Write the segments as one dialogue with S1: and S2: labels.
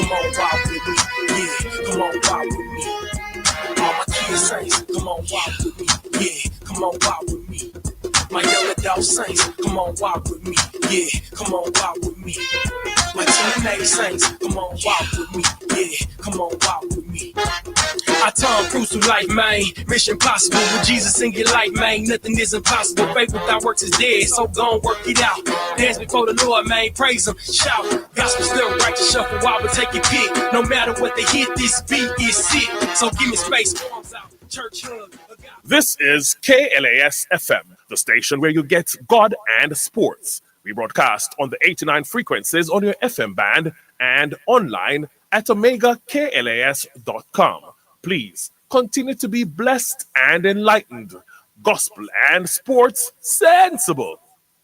S1: come on walk with me. Yeah, come on walk with me. All my kids saints, come on walk with me. Yeah, come on walk with me. My young adult saints, come on walk with me. Yeah, come on walk with me. My teenage saints, come on walk with me. Yeah, come on walk with me. I Tom Cruise through life, man. Mission possible with Jesus in your life, man. Nothing is impossible. Faith without works is dead. So gon' work it out. Dance before the Lord, man. Praise Him, shout. Gospel still righteous, shuffle while we take your pick. No matter what they hit, this beat is sick. So give me space. Church hug.
S2: This is KLAS FM, the station where you get God and sports. We broadcast on the 89 frequencies on your FM band and online at omegaklas.com. Please continue to be blessed and enlightened. Gospel and sports sensible.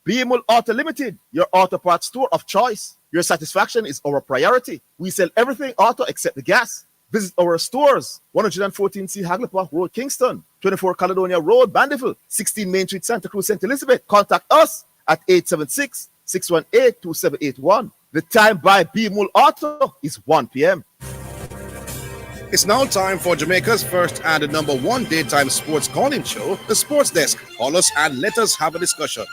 S3: BMUL Auto Limited, your auto parts store of choice. Your satisfaction is our priority. We sell everything auto except the gas. Visit our stores, 114C Haglapa Road, Kingston, 24 Caledonia Road, Bandeville, 16 Main Street, Santa Cruz, St. Elizabeth. Contact us at 876-618-2781. The time by BMUL Auto is 1 p.m.
S4: It's now time for Jamaica's first and #1 daytime sports calling show, The Sports Desk. Call us and let us have a discussion.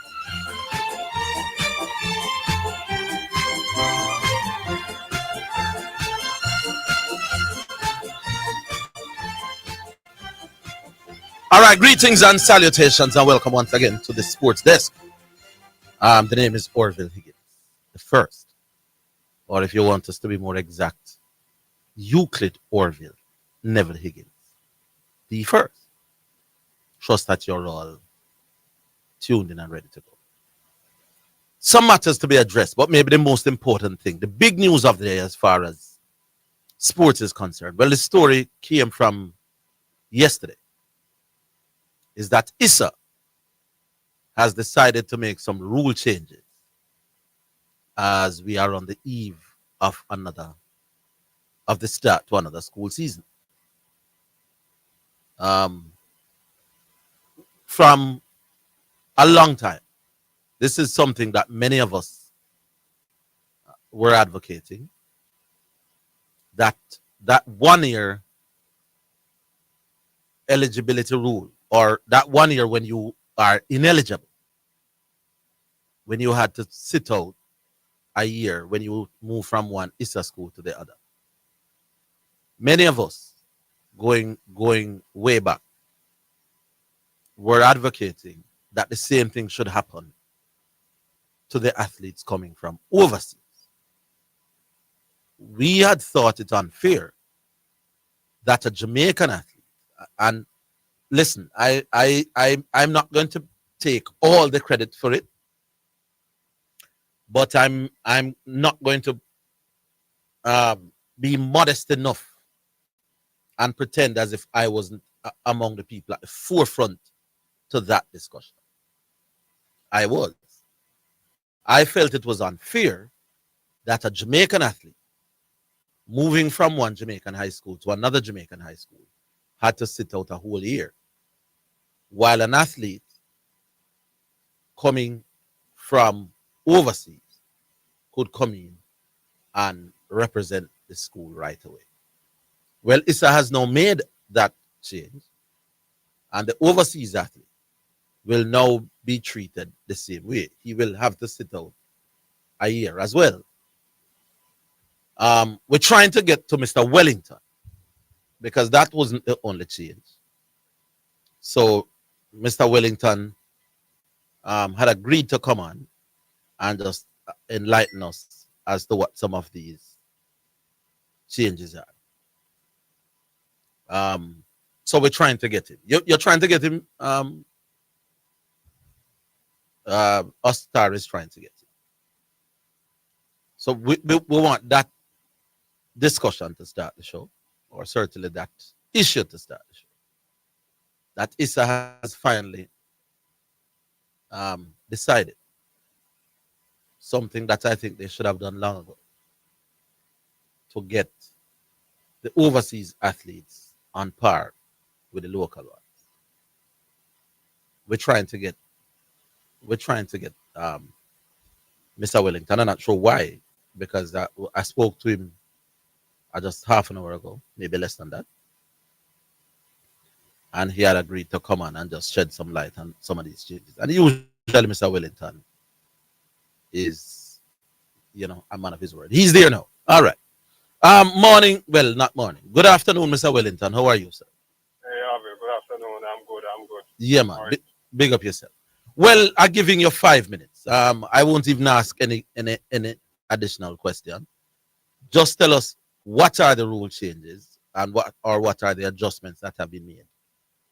S5: All right, greetings and salutations and welcome once again to the Sports Desk. The name is Orville Higgins, the first, or if you want us to be more exact, Euclid Orville Neville Higgins, the first. Trust that you're all tuned in and ready to go. Some matters to be addressed, but maybe the most important thing, the big news of the day as far as sports is concerned. Well, the story came from yesterday. Is that ISA has decided to make some rule changes as we are on the eve of the start to another school season. From a long time, this is something that many of us were advocating, that 1 year eligibility rule, or that 1 year when you are ineligible, when you had to sit out a year when you move from one ISA school to the other. Many of us, going way back, were advocating that the same thing should happen to the athletes coming from overseas. We had thought it unfair that a Jamaican athlete, and listen, I'm not going to take all the credit for it, but I'm not going to be modest enough and pretend as if I wasn't among the people at the forefront to that discussion. I was. I felt it was unfair that a Jamaican athlete moving from one Jamaican high school to another Jamaican high school had to sit out a whole year, while an athlete coming from overseas could come in and represent the school right away. Well, ISA has now made that change, and the overseas athlete will now be treated the same way. He will have to sit out a year as well. We're trying to get to Mr. Wellington, because that wasn't the only change. So Mr. Wellington had agreed to come on and just enlighten us as to what some of these changes are. So we're trying to get him. You're trying to get him. Star is trying to get him. So we want that discussion to start the show, or certainly that issue to start the show. That ISA has finally decided something that I think they should have done long ago, to get the overseas athletes on par with the local ones. We're trying to get Mr. Wellington. I'm not sure why, because I spoke to him just half an hour ago, maybe less than that. And he had agreed to come on and just shed some light on some of these changes. And usually, Mr. Wellington is, a man of his word. He's there now. All right. Morning. Well, not morning. Good afternoon, Mr. Wellington. How are you, sir?
S6: Hey, Orville, good afternoon. I'm good.
S5: Yeah, man.
S6: Right.
S5: Big up yourself. Well, I'm giving you 5 minutes. I won't even ask any additional question. Just tell us what are the rule changes and what are the adjustments that have been made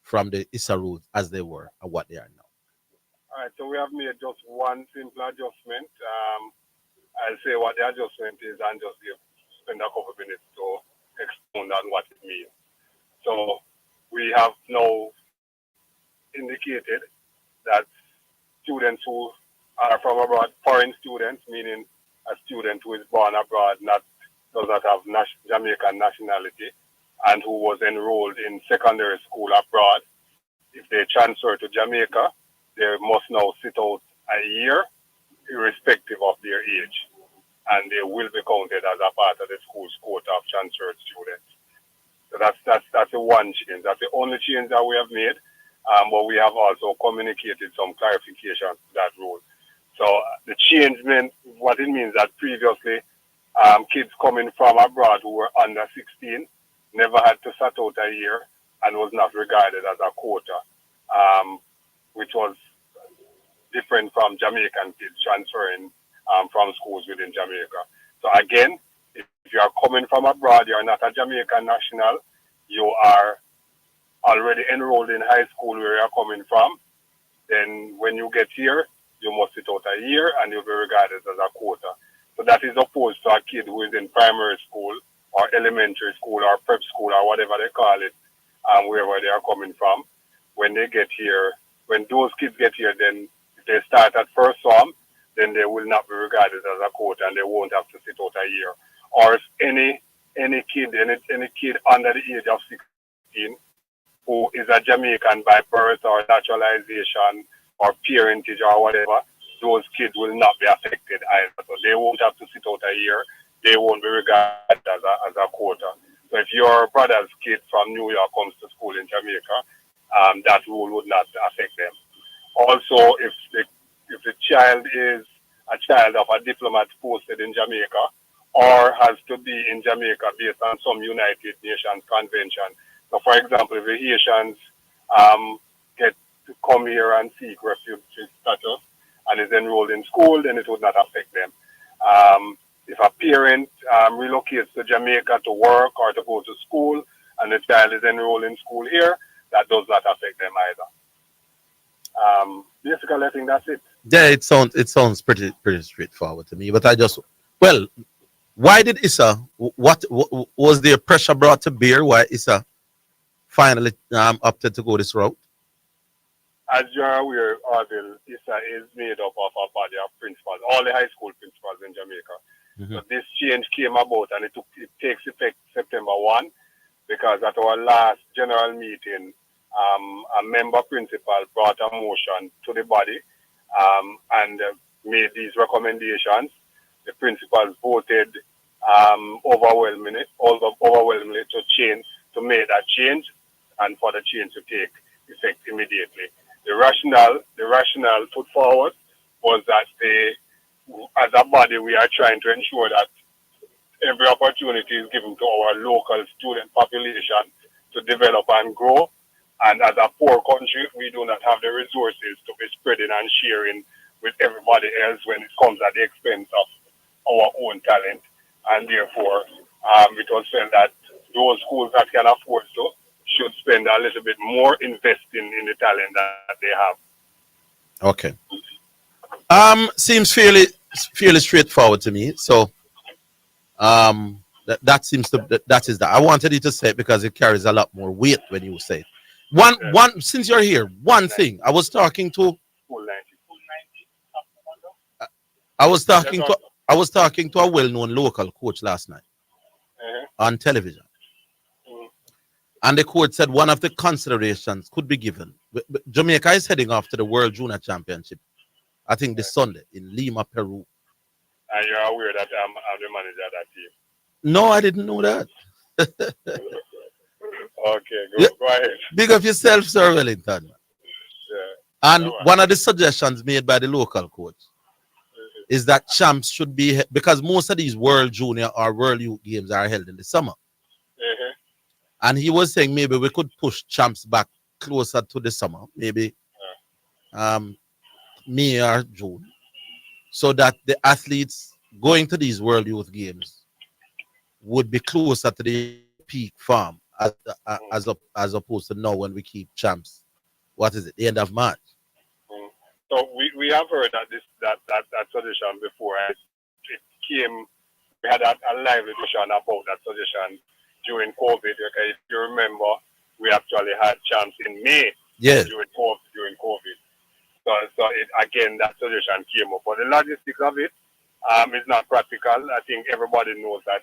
S5: from the ISA rules as they were and what they are now.
S6: All right, so we have made just one simple adjustment. I'll say what the adjustment is and just spend a couple minutes to expound on what it means. So we have now indicated that students who are from abroad, foreign students, meaning a student who is born abroad, does not have Jamaican nationality, and who was enrolled in secondary school abroad, if they transfer to Jamaica, they must now sit out a year, irrespective of their age, and they will be counted as a part of the school's quota of transferred students. So that's the one change. That's the only change that we have made. But we have also communicated some clarification to that rule. So the change meant what it means that previously kids coming from abroad who were under 16 never had to sit out a year and was not regarded as a quota, which was different from Jamaican kids transferring from schools within Jamaica. So again, if you are coming from abroad, you are not a Jamaican national, you are already enrolled in high school where you are coming from, then when you get here, you must sit out a year and you'll be regarded as a quota. So that is opposed to a kid who is in primary school or elementary school or prep school or whatever they call it, wherever they are coming from. When they get here, when those kids get here, then if they start at first form, then they will not be regarded as a quota and they won't have to sit out a year. Or if any kid under the age of 16 who is a Jamaican by birth or naturalization or parentage or whatever, those kids will not be affected either. So they won't have to sit out a year. They won't be regarded as a quota. So if your brother's kid from New York comes to school in Jamaica, that rule would not affect them. Also, if the child is a child of a diplomat posted in Jamaica or has to be in Jamaica based on some United Nations convention. So, for example, if the Haitians get to come here and seek refugee status and is enrolled in school, then it would not affect them. If a parent relocates to Jamaica to work or to go to school and the child is enrolled in school here, that does not affect them either. Basically, I think that's it.
S5: Yeah, it sounds pretty straightforward to me. But why did ISA? What was there pressure brought to bear? Why ISA finally opted to go this route?
S6: As you're aware, Orville, ISA is made up of a body of principals, all the high school principals in Jamaica.
S5: Mm-hmm.
S6: So this change came about and it takes effect September 1 because at our last general meeting, a member principal brought a motion to the body and made these recommendations. The principals voted overwhelmingly to make that change and for the change to take effect immediately. The rationale put forward was that as a body, we are trying to ensure that every opportunity is given to our local student population to develop and grow. And as a poor country, we do not have the resources to be spreading and sharing with everybody else when it comes at the expense of our own talent. And therefore, it was felt that those schools that can afford to should spend a little bit more investing in the talent that they have.
S5: Okay. Seems fairly straightforward to me. So that seems to that is that. I wanted you to say it because it carries a lot more weight when you say it. One since you're here, one thing. I was talking to a well-known local coach last night on television. And the coach said one of the considerations could be given. Jamaica is heading off to the World Junior Championship, I think this Sunday in Lima, Peru.
S6: And you're aware that I'm the manager of that team.
S5: No, I didn't know that.
S6: Okay,
S5: Yeah,
S6: go ahead.
S5: big up yourself, Sir Wellington.
S6: Yeah.
S5: And
S6: No, man.
S5: one of the suggestions made by the local coach is that champs should be, because most of these World Junior or World Youth games are held in the summer.
S6: Mhm.
S5: And he was saying maybe we could push champs back closer to the summer, maybe um, May or June, so that the athletes going to these World Youth Games would be closer to the peak form as opposed to now when we keep champs. What is it? The end of March.
S6: Mm. So we have heard that suggestion before. And it came. We had a lively discussion about that suggestion during COVID. Okay, if you remember, we actually had champs in May
S5: Yes.
S6: during COVID. So it, again, that suggestion came up. But the logistics of it is not practical. I think everybody knows that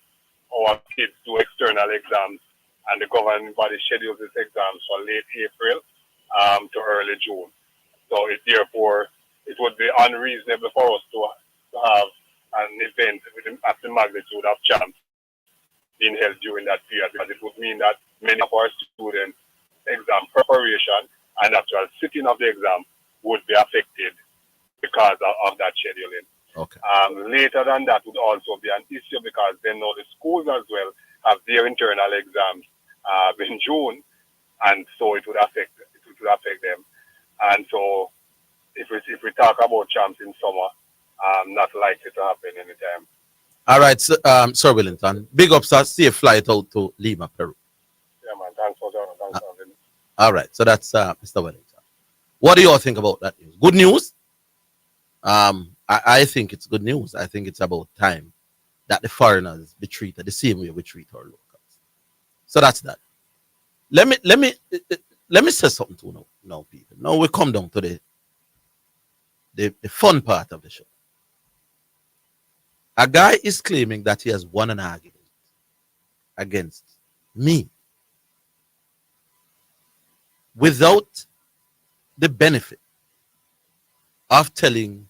S6: our kids do external exams, and the governing body schedules these exams for late April to early June. So therefore, it would be unreasonable for us to have an event of the magnitude of champs being held during that period, because it would mean that many of our students' exam preparation and actual sitting of the exam would be affected because of that scheduling.
S5: Okay.
S6: Later than that would also be an issue, because then now the schools as well have their internal exams in June, and so it would affect them. And so if we talk about champs in summer, not likely to happen anytime.
S5: All right, so, Sir Wellington. Big up, sir. Safe flight out to Lima, Peru.
S6: Yeah, man. Thanks for having me.
S5: All right, so that's Mr. Wellington. What do you all think about that news? Good news? I think it's good news. I think it's about time that the foreigners be treated the same way we treat our locals. So that's that. Let me say something to now, people. Now we come down to the fun part of the show. A guy is claiming that he has won an argument against me without the benefit of telling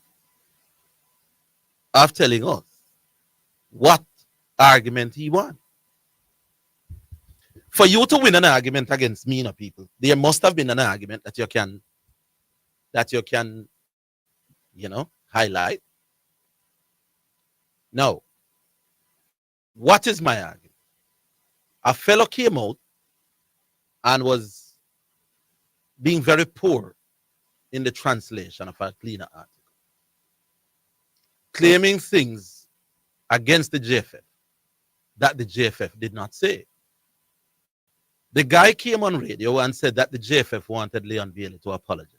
S5: us what argument he won. For you to win an argument against me, people, there must have been an argument that you can highlight. Now, what is my argument? A fellow came out and was being very poor in the translation of a cleaner article, claiming things against the JFF that the JFF did not say. The guy came on radio and said that the JFF wanted Leon Bailey to apologize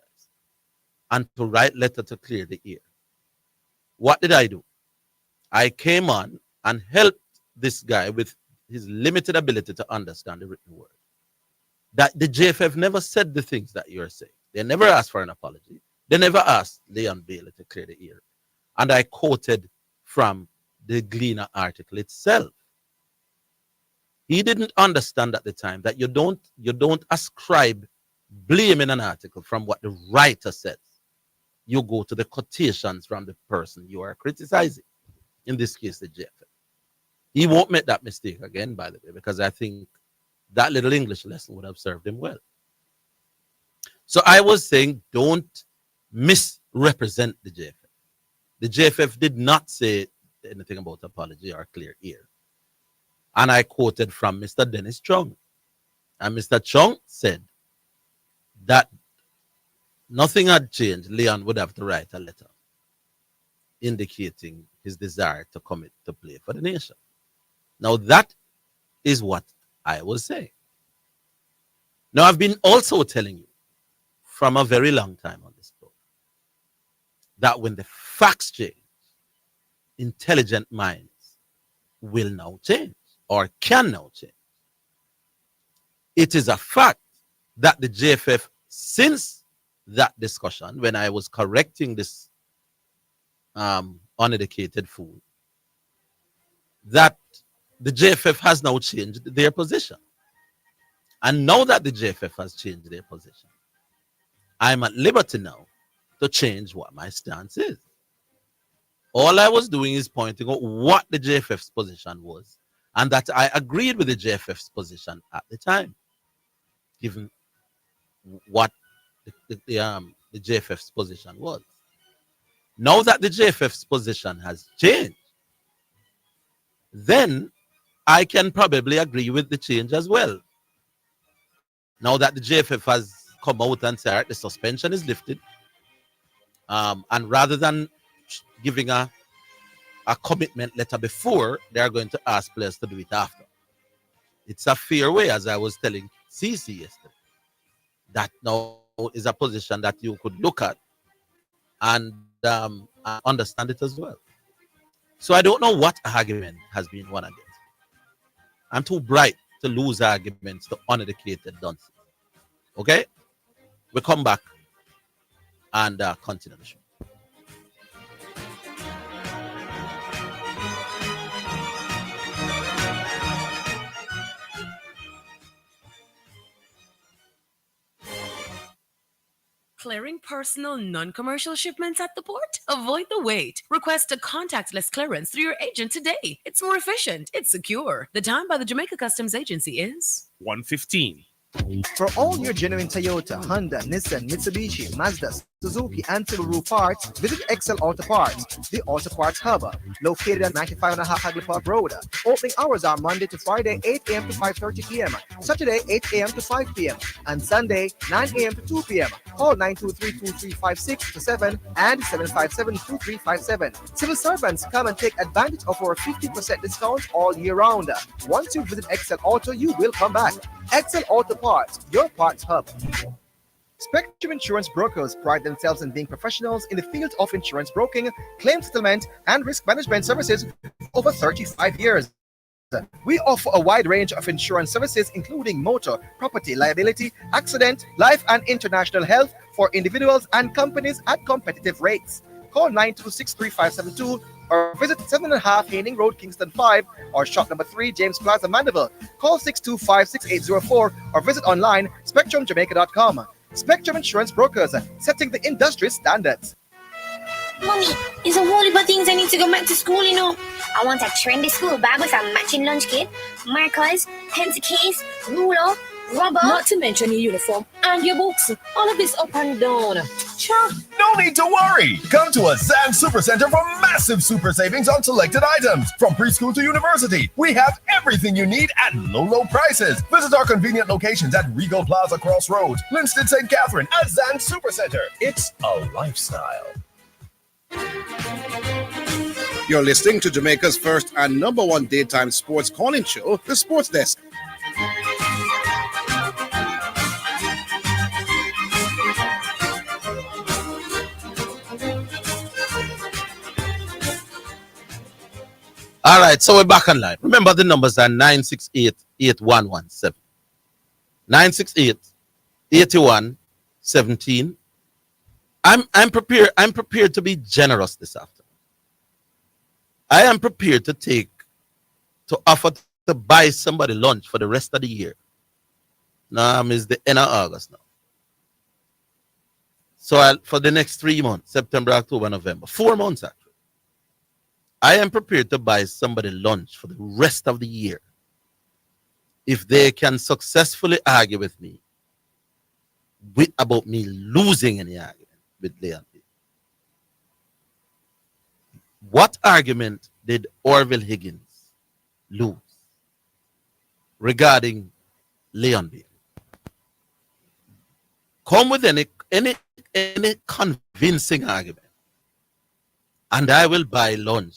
S5: and to write letter to clear the air. What did I do? I came on and helped this guy with his limited ability to understand the written word. That the JFF never said the things that you're saying. They never asked for an apology. They never asked Leon Bailey to clear the air. And I quoted from the Gleaner article itself. He didn't understand at the time that you don't ascribe blame in an article from what the writer says. You go to the quotations from the person you are criticizing. In this case, the JFF. He won't make that mistake again, by the way, because I think that little English lesson would have served him well. So I was saying, don't misrepresent the JFF. The JFF did not say anything about apology or clear air. And I quoted from Mr. Dennis Chung. And Mr. Chung said that nothing had changed. Leon would have to write a letter indicating his desire to commit to play for the nation. Now that is what I was saying. Now I've been also telling you from a very long time on this program that when the facts change, intelligent minds will now change or can now change. It is a fact that the JFF, since that discussion, when I was correcting this uneducated fool, that the JFF has now changed their position. And now that the JFF has changed their position, I'm at liberty now to change what my stance is. All I was doing is pointing out what the JFF's position was and that I agreed with the JFF's position at the time, given what the JFF's position was. Now that the JFF's position has changed, then I can probably agree with the change as well. Now that the JFF has come out and said the suspension is lifted, and rather than giving a commitment letter before, they are going to ask players to do it after. It's a fair way, as I was telling CC yesterday. That now is a position that you could look at and understand it as well. So I don't know what argument has been won against. I'm too bright to lose arguments to uneducated dunces. Okay? We'll come back and continue the show.
S7: Clearing personal, non-commercial shipments at the port? Avoid the wait. Request a contactless clearance through your agent today. It's more efficient. It's secure. The time by the Jamaica Customs Agency is
S2: 1:15.
S8: For all your genuine Toyota, Honda, Nissan, Mitsubishi, Mazda, Suzuki, and Subaru parts, visit Excel Auto Parts, the Auto Parts Hub, located at 95.5 Hagley Park Road. Opening hours are Monday to Friday, 8 a.m. to 5:30 p.m., Saturday, 8 a.m. to 5 p.m., and Sunday, 9 a.m. to 2 p.m. Call 923-2356-7 and 757-2357. Civil servants, come and take advantage of our 50% discount all year round. Once you visit Excel Auto, you will come back. Excel Auto Parts, your parts hub. Spectrum Insurance Brokers pride themselves in being professionals in the field of insurance broking, claim settlement, and risk management services for over 35 years. We offer a wide range of insurance services, including motor, property, liability, accident, life, and international health for individuals and companies at competitive rates. Call 926-3572 or visit 7.5 Haining Road, Kingston 5, or shop number 3, James Plaza, Mandeville. Call 625-6804 or visit online spectrumjamaica.com. Spectrum Insurance Brokers, setting the industry standards.
S9: Mommy, there's a whole heap of things I need to go back to school, you know. I want a trendy school bag with a matching lunch kit, markers, pencil case, ruler, rubber.
S10: Not to mention your uniform and your books. All of this up and down. Sure.
S11: No need to worry. Come to a Zidane Supercenter for massive super savings on selected items. From preschool to university, we have everything you need at low prices. Visit our convenient locations at Regal Plaza Crossroads, Linstead St. Catherine, at Zidane Supercenter. It's a lifestyle.
S4: You're listening to Jamaica's first and number one daytime sports calling show, The Sports Desk.
S5: All right, so we're back online. Remember, the numbers are 968-8117. 968-8117. I'm prepared to be generous this afternoon. I am prepared to offer to buy somebody lunch for the rest of the year. Now it's the end of August now. So for the next 3 months, September, October, November, 4 months actually, I am prepared to buy somebody lunch for the rest of the year if they can successfully argue with me about me losing any argument with Leon. What argument did Orville Higgins lose regarding Leon Bailey? Come with any convincing argument, and I will buy lunch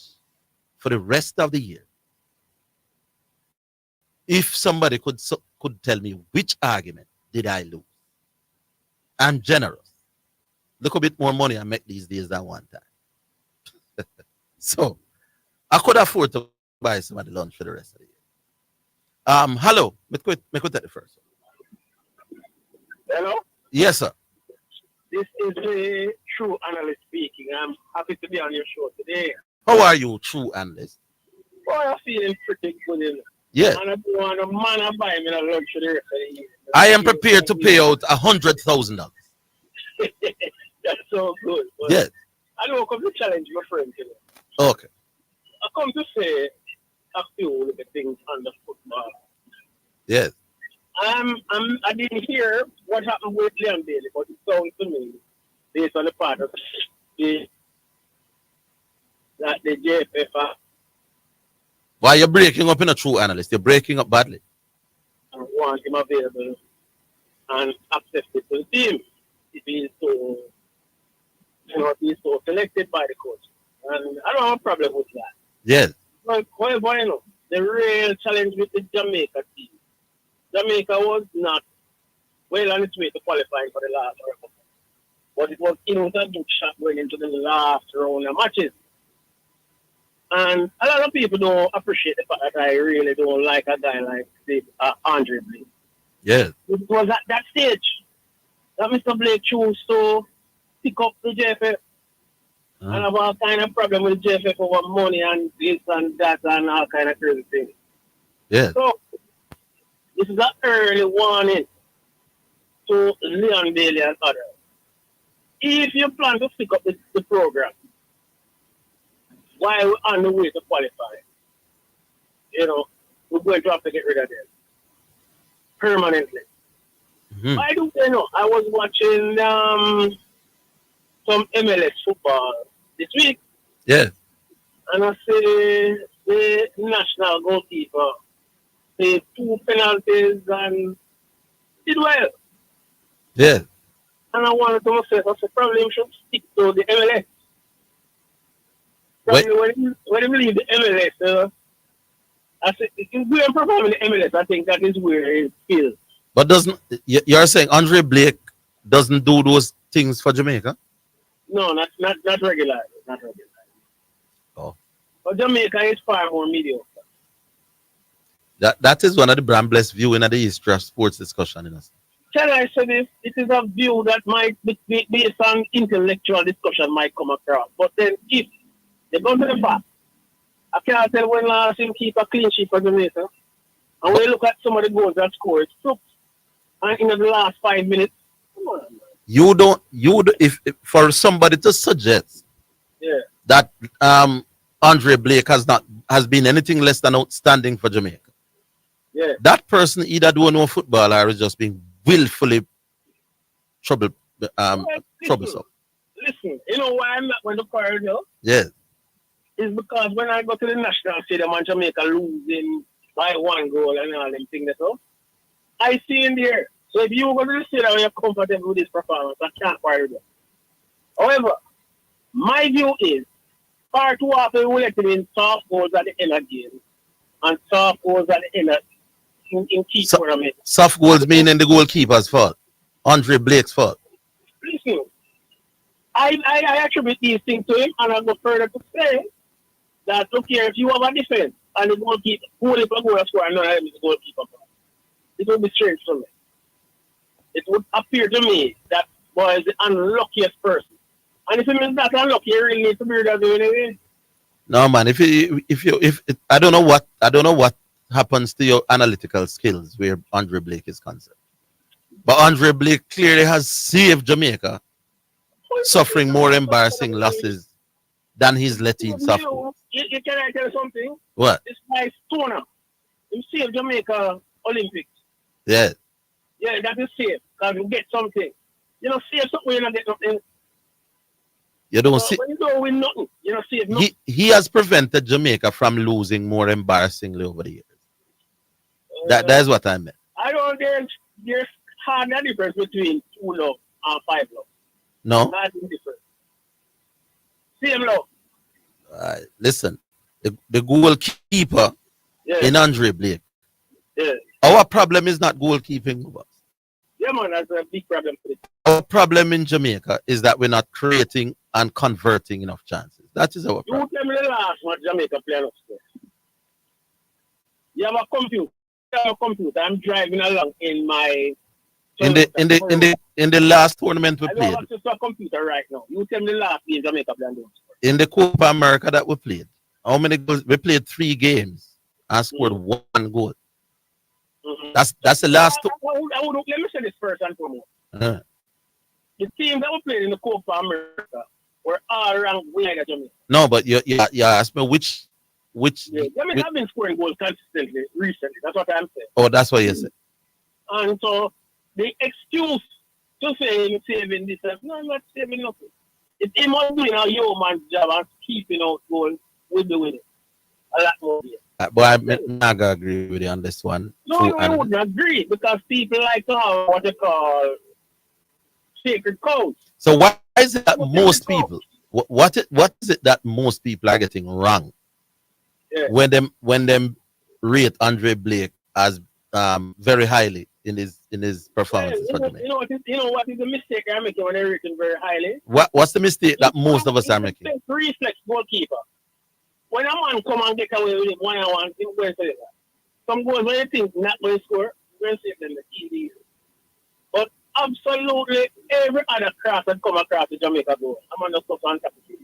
S5: for the rest of the year. If somebody could tell me which argument did I lose, I'm generous. Look a bit more money I make these days than one time. So I could afford to buy somebody lunch for the rest of the year. Hello, me take the first.
S6: Hello?
S5: Yes, sir.
S6: This is the true analyst speaking. I'm happy to be on your show today.
S5: How are you, true analyst?
S6: Boy, I'm feeling pretty good.
S5: Yes.
S6: And I don't want a man to buy me a lunch for the rest of the year.
S5: I am prepared to pay out $100,000.
S6: That's so good. But
S5: yes.
S6: I don't come to challenge my friend today.
S5: Okay.
S6: I come to say a few of the things on the football.
S5: Yes.
S6: I didn't hear what happened with Leon Bailey, but it sounds to me, based on the part of that the JFF
S5: Why you're breaking up in a true analyst? You're breaking up badly.
S6: want him available and accepted to the team if he's so, if he's so selected by the coach. And I don't have a problem with that.
S5: Yes.
S6: But however, the real challenge with the Jamaica team, Jamaica was not well on its way to qualifying for the last World Cup. But it was with a good shot going into the last round of matches. And a lot of people don't appreciate the fact that I really don't like a guy like Andre Blake.
S5: Yes.
S6: It was at that stage that Mr. Blake chose to pick up the JFF and have all kind of problem with JFF over money and this and that and all kind of crazy things.
S5: Yeah.
S6: So this is an early warning to Leon Bailey and others. If you plan to pick up the program while we're on the way to qualify, we're going to have to get rid of them permanently.
S5: Mm-hmm.
S6: I do know. I was watching some MLS football this week.
S5: Yeah.
S6: And I see the national goalkeeper played 2 penalties and did well.
S5: Yeah.
S6: And I wanted to say, I said, probably we should stick to the MLS. Probably when he leave the MLS, I said, if you go and perform in the MLS, I think that is where it feels.
S5: But you're saying Andre Blake doesn't do those things for Jamaica?
S6: No, not regularly. Not regularly.
S5: Oh.
S6: But Jamaica is far more mediocre.
S5: That is one of the Brambless view in the history of sports discussion in us.
S6: Can I say this? It is a view that might be based on intellectual discussion might come across. But then if they go to the fact, I can't tell when last him keep a clean sheet for Jamaica. And when you look at some of the goals that score, it's flukes. And in the last 5 minutes, come on, man.
S5: If for somebody to suggest that Andre Blake has been anything less than outstanding for Jamaica, that person either don't know football or is just being willfully troublesome.
S6: Listen, you know why I'm not going to quarrel here?
S5: Yeah.
S6: It's because when I go to the national stadium and Jamaica losing by 1 goal and all them things, I see in there. So if you go to the stadium and you're comfortable with this performance, I can't quarrel with you. However, my view is far too often we let him in soft goals at the end of the game and soft goals at the end of in key tournaments.
S5: Soft goals meaning the goalkeeper's fault. Andre Blake's fault.
S6: Listen, I attribute these things to him, and I go further to say that, look here, if you have a defense and the goalkeeper, goal score, and none of them is the goalkeeper, it would be strange to me. It would appear to me that boy is the unluckiest person. And if he means that unlucky, you really need to be that way anyway.
S5: No man, if I don't know what happens to your analytical skills where Andre Blake is concerned. But Andre Blake clearly has saved Jamaica suffering more embarrassing losses than he's letting suffer.
S6: You can I tell you something?
S5: What?
S6: This guy Stoner. He saved Jamaica Olympics.
S5: Yeah.
S6: Yeah, that is safe. Because you get something. Save something, you don't get nothing.
S5: You don't see.
S6: When you don't win nothing, you don't save nothing.
S5: He has prevented Jamaica from losing more embarrassingly over the years. That is what I meant.
S6: I don't think there's hardly a difference between 2 love and 5 love.
S5: No.
S6: Not different. Same love.
S5: Listen, the goalkeeper in Andre Blake.
S6: Yeah.
S5: Our problem is not goalkeeping with us.
S6: Yeah, man, that's a big problem for it.
S5: Our problem in Jamaica is that we're not creating and converting enough chances. That is our problem.
S6: You tell me the last match Jamaica playing upstairs. You have a computer. I'm driving along in my.
S5: In the last tournament we played.
S6: I have access to a computer right now. You tell me the last game Jamaica playing upstairs.
S5: In the Copa America that we played, how many goals? We played 3 games and scored 1 goal.
S6: Mm-hmm.
S5: That's the last.
S6: Let me say this first and foremost. The team that we played in the Copa America were all ranked way ahead of Jamaica.
S5: No, but you asked me which which?
S6: Yeah, Jamaica have been scoring goals consistently recently. That's what I'm saying.
S5: Oh, that's what you said.
S6: And so the excuse to say he's saving this, no, I'm not saving nothing. It's him on doing a yeoman's job and keeping out goals. We're doing it a lot more.
S5: But I'm not gonna agree with you on this one.
S6: No, I wouldn't agree because people like to have what they call sacred cows.
S5: So why is it that most people? What is it that most people are getting wrong when them rate Andre Blake as very highly in his performances for Jamaica?
S6: You know what is the mistake I'm making when they rate him very highly?
S5: What's the mistake that most of us are making?
S6: Reflex goalkeeper. When a man come and get away with it 1-on-1, he's going to say that. Some goals when you think not going to score, going to say them the easy. But absolutely every other cross that come across the Jamaica goal, I'm on the stuff on top of it.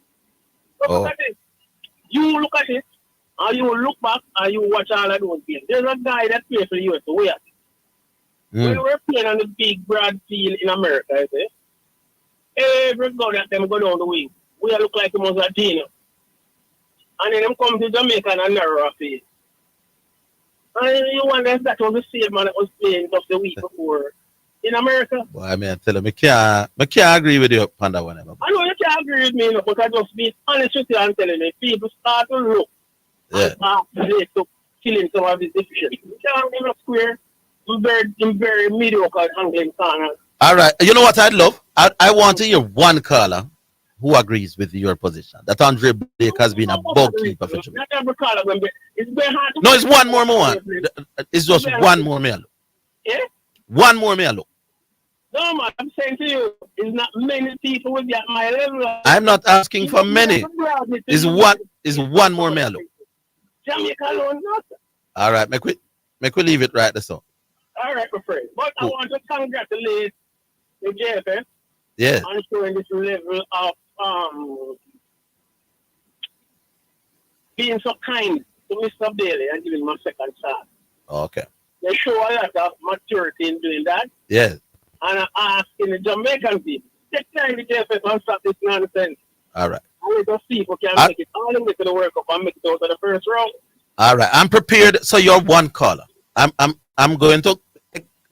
S6: So look at it. You look at it, and you look back, and you watch all of those games. There's a guy that plays for the US, way at it. When we're playing on the big broad field in America, I say, every goal that them go down the wing, we look like it was a genius. And then them come to Jamaica and a narrow field. And you wonder if that was the same man that was playing just the week before in America.
S5: Well, I mean, I tell you, I can't agree with you on that one.
S6: I know you can't agree with me, but I just be honest with you and telling you, people start to look and start to killing some of these deficiencies. You can't give a square. I'm very mediocre handling corner.
S5: All right. You know what I'd love? I want to hear one caller who agrees with your position that Andre Blake has been a bug keeper for Jamaica.
S6: Not every caller when it's very hard to.
S5: No, it's one more one. It's just one more me.
S6: Yeah?
S5: One more me.
S6: No, man, I'm saying to you, it's not many people with at my level.
S5: I'm not asking for many. It's one more me.
S6: Jamaica alone, not.
S5: All right, make we leave it right there, so.
S6: All right, my friend. But I want to congratulate the JFF.
S5: Yeah.
S6: On showing this level of being so kind to Mr. Bailey and giving him a second chance.
S5: Okay.
S6: They show a lot of maturity in doing that.
S5: Yes.
S6: And I'm asking the Jamaican people, take time to JFF and stop this nonsense.
S5: All right.
S6: And let us see if we can make it all the way to the World Cup and make it out of the first round.
S5: All right. I'm prepared. So you're one caller. I'm going to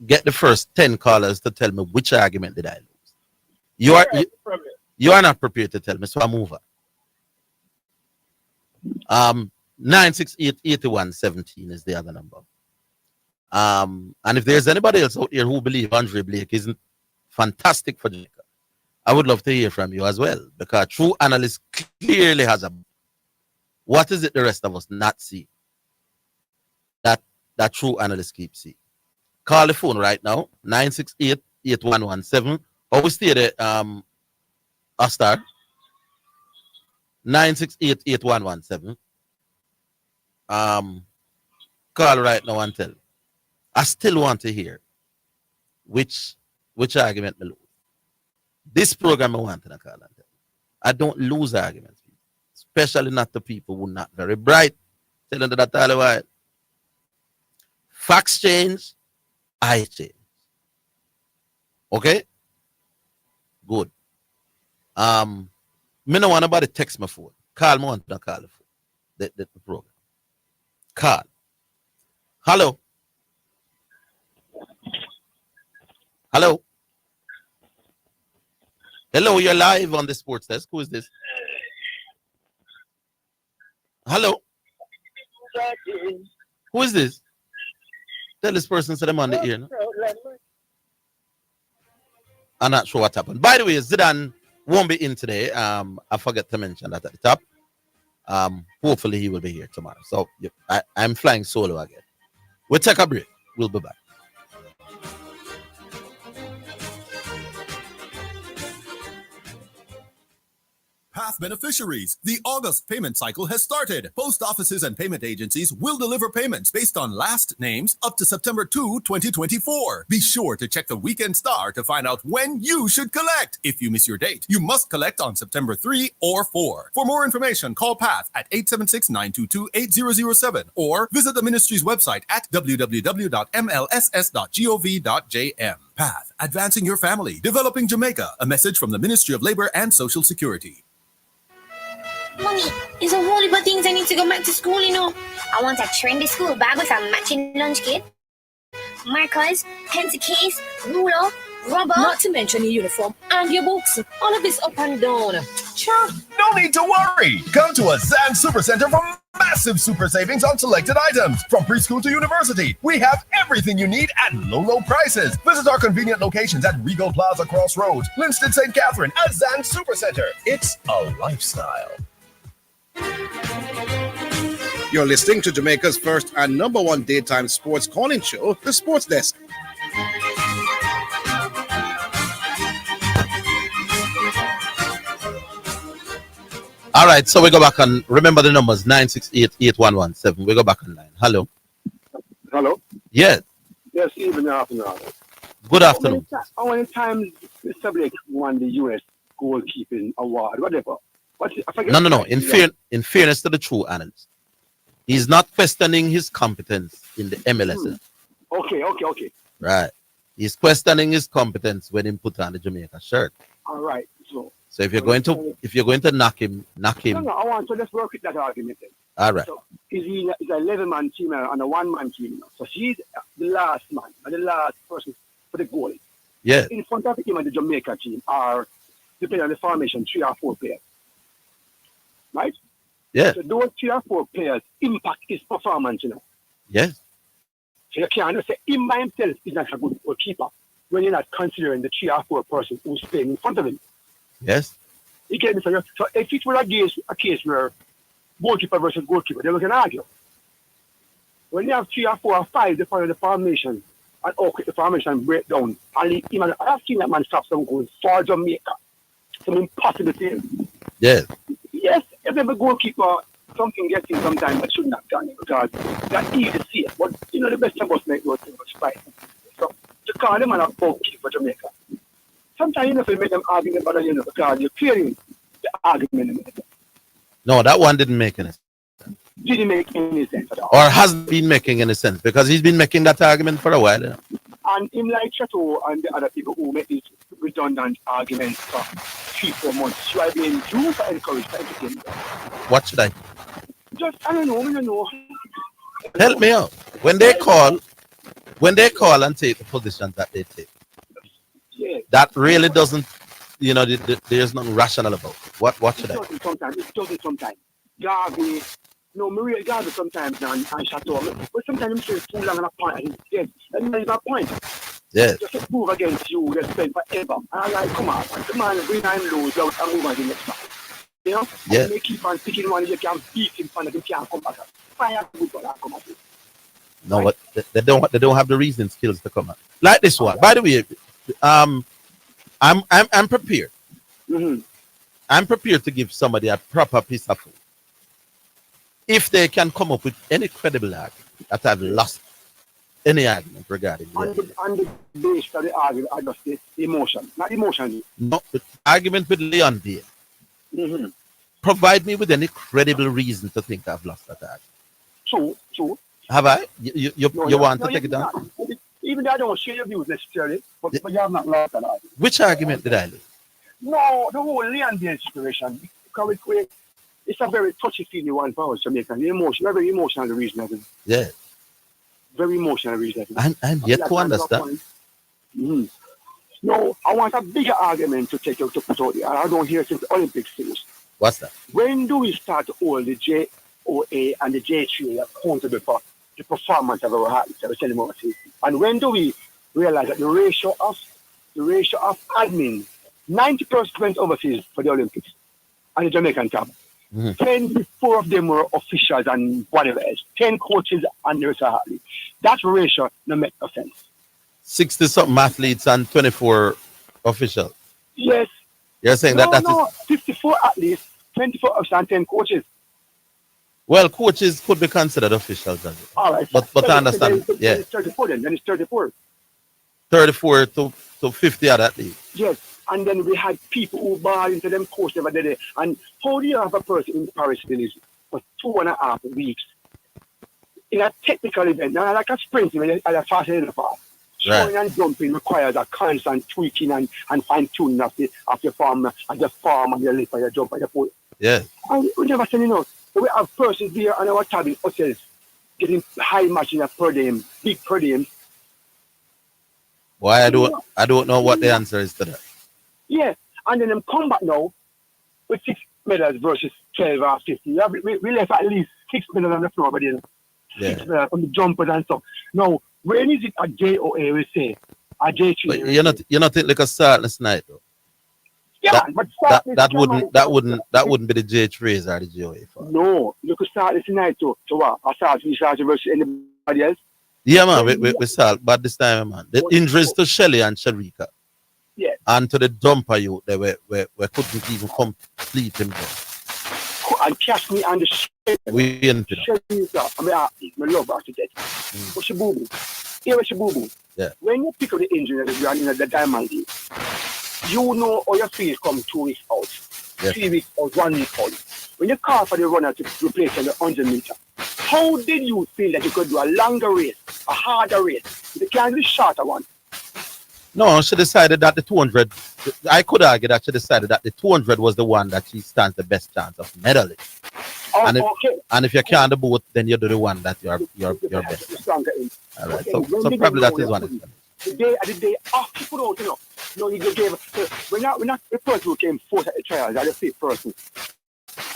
S5: get the first 10 callers to tell me which argument did I lose. You are not prepared to tell me, so I move on. 968-8117 is the other number. And if there's anybody else out here who believes Andre Blake isn't fantastic for Jamaica, I would love to hear from you as well, because true analyst clearly has a. What is it the rest of us not see? That true analyst keeps seeing. Call the phone right now, 968-8117. Always stay there, a star. 968-8117. Call right now and tell. I still want to hear which argument me lose. This program I want to call and tell. I don't lose arguments, especially not the people who are not very bright. Telling that all the while. Facts change, I change. Okay? Good. Me no want nobody text my phone. Call me on to call the phone. The program. Call. Hello. Hello. Hello, you're live on the sports desk. Who is this? Hello. Who is this? Tell this person so them on the ear. No? I'm not sure what happened. By the way, Zidane won't be in today. I forgot to mention that at the top. Hopefully he will be here tomorrow. So I'm flying solo again. We'll take a break. We'll be back.
S11: Path beneficiaries. The August payment cycle has started. Post offices and payment agencies will deliver payments based on last names up to September 2, 2024. Be sure to check the Weekend Star to find out when you should collect. If you miss your date, you must collect on September 3 or 4. For more information, call Path at 876-922-8007 or visit the ministry's website at www.mlss.gov.jm. Path, advancing your family, developing Jamaica. A message from the Ministry of Labor and Social Security.
S9: Mommy, there's a whole heap of things I need to go back to school, I want a trendy school bag with a matching lunch kit, markers, pencil case, ruler, rubber.
S10: Not to mention your uniform and your books. All of this up and down. Sure.
S11: No need to worry. Come to a Zidane Supercenter for massive super savings on selected items. From preschool to university, we have everything you need at low prices. Visit our convenient locations at Regal Plaza Crossroads, Linston St. Catherine, a Zidane Supercenter. It's a lifestyle.
S4: You're listening to Jamaica's first and number one daytime sports calling show, The Sports Desk.
S5: All right, so we go back and remember the numbers 968-8117. We go back online. Hello.
S6: Hello?
S5: Yes.
S6: Yes, even afternoon.
S5: Good afternoon.
S6: How many times Mr. Blake won the U.S. goalkeeping award, whatever?
S5: No. In fairness to the true analyst, he's not questioning his competence in the MLS.
S6: Okay.
S5: Right. He's questioning his competence when he put on the Jamaica shirt.
S6: All right.
S5: So if you're going to knock him.
S6: No, I want to just work with that argument then.
S5: All right.
S6: So he's an 11-man team and a one-man team. So he's the last man and the last person for the goal.
S5: Yeah.
S6: In front of him and the Jamaica team are, depending on the formation, 3 or 4 players. Right?
S5: Yeah.
S6: So those 3 or 4 players impact his performance,
S5: Yes.
S6: So you can't say him by himself is not a good goalkeeper when you're not considering the 3 or 4 person who's playing in front of him.
S5: Yes.
S6: You get me? So if it were a case where goalkeeper versus goalkeeper, they can argue. When you have 3 or 4 or 5, they follow the formation and the formation break down. And I've seen that man stop some goals for Jamaica. Some impossible things.
S5: Yes.
S6: Yes, if every goalkeeper something gets in sometimes that shouldn't have done it because that's easy to see it. But the best of us make those things right. So to call them a goalkeeper for Jamaica. Sometimes you make them argument about because you're clearing the argument.
S5: No, that one didn't make any sense.
S6: Didn't make any sense at all.
S5: Or hasn't been making any sense because he's been making that argument for a while.
S6: And him like Chateau and the other people who make these redundant arguments for 3-4 months, should I be induced or encouraged to entertain them?
S5: What should I?
S6: I don't know.
S5: Help me out. When they call and take the positions that they take, that really doesn't, there's nothing rational about it. What should I?
S6: It doesn't sometimes. Garvey, Garvey sometimes and Chateau, but sometimes I'm sure it's too long on a point. Yes, and there's a point.
S5: Yes.
S6: Just to move against you, they spend forever. And I'm like, come on, the man bring him lose out and move on to the next one.
S5: Yeah.
S6: And they keep on picking one, you can beat him and you can't come back. Fire football and come back.
S5: No, right? But they don't have the reasoning skills to come out. Like this one. By the way, I'm prepared.
S6: Mm-hmm.
S5: I'm prepared to give somebody a proper piece of food if they can come up with any credible argument that I've lost any argument regarding
S6: on the base of the argument, I just the emotion, not emotion.
S5: No, the argument with Leon there.
S6: Mm-hmm.
S5: Provide me with any credible reason to think I've lost that argument.
S6: True.
S5: Have I? You want to take it down?
S6: Even though I don't share your views necessarily, but you have not lost that argument.
S5: Which argument did I lose?
S6: No, the whole Leon Dean situation. Because it's a very touchy-feely one for us Jamaicans. Very emotional reason of it.
S5: Yeah.
S6: Very emotional reason.
S5: I'm yet to understand.
S6: Mm-hmm. No, I want a bigger argument to put out there. I don't hear it since the Olympics finished.
S5: What's that?
S6: When do we start to hold the JOA and the J3 accountable for the performance of our athletes, our celebrities? And when do we realize that the ratio of admin, 90% overseas for the Olympics and the Jamaican club, 4 of them were officials and whatever else, 10 coaches and the rest of the athletes. That ratio no make no sense.
S5: 60-something athletes and 24 officials.
S6: Yes.
S5: You're saying
S6: no,
S5: that
S6: no,
S5: is
S6: 54 athletes, 24 officials and 10 coaches.
S5: Well, coaches could be considered officials.
S6: All right.
S5: But I understand.
S6: Then it's 34 then. Then it's 34.
S5: 34 to 50 at that league.
S6: Yes. And then we had people who bought into them coaches every day. And how do you have a person in Paris village for 2.5 weeks in a technical event, now like a sprint event, a fast and fast. Showing and jumping requires a constant tweaking and fine tuning of your form and your lift and your jump and your pull.
S5: Yeah.
S6: And we never send enough. We have persons there on our cabin hotels getting high matching at per diem, big per diem.
S5: Why I don't know what the answer is to that.
S6: Yeah, and then them come back now with 6 medals versus 12 or 50. Yeah, we left at least 6 medals on the floor, but then 6 medals from the jumpers and stuff. Now, when is it a JOA, we say? A J3.
S5: But you're not think like a startless night though.
S6: Yeah, but
S5: that wouldn't be the J3s or the JOA.
S6: No, you could start this tonight to what? I start versus anybody else.
S5: Yeah, man, we start, but this time, man, the injuries to Shelly and Sharika, and to the dumper youth, they we couldn't even complete him.
S6: And catch me on the shit.
S5: We into
S6: that. I mean, my love after that. What's your boo boo? Here, what's your boo boo?
S5: Yeah.
S6: When you pick up the injury that you are in the diamond league, you know how your feet come 2 weeks out, 3 weeks out, 1 week out. When you call for the runner to replace on the 100 meter, how did you feel that you could do a longer race, a harder race? You can't do a shorter one.
S5: No, she decided that the 200, I could argue that she decided that the 200 was the one that she stands the best chance of medaling. And if you can't do both, then you do the one that you're best. All right, so probably that is one.
S6: The day after you put out, you gave, when the person who came fourth at the trials, the fifth person,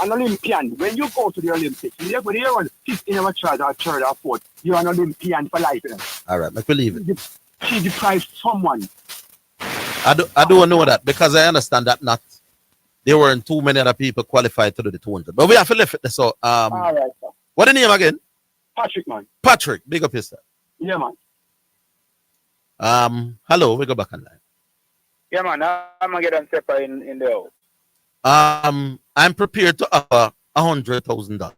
S6: an Olympian, when you go to the Olympics, when you're on fifth in our trials or third or fourth, you're an Olympian for life.
S5: All right, I believe it.
S6: She deprived someone.
S5: I don't know that because I understand that there weren't too many other people qualified to do the 200. But we have to lift it. So,
S6: all right, sir.
S5: What the name again?
S6: Patrick, man.
S5: Patrick, big up yourself.
S6: Yeah, man.
S5: Hello, we go back online.
S12: Yeah, man. I'm gonna get on step in the house.
S5: I'm prepared to offer $100,000.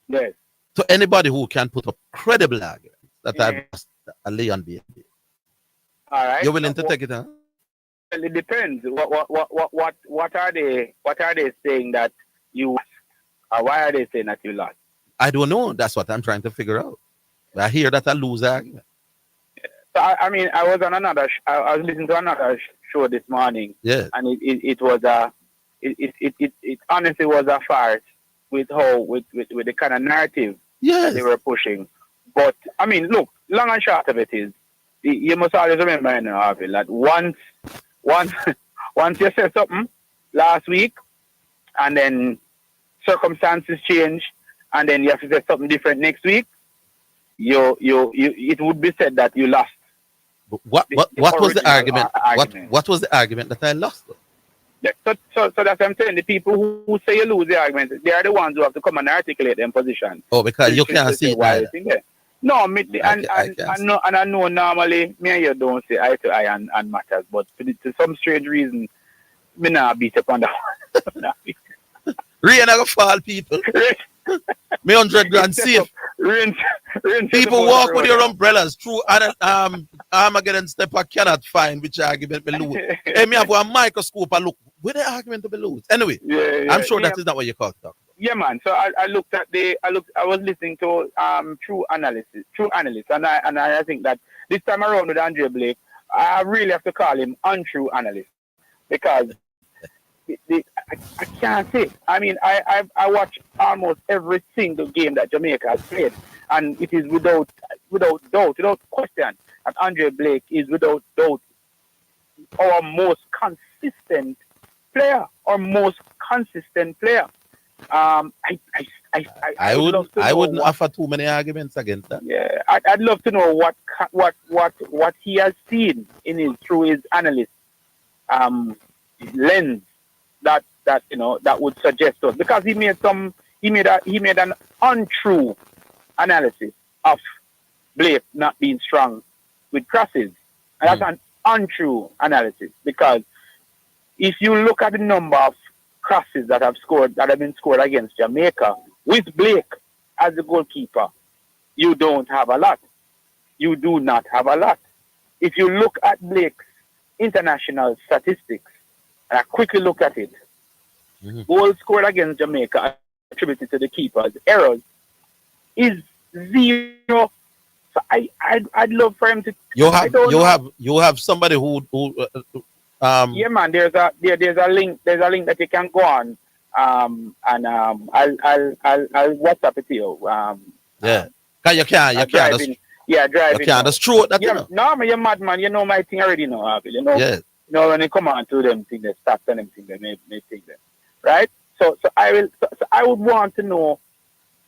S12: Yes.
S5: To anybody who can put up credible arguments that I've lost a lay on BNB.
S12: All right.
S5: You're willing to take it, huh?
S12: Well, it depends. What are they saying that you lost? Or why are they saying that you lost?
S5: I don't know. That's what I'm trying to figure out. I hear that I lose argument.
S12: So I mean, I was on another. I was listening to another show this morning.
S5: Yeah.
S12: And it was it honestly was a farce with the kind of narrative they were pushing. But I mean, look, long and short of it is, you must always remember, Orville, that once you say something last week, and then circumstances change, and then you have to say something different next week, it would be said that you lost.
S5: What was the argument? What was the argument that I lost?
S12: Yeah, so that's what I'm saying. The people who say you lose the argument, they are the ones who have to come and articulate their position.
S5: Oh, because you can't see it.
S12: No, I know normally me and you don't say eye to eye and matters, but to some strange reason, me not beat up on that.
S5: Rain never fall, people. Me 100 grand safe. People walk with your umbrellas through Armageddon step I cannot find which argument be lose. Hey, me have a microscope and look where the argument to be lose. Anyway, I'm sure that is not what you call it.
S12: Yeah, man. So I looked at I was listening to true analysts, and I think that this time around with Andre Blake, I really have to call him untrue analyst because I can't say. I mean, I watch almost every single game that Jamaica has played, and it is without doubt, without question, that Andre Blake is without doubt our most consistent player,
S5: I wouldn't offer too many arguments against that.
S12: Yeah, I'd love to know what he has seen through his analyst lens that would suggest to us, because he made an untrue analysis of Blake not being strong with crosses, and that's an untrue analysis, because if you look at the number of crosses that have been scored against Jamaica with Blake as the goalkeeper, you don't have a lot. You do not have a lot. If you look at Blake's international statistics, and I quickly look at it, goals scored against Jamaica attributed to the keeper's errors is 0. So I'd love for him to.
S5: You have somebody who
S12: yeah, man. There's a link that you can go on I'll WhatsApp it to you.
S5: Yeah. Cause you can't
S12: driving. Yeah, driving.
S5: You can't just throw it. That
S12: Yeah, no, man, you're mad, man. You know my thing already, know. You know.
S5: Yeah.
S12: You know when they come on to them thing, they start and them thing, they may take them, right? So I will. So I would want to know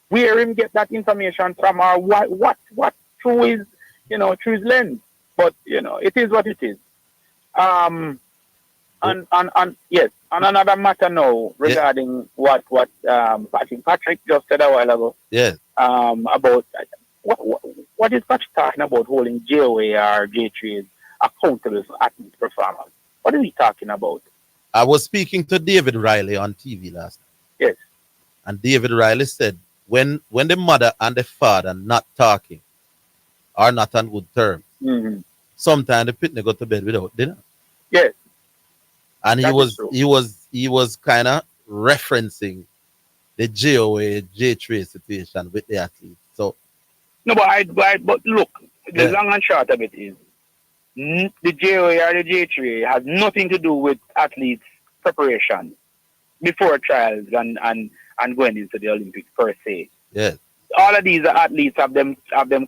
S12: where him get that information from, or what through his, through his lens. But it is what it is. And yes, on another matter now regarding what Patrick just said a while ago.
S5: Yeah.
S12: About what is Patrick talking about holding JOA or J3s accountable for athlete performance? What is he talking about?
S5: I was speaking to David Riley on TV last night.
S12: Yes.
S5: And David Riley said when the mother and the father not talking are not on good terms, sometimes the pitney go to bed without dinner.
S12: Yes.
S5: And he was kind of referencing the JOA J3 situation with the athletes. So
S12: no, but look, the long and short of it is the JOA or the J3 has nothing to do with athletes' preparation before trials and going into the Olympics per se.
S5: Yes.
S12: All of these athletes have them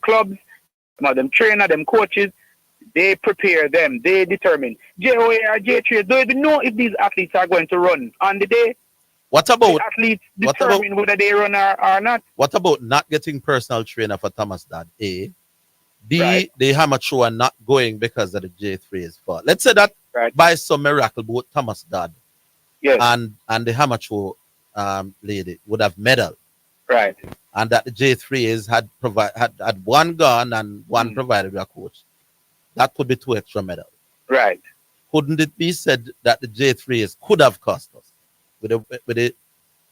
S12: clubs, have them trainer, them coaches. They prepare them. They determine. JOA or J3 don't even know if these athletes are going to run on the day.
S5: What about
S12: the athletes determine whether they run or not?
S5: What about not getting personal trainer for Thomas Dad? A. B.
S12: Right.
S5: The amateur are not going because of the J3's fault. Let's say that by some miracle, both Thomas Dad and the amateur lady would have medal.
S12: Right.
S5: And that the J3's had one gone and one provided with a coach. That could be 2 extra medals.
S12: Right.
S5: Couldn't it be said that the J3's could have cost us? With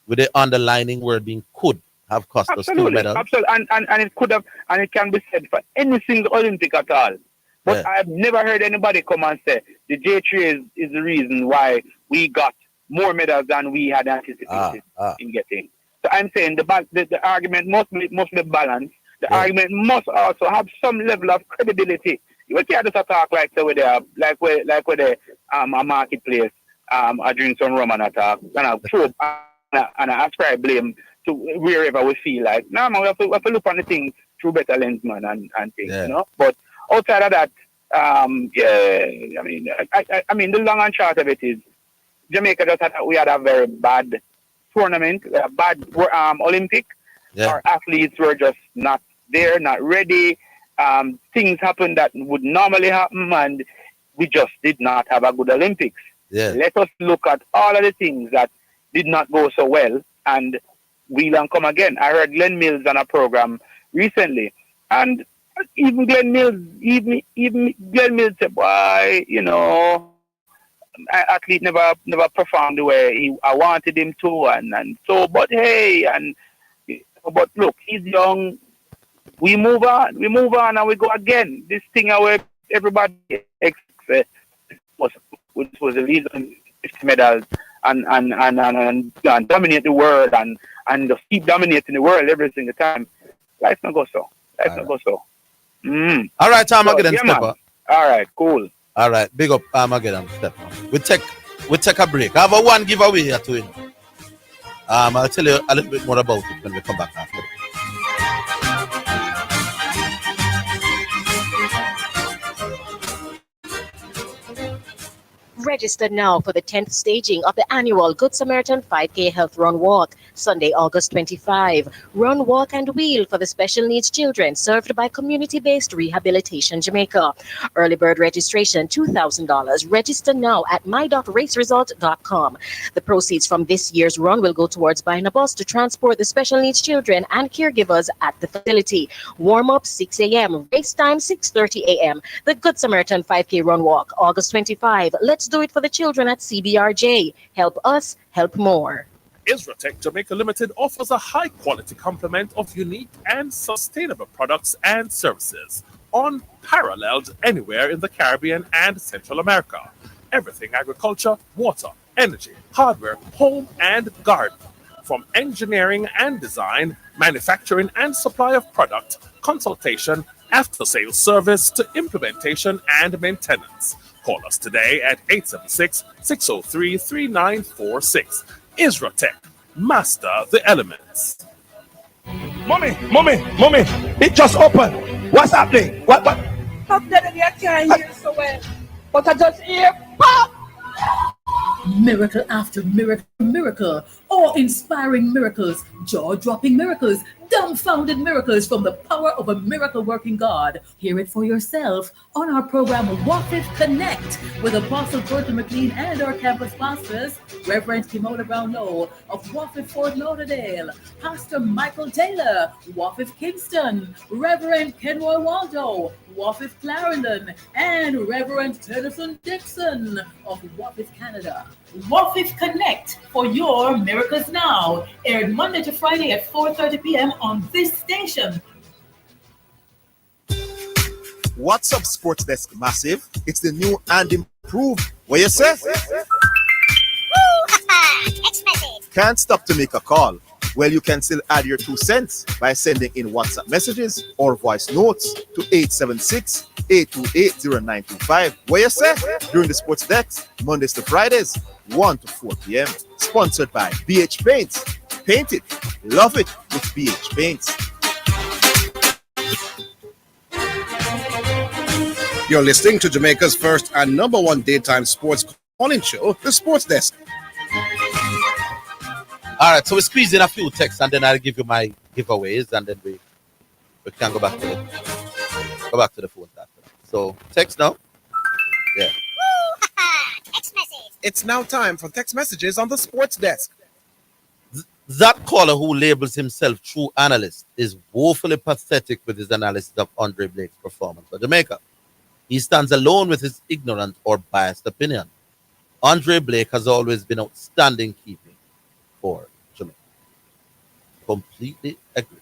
S5: the underlining word being could have cost us 2 medals.
S12: Absolutely. And it could have, and it can be said for any single Olympic at all. But I've never heard anybody come and say the J3 is the reason why we got more medals than we had anticipated in getting. So I'm saying the argument must be balanced. The argument must also have some level of credibility. You can't just talk like the a marketplace are doing some rum and attack and I probe and I ascribe blame to wherever we feel like. No, man, we have to look on the thing through better lens, man, and things, But outside of that, I mean, the long and short of it is Jamaica we had a very bad tournament, a bad Olympic. Yeah. Our athletes were just not there, not ready. Things happened that would normally happen, and we just did not have a good Olympics.
S5: Yeah.
S12: Let us look at all of the things that did not go so well, and we'll come again. I heard Glenn Mills on a program recently, and even Glenn Mills said, "Why, athlete never performed the way I wanted him to, and so. But hey, but look, he's young. We move on, and we go again. This thing away, everybody expects was the reason 50 medals and dominate the world and just keep dominating the world every single time. Life not go so.
S5: All right, Armageddon step up.
S12: All right, cool.
S5: All right, big up Armageddon step up. We take a break. I have one giveaway here to it. I'll tell you a little bit more about it when we come back after.
S10: Register now for the 10th staging of the annual Good Samaritan 5K Health Run Walk, Sunday, August 25. Run, walk, and wheel for the special needs children served by Community-Based Rehabilitation Jamaica. Early bird registration, $2,000. Register now at my.raceresult.com. The proceeds from this year's run will go towards buying a bus to transport the special needs children and caregivers at the facility. Warm up 6 a.m. Race time 6:30 a.m. The Good Samaritan 5K Run Walk, August 25. Let's do it for the children at CBRJ. Help us, help more.
S2: Isratech Jamaica Limited offers a high-quality complement of unique and sustainable products and services, unparalleled anywhere in the Caribbean and Central America. Everything agriculture, water, energy, hardware, home, and garden. From engineering and design, manufacturing and supply of product, consultation, after-sales service to implementation and maintenance. Call us today at 876-603-3946. Isratech. Master the elements.
S13: Mommy, it just opened. What's happening? What?
S14: I'm telling you, I can't hear so well. But I just hear pop!
S15: Miracle after miracle, awe-inspiring miracles, jaw-dropping miracles, dumbfounded miracles from the power of a miracle-working God. Hear it for yourself on our program Wafif Connect with Apostle Gordon McLean and our campus pastors, Reverend Kimona Brownlow of Wafif Fort Lauderdale, Pastor Michael Taylor, Wafif Kingston, Reverend Kenroy Waldo, Wafif Clarendon, and Reverend Tennyson Dixon of Wafif Canada. Wafif Connect for your miracles now, aired Monday to Friday at 4:30 p.m. on this station.
S3: What's up, Sports Desk Massive? It's the new and improved. What you say? Can't stop to make a call. Well, you can still add your 2 cents by sending in WhatsApp messages or voice notes to 876-828-0925. What you say? During the Sports Desk, Mondays to Fridays, 1 to 4 p.m. Sponsored by BH Paints. Paint it. Love it with BH Paints.
S4: You're listening to Jamaica's first and number one daytime sports calling show, The Sports Desk.
S5: All right, so we squeeze in a few texts and then I'll give you my giveaways and then we can go back to the phones after that. So text now. Yeah.
S16: Text message. It's now time for text messages on the Sports Desk.
S5: That caller who labels himself true analyst is woefully pathetic with his analysis of Andre Blake's performance for Jamaica. He stands alone with his ignorant or biased opinion. Andre Blake has always been outstanding keeping for Jamaica. Completely agree.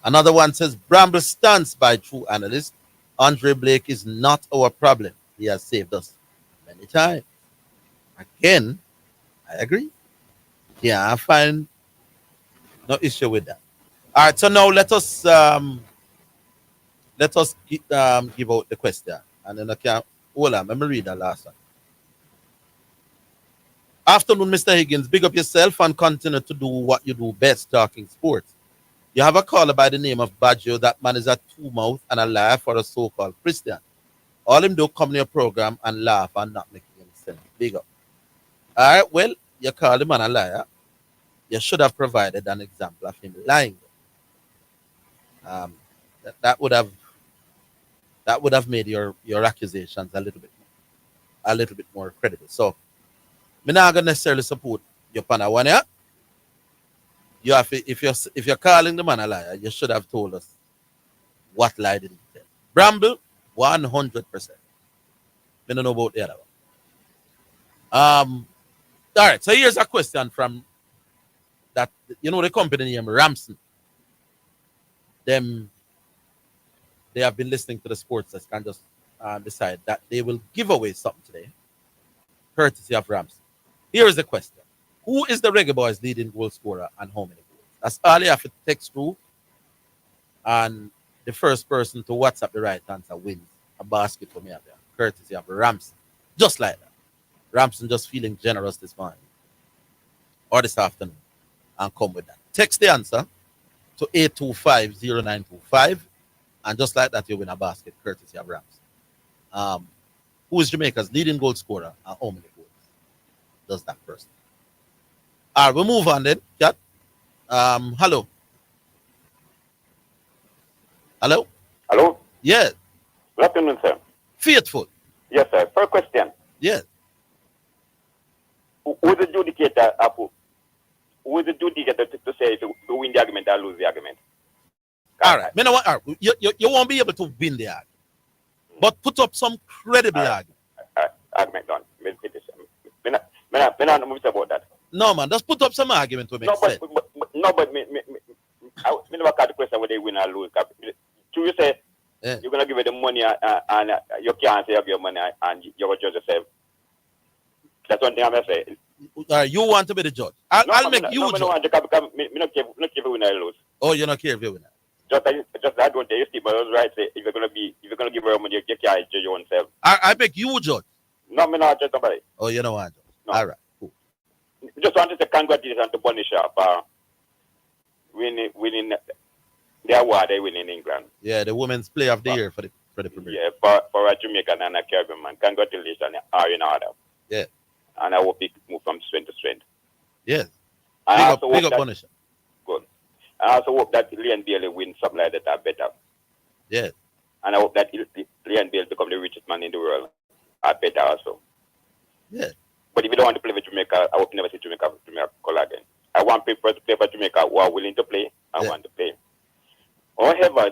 S5: Another one says, Bramble stands by true analyst. Andre Blake is not our problem. He has saved us many times. Again, I agree. Yeah, I find no issue with that. All right, so now let us give out the question. And then I can hold on, let me read that last one. Afternoon, Mr. Higgins. Big up yourself and continue to do what you do best, talking sports. You have a caller by the name of Baggio. That man is a two-mouth and a liar for a so-called Christian. All him do come to your program and laugh and not make any sense. Big up. All right, well, you call the man a liar. You should have provided an example of him lying. That would have made your accusations a little bit more credible. So, I'm not gonna necessarily support your panel one, yeah. You have to, if you're calling the man a liar, you should have told us what lie did he tell. Bramble, 100%. I don't know about the other one. All right, so here's a question from that, the company name Ramson. They have been listening to the Sports Desk and just decide that they will give away something today, courtesy of Ramson. Here is the question. Who is the Reggae Boys leading goal scorer and how many goals? That's all you have to text through. And the first person to WhatsApp the right answer wins a basket for me out there, courtesy of Ramson. Just like that. Ramson just feeling generous this morning or this afternoon and come with that. Text the answer to 8250925 and just like that you win a basket, courtesy of Ramson. Who is Jamaica's leading goal scorer and how many goals does that person? All right, we'll move on then. Cat. Hello. Hello?
S17: Hello?
S5: Yes.
S17: Good afternoon, sir.
S5: Faithful.
S17: Yes, sir. First question.
S5: Yes.
S17: Who is the adjudicator, who is the adjudicator to say if you win the argument or lose the argument?
S5: All right. All right. You won't be able to win the argument. But put up some credible argument.
S17: Argument done. I'm not about that.
S5: No, man. Just put up some argument to make sense.
S17: But me never got the question whether they win or lose. You say you're going to give it the money and you can't say you have your money and you're going to judge yourself. That's one thing I'm going to say.
S5: You want to be the judge. I'll make you judge.
S17: I don't care if you win or lose.
S5: Oh, you don't care if you win.
S17: Just I don't tell you, Steve, but I was right. Say, if you're going to give her money, you can't judge your own self.
S5: I make you judge.
S17: No, I'm not judge somebody.
S5: Oh, you don't want to judge.
S17: No.
S5: All right, cool.
S17: just want to say congratulations to Bonisha for winning the award they win in England.
S5: Yeah, the Women's Player of the Year for the Premier.
S17: Yeah, for a Jamaican and a Caribbean man. Congratulations are in order.
S5: Yeah.
S17: And I hope it move from strength to strength.
S5: Yes.
S17: And
S5: Big up Bonisha.
S17: Good. I also hope that Leon Bailey wins something like that are better.
S5: Yes.
S17: And I hope that Leon Bailey become the richest man in the world are better also.
S5: Yeah.
S17: But if you don't want to play for Jamaica, I hope you never see Jamaica color again. I want people to play for Jamaica who are willing to play. I want to play. However,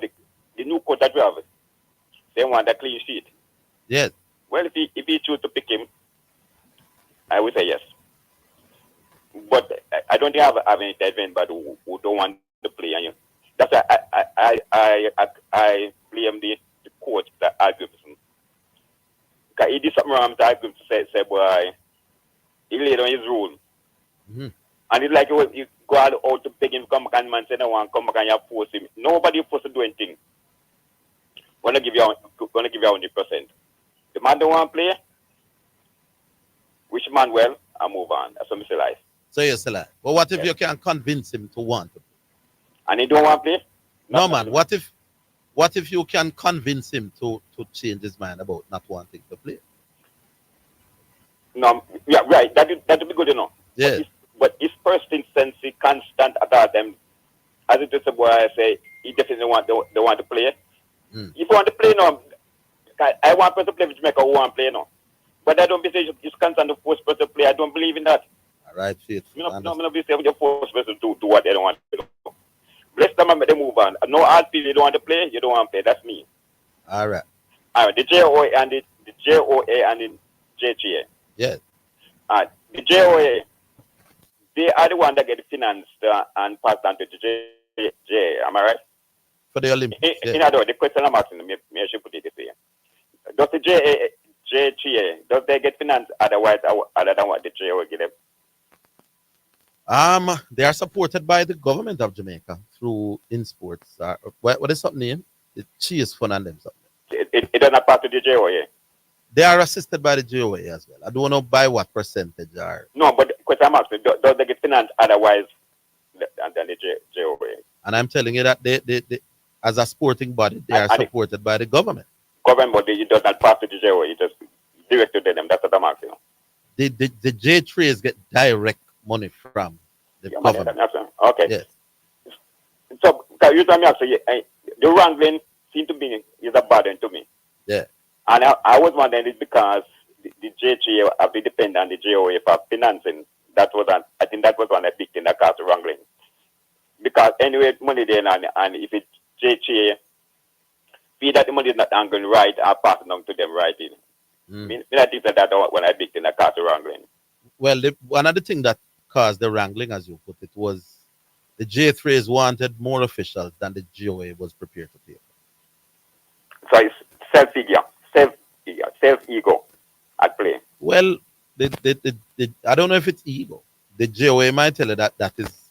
S17: the new coach that we have, they want a clean sheet.
S5: Yes.
S17: Well, if he choose to pick him, I would say yes. But I don't think I have any but who don't want to play. And that's why I blame the coach that argued with him. Because he did something wrong to argue to say, boy, he laid on his rule.
S5: Mm-hmm.
S17: And it's like you go out to beg him come back and man say no one come back and you force him. Nobody forced to do anything. Wanna give you 100%. The man don't want to play. Wish man well and move on. That's what I say life.
S5: So you say that. But what if you can convince him to want to play?
S17: And he don't want to play?
S5: No man. What if you can convince him to change his mind about not wanting to play?
S17: No, yeah, right. That would be good enough.
S5: Yeah.
S17: But his first instance, he constant about them. As it is a boy, I say, he definitely want to play.
S5: Mm.
S17: If you want to play now, I want person to play with Jamaica who want to play now. But I don't be saying he's constant to force person to play. I don't believe in that.
S5: All right, Faith.
S17: I'm not be saying you force person to do what they don't want to do. Bless them and make them move on. No hard feel you don't want to play, you don't want to play. That's me.
S5: All right.
S17: All right, the JOA and the JGA.
S5: Yes.
S17: The JOA, they are the one that get financed and passed on to the JA. Am I right?
S5: For the Olympics.
S17: In other words, the question I'm asking, maybe I should put it this way. Does the JGA, does they get financed otherwise other than what the JOA give them?
S5: They are supported by the government of Jamaica through InSports. What is that name? The Cheese Fund and them something.
S17: It does not pass to the JOA.
S5: They are assisted by the JOA as well. I don't know by what percentage are.
S17: No, but the question I'm asking, does they get financed otherwise than the JOA?
S5: And I'm telling you that they as a sporting body, they are supported by the government.
S17: Government body, it does not pass to the JOA. It just direct to them. That's what I'm asking.
S5: The J3s get direct money from the government.
S17: Okay.
S5: Yes.
S17: So, you tell me actually, the wrangling seems to be is a burden to me.
S5: Yeah.
S17: And I was wondering it's because the JGA have been dependent on the JOA for financing. I think that was one of the big thing that caused the wrangling. Because anyway, money there and if it's JGA, feel that the money is not angling right, I pass it on to them right in. I think that one of the big thing that caused the wrangling.
S5: Well, one of the things that caused the wrangling, as you put it, was the J3s wanted more officials than the GOA was prepared to pay.
S17: So it's self-ego at play.
S5: Well, I don't know if it's ego. The GOA might tell you that is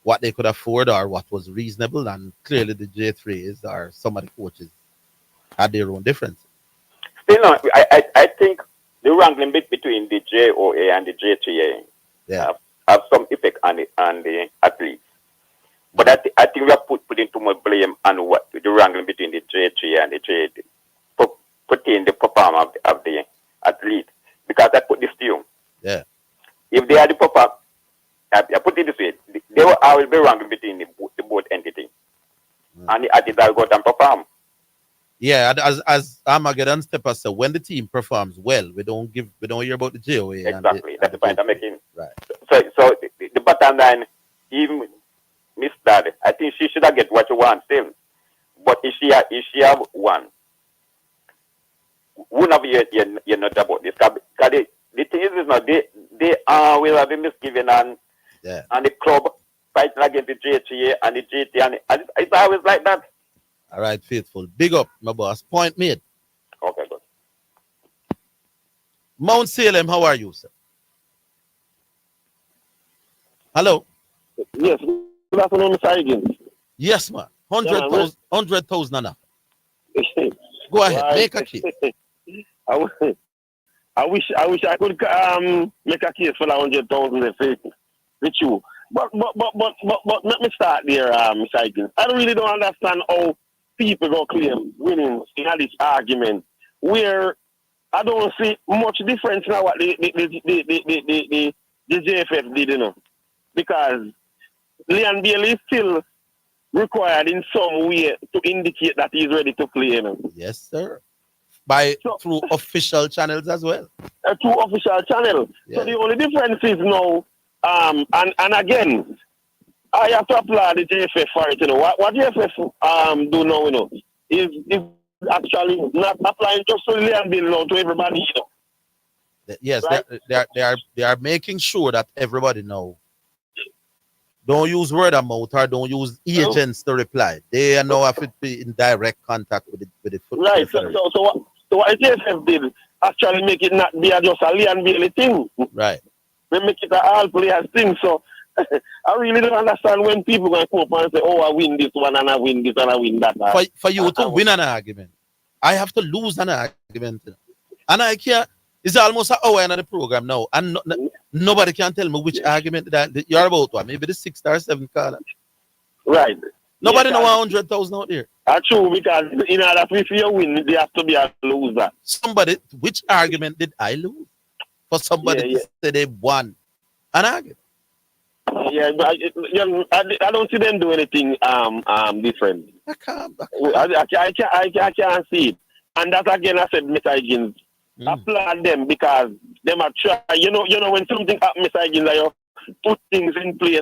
S5: what they could afford or what was reasonable, and clearly the J3s or some of the coaches had their own differences.
S17: Still, no, I think the wrangling bit between the JOA and the J3A have some effect on the athletes. But I think we have putting too much blame on what the wrangling between the J3A and the J3A putting the performance of the athlete. Because I put this to you.
S5: Yeah.
S17: If they are the performance, I put it this way, they will always be wrangling between the both entities. And the athletes will go and perform.
S5: Yeah, as Armageddon Stepper said, when the team performs well, we don't hear about the JOA.
S17: Exactly, that's the point I'm making.
S5: Right.
S17: So the bottom line, even Miss Dad, I think she should have get what she wants still. But if she have one, wouldn't have you not about this. Because the thing is not they will have a misgiving and the club fighting against the JTA and the GT and it's always like that.
S5: All right, Faithful. Big up, my boss. Point made.
S17: Okay, good.
S5: Mount Salem, how are you, sir? Hello?
S18: Yes. Good afternoon, Mr. Higgins.
S5: Yes, man. 100,000 enough. Go ahead.
S18: Right.
S5: Make a case.
S18: I wish I could make a case for the 100,000 with you. But let me start there, Mr. Higgins. I really don't understand how people go claim winning in this argument where I don't see much difference now what the JFF did, you know, because Leon Bailey is still required in some way to indicate that he's ready to play, you know.
S5: Yes, sir. Through official channels as well.
S18: Through official channels.
S5: Yeah.
S18: So the only difference is now, and again, I have to applaud the JFF for it, you know. What JFF do now, you know, is actually not applying just to Leon Bailey, now to everybody, you know.
S5: Yes,
S18: right?
S5: they are making sure that everybody know. Don't use word of mouth or don't use agents to reply. They are now have to be in direct contact with the football.
S18: Right. So what JFF did actually make it not be just a Leon Bailey thing.
S5: Right.
S18: They make it an all players thing. So I really don't understand when people going to come up and say, "Oh, I win this one and I win this and I win that."
S5: For you to win an argument, I have to lose an argument, and I can't. It's almost an hour in the program now, and nobody can tell me which argument that you're about. What? Maybe the 6th or 7th caller.
S18: Right.
S5: Nobody know 100,000 out there.
S18: That's true, because in order for you to win, they have to be a loser.
S5: Somebody, which argument did I lose? For somebody to say they won an argument.
S18: Yeah, but I don't see them do anything different. I can't see it. And that again, I said, Mr. Higgins, applaud them because them are try. You know when something happens, Mr. Higgins, you put things in place.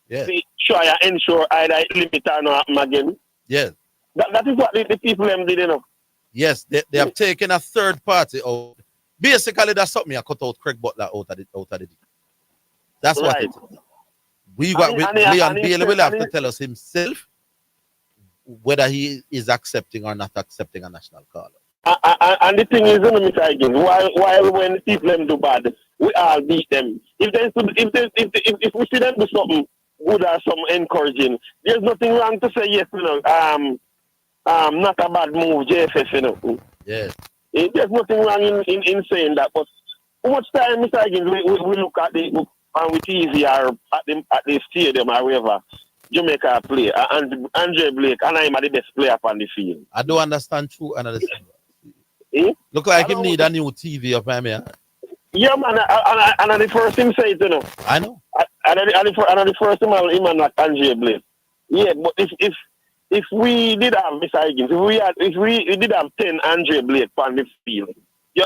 S5: Yeah.
S18: They try and ensure either it limit or not happen again.
S5: Yes.
S18: That is what the people them did, you know.
S5: Yes, they have taken a third party out. Basically, that's something I cut out Craig Butler out of the deal. That's what it is. Leon Bailey will have to tell us himself whether he is accepting or not accepting a national call.
S18: And the thing is, you know, Mr. Higgins, while when people them do bad, we all beat them. If we see them do something good or some encouraging, there's nothing wrong to say yes, you know. Not a bad move, JFF, you know.
S5: Yes.
S18: There's nothing wrong in saying that. But how much time, Mr. Higgins, we look at the with TV or at the stadium or wherever Jamaica play, and Andre Blake, and I'm the best player on the field.
S5: I don't understand true analysis. Look like him need a new TV up here.
S18: Yeah, man, and the first thing say it, you know.
S5: I know.
S18: And the first thing him not Andre Blake. Yeah, but if we did have Mr. Higgins, if we did have 10 Andre Blake on the field, yeah,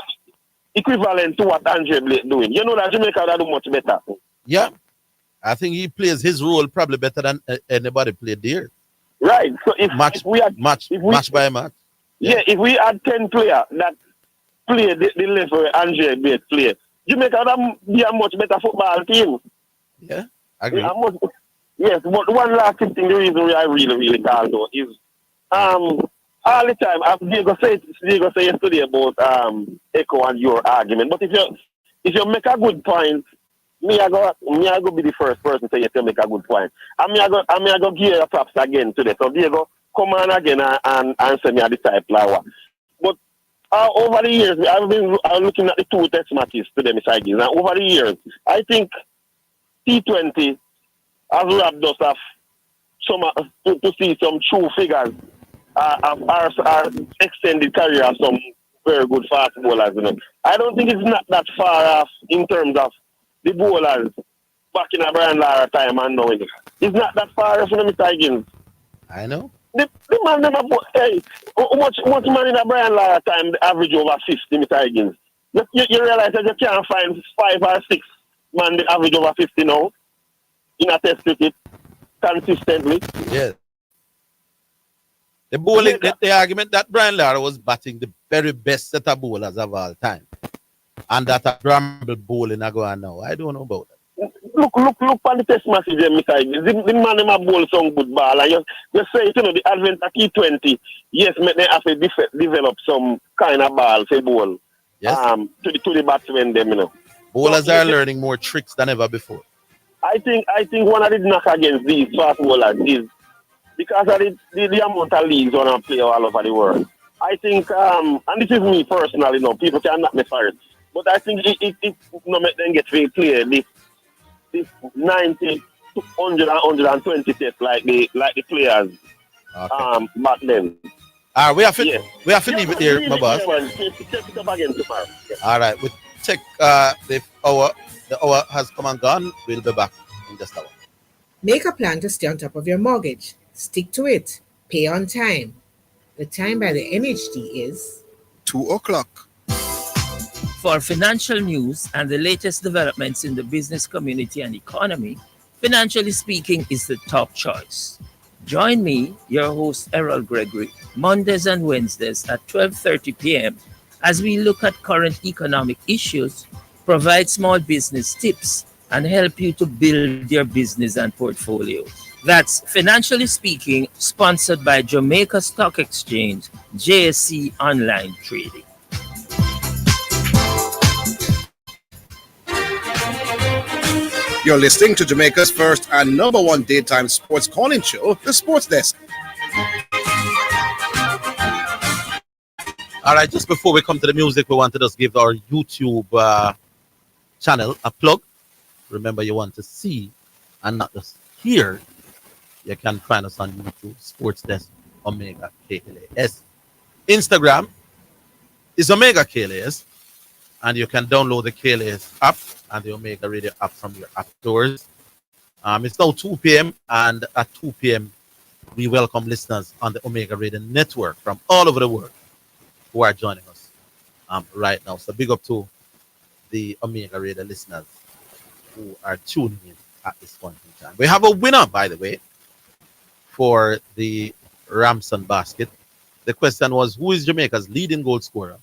S18: equivalent to what Andre Blake doing. You know that Jamaica would do much better.
S5: Yeah. I think he plays his role probably better than anybody played there.
S18: Right. So if we had
S5: match by match.
S18: Yeah, if we had 10 players that play the level where Andre Blake play, Jamaica would be a much better football team.
S5: Yeah, I agree.
S18: Yes, but one last thing, the reason why I really can't do is all the time, Diego said yesterday about Echo and your argument. But if you make a good point, me I go be the first person to say you make a good point. And I go give you props again today. So Diego, come on again and answer me at the type flower. But over the years, I've been looking at the 2 test matches today, Mr. Higgins. And over the years, I think T20 has robbed us of some to see some true figures of our extended career of some very good fast bowlers. You know. I don't think it's not that far off in terms of the bowlers back in a Brian Lara time and now. It's not that far off, Mr. Higgins.
S5: I know.
S18: The man never put, hey, how much man in a Brian Lara time the average over 50, Mr. Higgins? You realize that you can't find 5 or 6 man the average over 50 now in a test cricket consistently.
S5: Yes. The bowling, the argument that Brian Lara was batting the very best set of bowlers of all time, and that a bramble bowling are going now. I don't know about that.
S18: Look on the test matches, Mr. Higgins. The man them a bowl some good ball, and you say, you know, the advent of T20, yes, they have to develop some kind of ball for bowl.
S5: Yes.
S18: To the batsmen them, you know.
S5: Bowlers are learning more tricks than ever before.
S18: I think one of the knock against these fast bowlers is because of the amount of leagues on a play all over the world. I think, and this is me personally, you know, people can knock me for it. But I think it no make them get very clear. This 90, 100 and 120 tests like the players back then.
S5: We have to leave it here, my boss.
S18: Check it up again tomorrow. Yeah.
S5: All right, we check the hour. The hour has come and gone. We'll be back in just a while.
S19: Make a plan to stay on top of your mortgage. Stick to it. Pay on time. The time by the MHD is
S4: 2:00.
S20: For financial news and the latest developments in the business community and economy, Financially Speaking is the top choice. Join me, your host Errol Gregory, Mondays and Wednesdays at 12:30 p.m. as we look at current economic issues, provide small business tips, and help you to build your business and portfolio. That's Financially Speaking, sponsored by Jamaica Stock Exchange, JSC Online Trading.
S4: You're listening to Jamaica's first and #1 daytime sports calling show, The Sports Desk.
S5: All right, just before we come to the music, we want to just give our YouTube channel a plug. Remember, you want to see and not just hear. You can find us on YouTube, Sports Desk Omega KLAS. Instagram is Omega KLAS, and you can download the KLAS app and the Omega Radio app from your app stores. It's now 2 p.m. and at 2 p.m. we welcome listeners on the Omega Radio network from all over the world who are joining us right now. So big up to the Omega Radio listeners who are tuning in at this point in time. We have a winner, by the way, for the Ramson basket. The question was, who is Jamaica's leading goal scorer?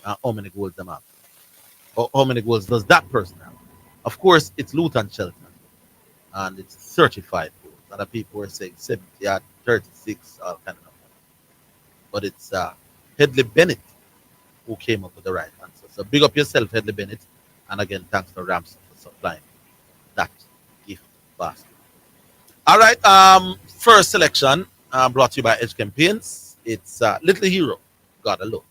S5: How many goals them have? Or how many goals does that person have? Of course, it's Luton Shelton, and it's 35 goals. Other people were saying 70, 36, all kind of numbers. But it's Headley Bennett who came up with the right answer. So big up yourself, Headley Bennett. And again, thanks to Ramson for supplying that gift basket. All right, first selection brought to you by Edge Campaigns. It's Little Hero, God Alone.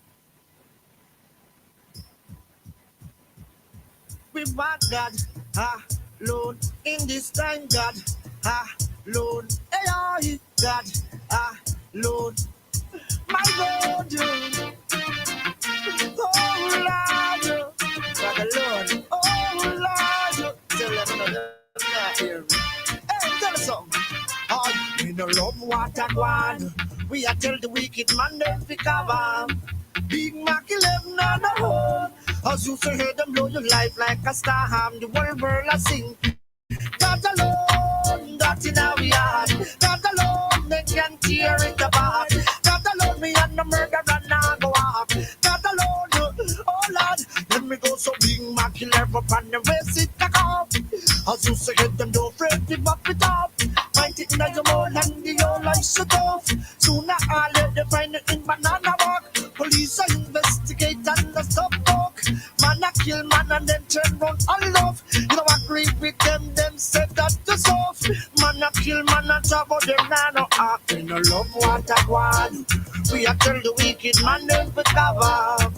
S21: We want God alone in this time, God alone. AI, God alone. My God, oh Lord, God alone, oh Lord. Tell them not here. Hey, tell us something. We no love what I want. We are tell the wicked man them to cover. Big Mac 11 on the hole. As you say, hear them blow your life like a star. The world I sing. God alone, that in our yard. God alone, they can tear it apart. God alone, me and the murder and I go off. God alone, oh Lord, let me go so Big Mac 11 up on the race it back off. As you say, hear them don't afraid to mop it up. Find it in your mouth and the whole life shut off. Sooner or later, find it in banana walk. Police investigate and the stop talk. Man a kill man and then turn round and love. You know agree with them said that the soft. Man a kill man and talk about them now no act. We no love what I want. We a tell the wicked man them to cover.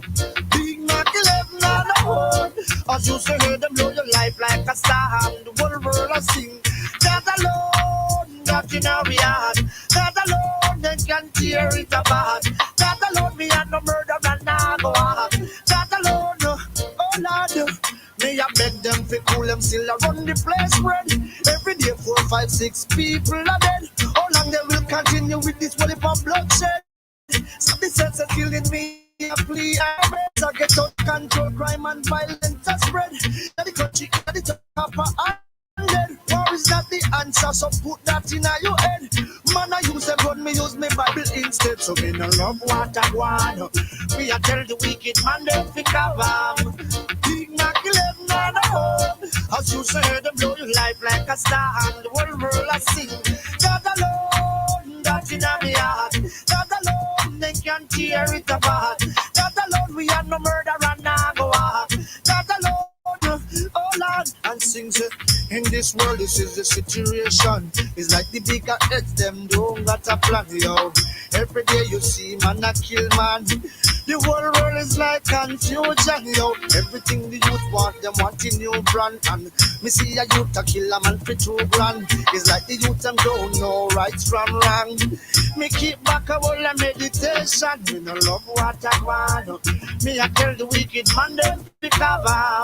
S21: Big Mac 11 on the road. As you say, hear them blow your life like a star. The whole world a sing. God alone, God in our yard. God alone, they can tear it apart. God alone, me and no murder and I go on. God alone, oh Lord, me a beg them fi cool them still a run the place spread. Every day 4, 5, 6 people are dead. How long they will continue with this whole heap of bloodshed? So the sense of killing me. A plea and I get out control, crime and violence are spread. Now the country at the top of 100. War is not the answer, so put that in your head. Man, I use them gun, me use me Bible instead. So me no love what I want. We a tell the wicked man them fi cover. Big Mac 11 on the home. As you say, them blow your life like a star, and the whole world I sing. God alone, that in our heart. God alone, they can tear it apart. God alone, we are no murder and now go off. God alone, oh Lord, and sings it. In this world, this is the situation. It's like the bigger heads, them don't got a plan, yo. Every day you see man a kill man.
S1: The whole world is like confusion, yo. Everything the youth want, them want a new brand. And me see a youth a kill a man for $2,000. It's like the youth them don't know right from wrong. Me keep back a whole of meditation. Me no love what I want. Me I tell the wicked man them to cover.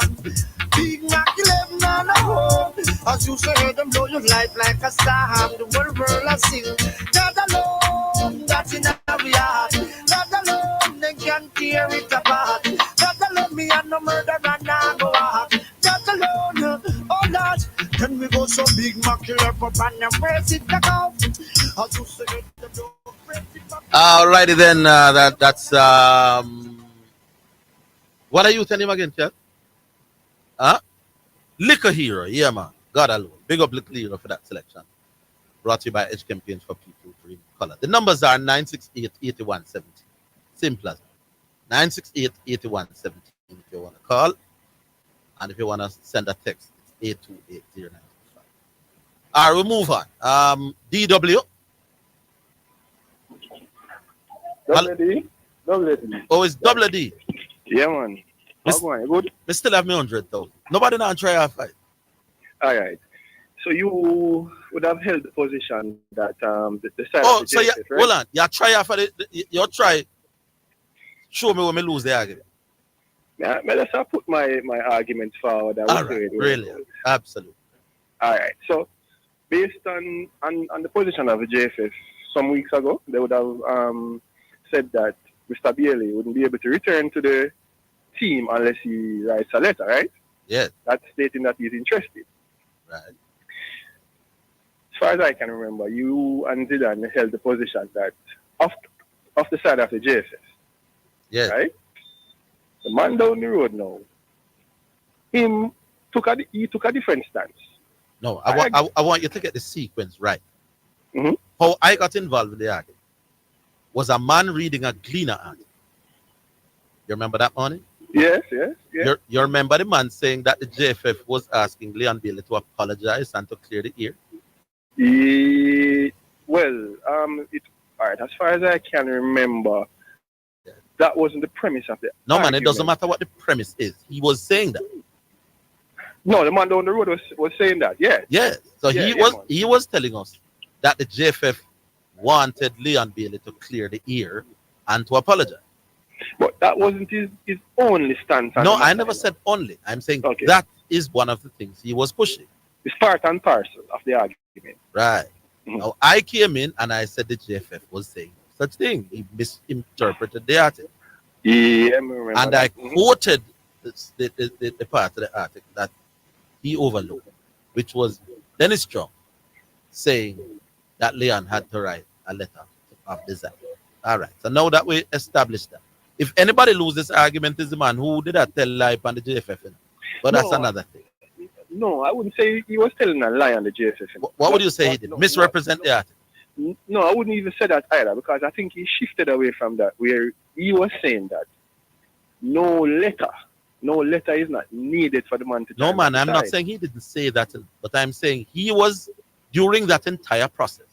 S1: Big Mac 11 on a home. As you say, them blow your life like a storm. The whole world I sing. God alone, that's in our heart. God alone, they can tear it apart. God alone, me and no murder and I go out. God alone, oh Lord, can we go so Big Mac up and them press it back off. As you say, them don't press it back.
S5: Alrighty then, that's what are you telling him again, Chad? Huh? Liquor Hero, yeah man. God alone. Big up Liquor Hero for that selection. Brought to you by Edge Campaigns for People to Dream Color. The numbers are 968-8170. Simple as that. 968-8170 if you want to call. And if you want to send a text, it's 828-0925. Alright, we'll move on. DW.
S18: WD? WD.
S5: Oh, it's WD.
S18: Yeah, man. How going? Good?
S5: We still have me 100,000. Nobody now try our fight.
S18: All right. So you would have held the position that the side
S5: Oh,
S18: of the
S5: so
S18: JSF, right?
S5: hold on. You try for you try. Show me when we lose the argument.
S18: Yeah, let's put my arguments forward.
S5: All right, brilliant. Absolutely.
S18: All right. So based on the position of the JFF some weeks ago, they would have said that Mr. Bailey wouldn't be able to return to the team unless he writes a letter, right?
S5: Yes.
S18: That's stating that he's interested.
S5: Right.
S18: As far as I can remember, you and Zidane held the position that off the side of the JFF.
S5: Yes.
S18: Right? The man down the road now, he took a different stance.
S5: No, I want you to get the sequence right.
S18: Mm-hmm.
S5: How I got involved with the argument was a man reading a Gleaner article. You remember that morning?
S18: Yes.
S5: You remember the man saying that the JFF was asking Leon Bailey to apologize and to clear the air?
S18: All right, as far as I can remember, that wasn't the premise of the
S5: No,
S18: argument.
S5: man, it doesn't matter what the premise is. He was saying that.
S18: No, the man down the road was saying that, yeah.
S5: Yeah. So he was telling us that the JFF wanted Leon Bailey to clear the air and to apologize.
S18: But that wasn't his only stance.
S5: No, I never said only. I'm saying that is one of the things he was pushing.
S18: It's part and parcel of the argument.
S5: Right.
S18: Mm-hmm.
S5: Now, I came in and I said the JFF was saying such thing. He misinterpreted the article.
S18: Yeah, I remember
S5: and
S18: that.
S5: I quoted the part of the article that he overlooked, which was Dennis Strong saying that Leon had to write a letter of desire. All right. So now that we established that, if anybody loses this argument, is the man who did that tell lie on the JFF. But that's another thing.
S18: No, I wouldn't say he was telling a lie on the JFF.
S5: What would you say he did? Misrepresent the article?
S18: No, I wouldn't even say that either, because I think he shifted away from that, where he was saying that no letter is not needed for the man to.
S5: No, man, I'm not saying he didn't say that, but I'm saying he was, during that entire process,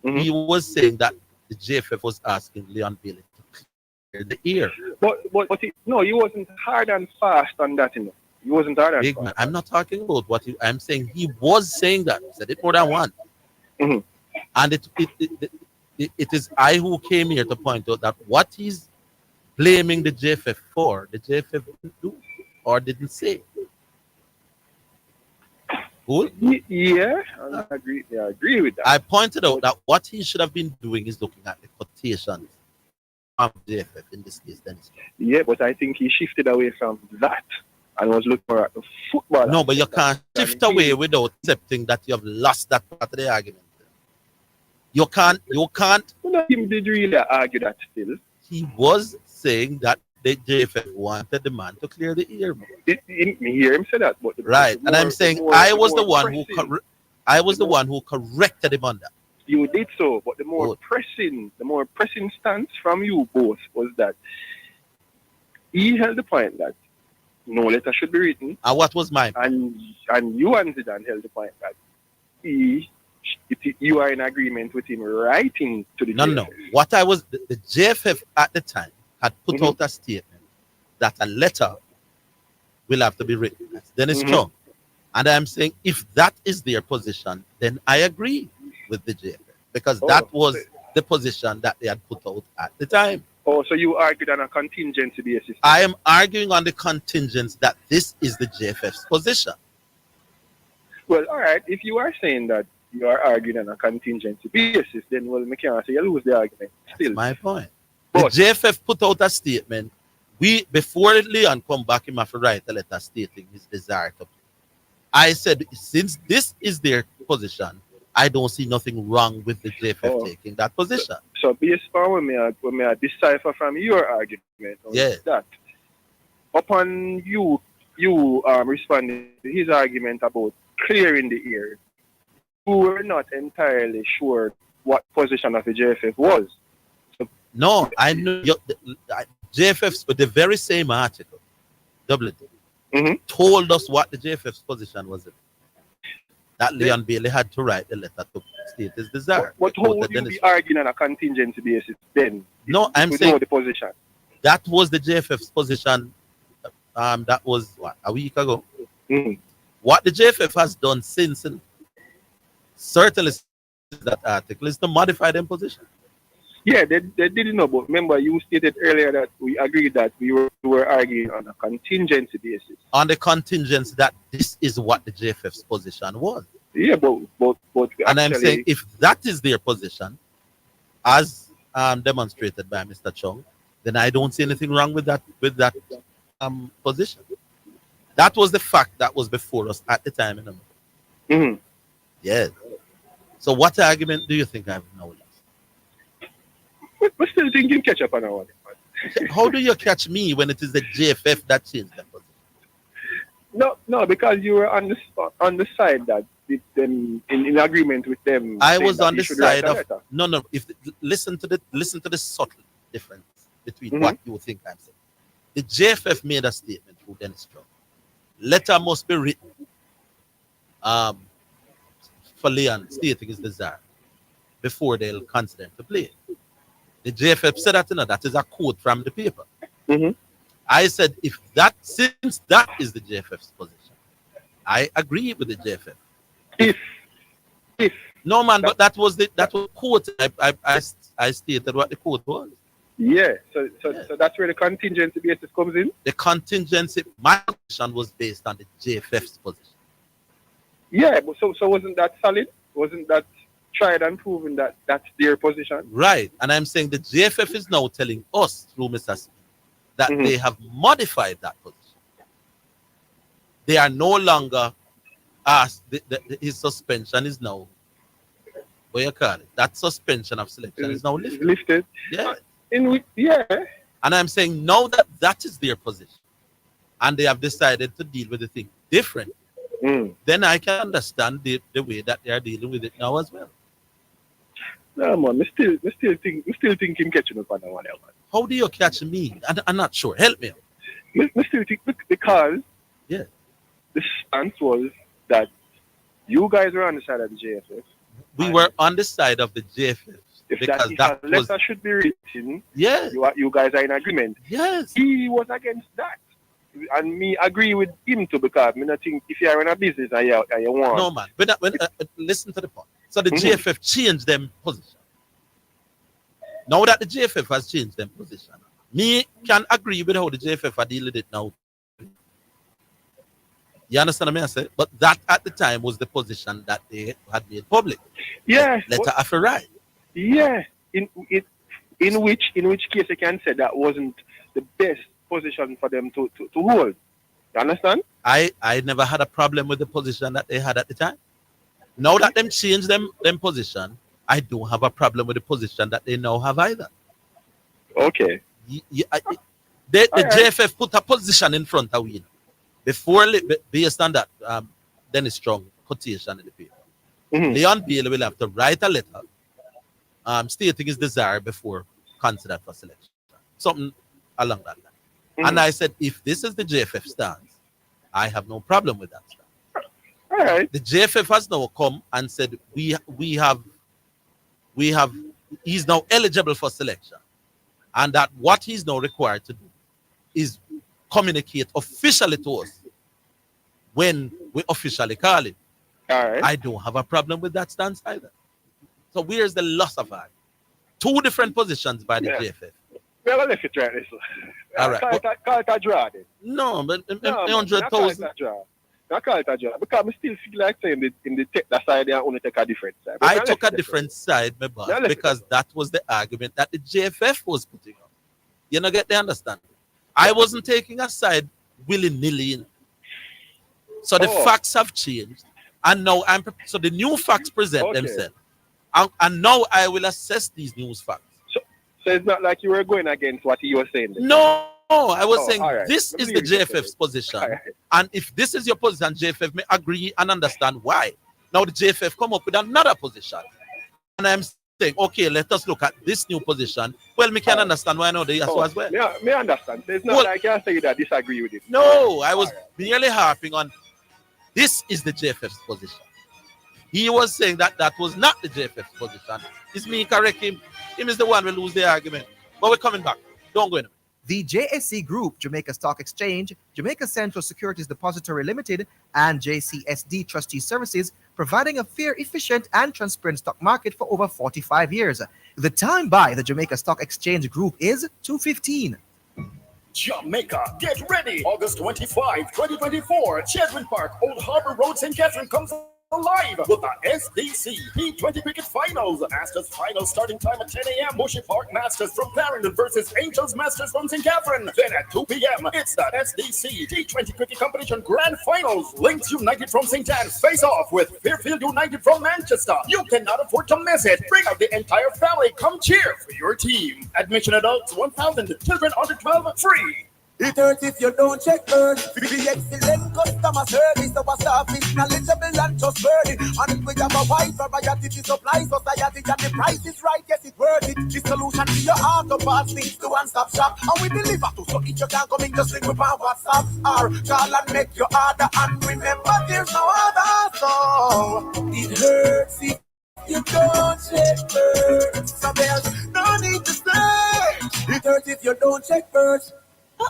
S5: he was saying that the JFF was asking Leon Bailey to clear the air.
S18: But he wasn't hard and fast on that, you know. He wasn't hard and
S5: Big
S18: fast.
S5: man, I'm not talking about I'm saying he was saying that. He said it more than once.
S18: Mm-hmm.
S5: And it is I who came here to point out that what he's blaming the JFF for, the JFF didn't do or didn't say. Cool?
S18: Yeah, I agree. Yeah, I agree with that.
S5: I pointed out that what he should have been doing is looking at the quotations of JFF in this case.
S18: Yeah, but I think he shifted away from that and was looking more at the football.
S5: No, but you can't shift away without accepting that you have lost that part of the argument. You can't.
S18: Well, him did really argue that still.
S5: He was saying that the JFF wanted the man to clear the air.
S18: Me hear him say that, but
S5: right, and I'm saying I was the one who corrected him on that.
S18: You did so, but the more pressing stance from you both was that he held the point that no letter should be written.
S5: And what was mine?
S18: And you and Zidane held the point that you are in agreement with him writing to the JFF.
S5: No. What I was, the JFF at the time had put out a statement that a letter will have to be written. That's Dennis Chung. And I'm saying if that is their position, then I agree with the JFF because that was the position that they had put out at the time.
S6: Oh, so you argued on a contingency basis?
S5: I am arguing on the contingents that this is the JFF's position.
S6: Well, all right. If you are saying that you are arguing on a contingency basis, then well, me can't say you lose the argument. Still,
S5: that's my point. The JFF put out a statement. Before Leon come back, him have to write a letter stating his desire to play. I said, since this is their position, I don't see nothing wrong with the JFF taking that position.
S6: So based on when me decipher from your argument, that upon you responding to his argument about clearing the air, you were not entirely sure what position of the JFF was.
S5: No, I knew JFF's, but the very same article, WT, told us what the JFF's position was. That Leon Bailey had to write the letter to state his desire.
S6: But how would you be arguing on a contingency basis then?
S5: No, I'm saying
S6: the position.
S5: That was the JFF's position. That was a week ago. What the JFF has done since, certainly that article, is to modify their position.
S6: Yeah, they didn't know, but remember you stated earlier that we agreed that we were arguing on a contingency basis.
S5: On the contingency that this is what the JFF's position was.
S6: Yeah, but
S5: and I'm saying if that is their position, as demonstrated by Mr. Chung, then I don't see anything wrong with that position. That was the fact that was before us at the time. Yes. So what argument do you think I have now?
S6: We're still thinking catch up on our one.
S5: How do you catch me when it is the JFF that changed that position?
S6: No, because you were on the side that them in agreement with them.
S5: I was on the side of no. If listen to the subtle difference between what you think I'm saying. The JFF made a statement through Dennis Strong. Letter must be written for Leon stating his desire before they'll consider him to play. The JFF said that, that is a quote from the paper. I said, since that is the JFF's position, I agree with the JFF.
S6: If
S5: no man, but that was quote. I stated what the quote was.
S6: Yeah, so that's where the contingency basis comes in.
S5: The contingency, my position was based on the JFF's position.
S6: Yeah, but so wasn't that solid? Wasn't that tried and proven that that's their position?
S5: Right, and I'm saying the JFF is now telling us through Mr. Smith that they have modified that position. They are no longer asked. His suspension is now. What you call it? That suspension of selection is now lifted. Yeah. And I'm saying now that is their position, and they have decided to deal with the thing different. Then I can understand the way that they are dealing with it now as well.
S6: No man, we still thinking catching up on that one.
S5: How do you catch me? I'm not sure. Help me.
S6: We still think because
S5: the
S6: stance was that you guys were on the side of the JFF.
S5: We were on the side of the JFF.
S6: If that letter should be written, you guys are in agreement.
S5: Yes.
S6: He was against that. And me agree with him too, because I think if you are in a business and you want.
S5: No man, listen to the point. So the JFF changed them position. Now that the JFF has changed them position, me can agree with how the JFF are dealing with it now. You understand what I say? But that at the time was the position that they had made public.
S6: Yeah.
S5: Letter after right.
S6: Yeah. In which case you can say that wasn't the best position for them to hold. You understand?
S5: I never had a problem with the position that they had at the time. Now that them changed them position, I don't have a problem with the position that they now have either.
S6: Okay.
S5: The JFF put a position in front of we before, based on that Dennis Strong quotation in the paper. Leon Bailey will have to write a letter stating his desire before considered for selection. Something along that line. And I said, if this is the JFF stance, I have no problem with that stance.
S6: All right.
S5: The JFF has now come and said we have he's now eligible for selection. And that what he's now required to do is communicate officially to us when we officially call him.
S18: All right.
S5: I don't have a problem with that stance either. So where's the loss of that? Two different positions by the JFF.
S18: Well, let's try this.
S5: All right.
S18: Call it a draw then.
S5: No, but
S18: No,
S5: 100,000.
S18: I call it a draw. Because I still feel like saying in the take that side, they only take a different side. But
S5: I took a different side, my boss, because that was the argument that the JFF was putting up. You know, get the understanding. I wasn't taking a side willy-nilly. So the facts have changed. And now so the new facts present themselves. And now I will assess these new facts.
S18: So it's not like you were going against what he was saying.
S5: No, I was saying
S18: right.
S5: this is the JFF's position. Right. And if this is your position, JFF may agree and understand why. Now the JFF come up with another position. And I'm saying, okay, let us look at this new position. Well, me can understand why I know the ISO as well.
S18: Me understand. So it's not like I can say that I disagree with it.
S5: No, I was merely harping on this is the JFF's position. He was saying that that was not the JFF's position. Is me correct him? Him is the one who lose the argument. But we're coming back. Don't go anywhere.
S8: The JSC Group, Jamaica Stock Exchange, Jamaica Central Securities Depository Limited, and JCSD Trustee Services, providing a fair, efficient, and transparent stock market for over 45 years. The time by the Jamaica Stock Exchange Group is 2:15.
S7: Jamaica, get ready! August 25, 2024, Chedwin Park, Old Harbor Road, St. Catherine comes alive with the SDC T20 Cricket Finals. Masters Finals starting time at 10 a.m. Bushy Park Masters from Clarendon versus Angels Masters from St. Catherine. Then at 2 p.m. it's the SDC T20 Cricket Competition Grand Finals. Links United from St. Anne face off with Fairfield United from Manchester. You cannot afford to miss it. Bring out the entire family. Come cheer for your team. Admission adults 1,000. Children under 12 free.
S22: It hurts if you don't check first. The excellent customer service, our staff is knowledgeable and trustworthy. And if we have a wide variety to supply society and the price is right, yes, it's worth it. The solution to your auto parts links to one-stop shop. And we deliver to, so if you can't come in, just link with our WhatsApp or call and make your order. And remember, there's no other, so it hurts if you don't check first. So there's no need to say. It hurts if you don't check first.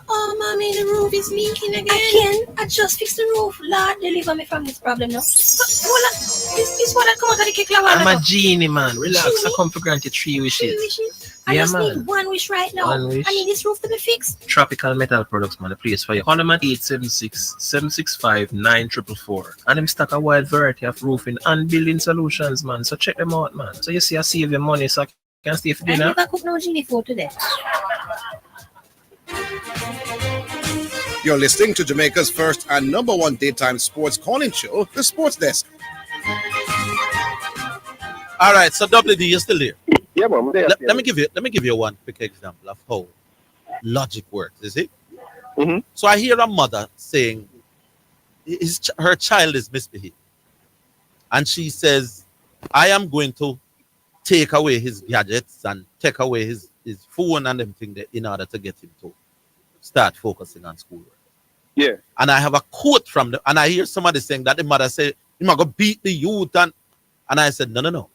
S9: Mommy, the roof is leaking again. I just fixed the roof. Lord, deliver me from this problem now. This one that come out of the cake.
S23: I'm a genie, man. Relax. I come for granted 3 wishes.
S9: 3 wishes? I just need one wish right now.
S23: One wish.
S9: I need this roof to be fixed.
S23: Tropical Metal Products, man. The place for you. Call them at 876-765-9444. And them stock a wide variety of roofing and building solutions, man. So check them out, man. So you see, I save your money so I can stay for dinner.
S9: I never cook no genie food today.
S4: You're listening to Jamaica's first and number one daytime sports calling show, The Sports Desk.
S5: All right, so WD, you're still there.
S18: Yeah, mom.
S5: Let me give you one quick example of how logic works. You see?
S18: Mm-hmm.
S5: So I hear a mother saying her child is misbehaving, and she says, "I am going to take away his gadgets and take away his phone and everything there in order to get him to start focusing on schoolwork."
S18: Yeah.
S5: And I have a quote from and I hear somebody saying that the mother said, "You might go beat the youth," and I said, no.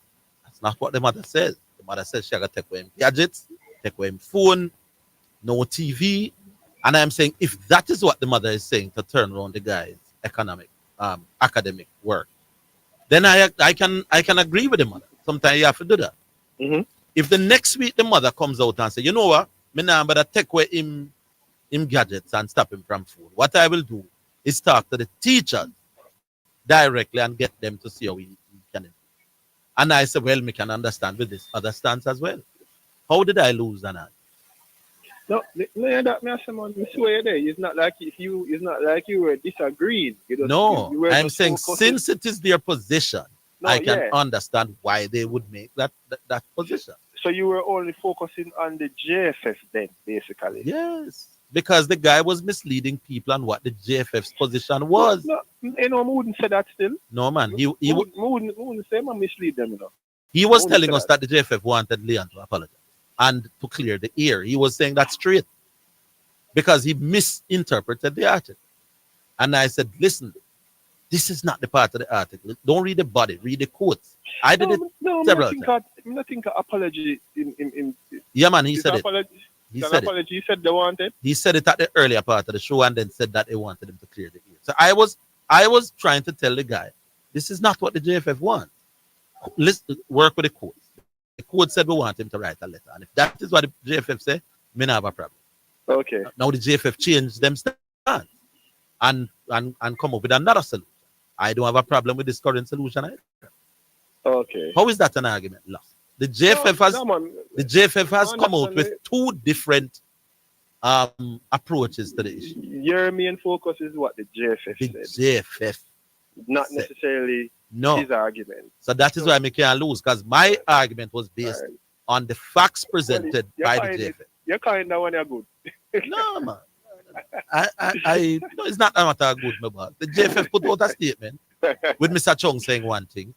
S5: That's not what the mother says. The mother says she got to take away him gadgets, take away him phone, no TV. And I'm saying, if that is what the mother is saying to turn around the guy's academic work, then I can agree with the mother. Sometimes you have to do that.
S18: Mm-hmm.
S5: If the next week the mother comes out and say, "You know what, me now better take away him gadgets and stop him from food," what I will do is talk to the teachers directly and get them to see how we can improve. And I said, well, me can understand with this other stance as well. How did I lose that?
S18: No, that me someone swear there. It's not like you were disagreeing.
S5: No, I'm saying since it is their position, I can understand why they would make that position.
S18: So you were only focusing on the JFF then, basically.
S5: Yes. Because the guy was misleading people on what the JFF's position was.
S18: No, I wouldn't say that still.
S5: No, man. He
S18: wouldn't say man mislead them,
S5: He was telling us that the JFF wanted Leon to apologize and to clear the air. He was saying that straight because he misinterpreted the article. And I said, listen, this is not the part of the article. Don't read the body, read the quotes. I did it several times.
S18: I think apology in
S5: yeah, man, he said it. He said it.
S6: He said they wanted.
S5: He said it at the earlier part of the show and then said that they wanted him to clear the air. So I was trying to tell the guy, this is not what the JFF wants. Listen, work with the court. The court said we want him to write a letter. And if that is what the JFF say, me not have a problem.
S6: Okay.
S5: Now the JFF changed them stand and come up with another solution. I don't have a problem with this current solution either.
S6: Okay.
S5: How is that an argument lost? The JFF has come out with two different approaches to the issue.
S6: Your main focus is what the JFF
S5: said. JFF.
S6: Not necessarily his argument.
S5: So that is why I can't lose, because my argument was based on the facts presented by the JFF.
S6: You're kind of when you're good.
S5: No, man. No, it's not a matter of good, but the JFF put out a statement with Mr. Chung saying one thing.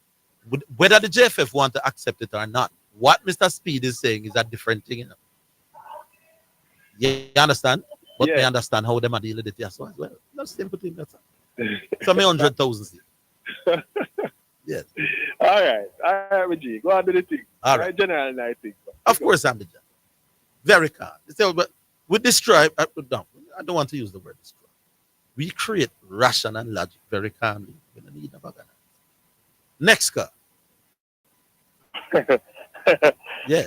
S5: Whether the JFF want to accept it or not, what Mr. Speed is saying is a different thing. You understand? But I understand how them are dealing with it as well. That's simple thing. That's so me 100,000. Yes.
S6: All right, G. Go on to the thing.
S5: All right.
S6: General, I think.
S5: Of course, I'm the judge. Very calm. So, but with this tribe, I don't want to use the word destroy. We create ration and logic very calmly. We don't need no organize. Next car. Yeah.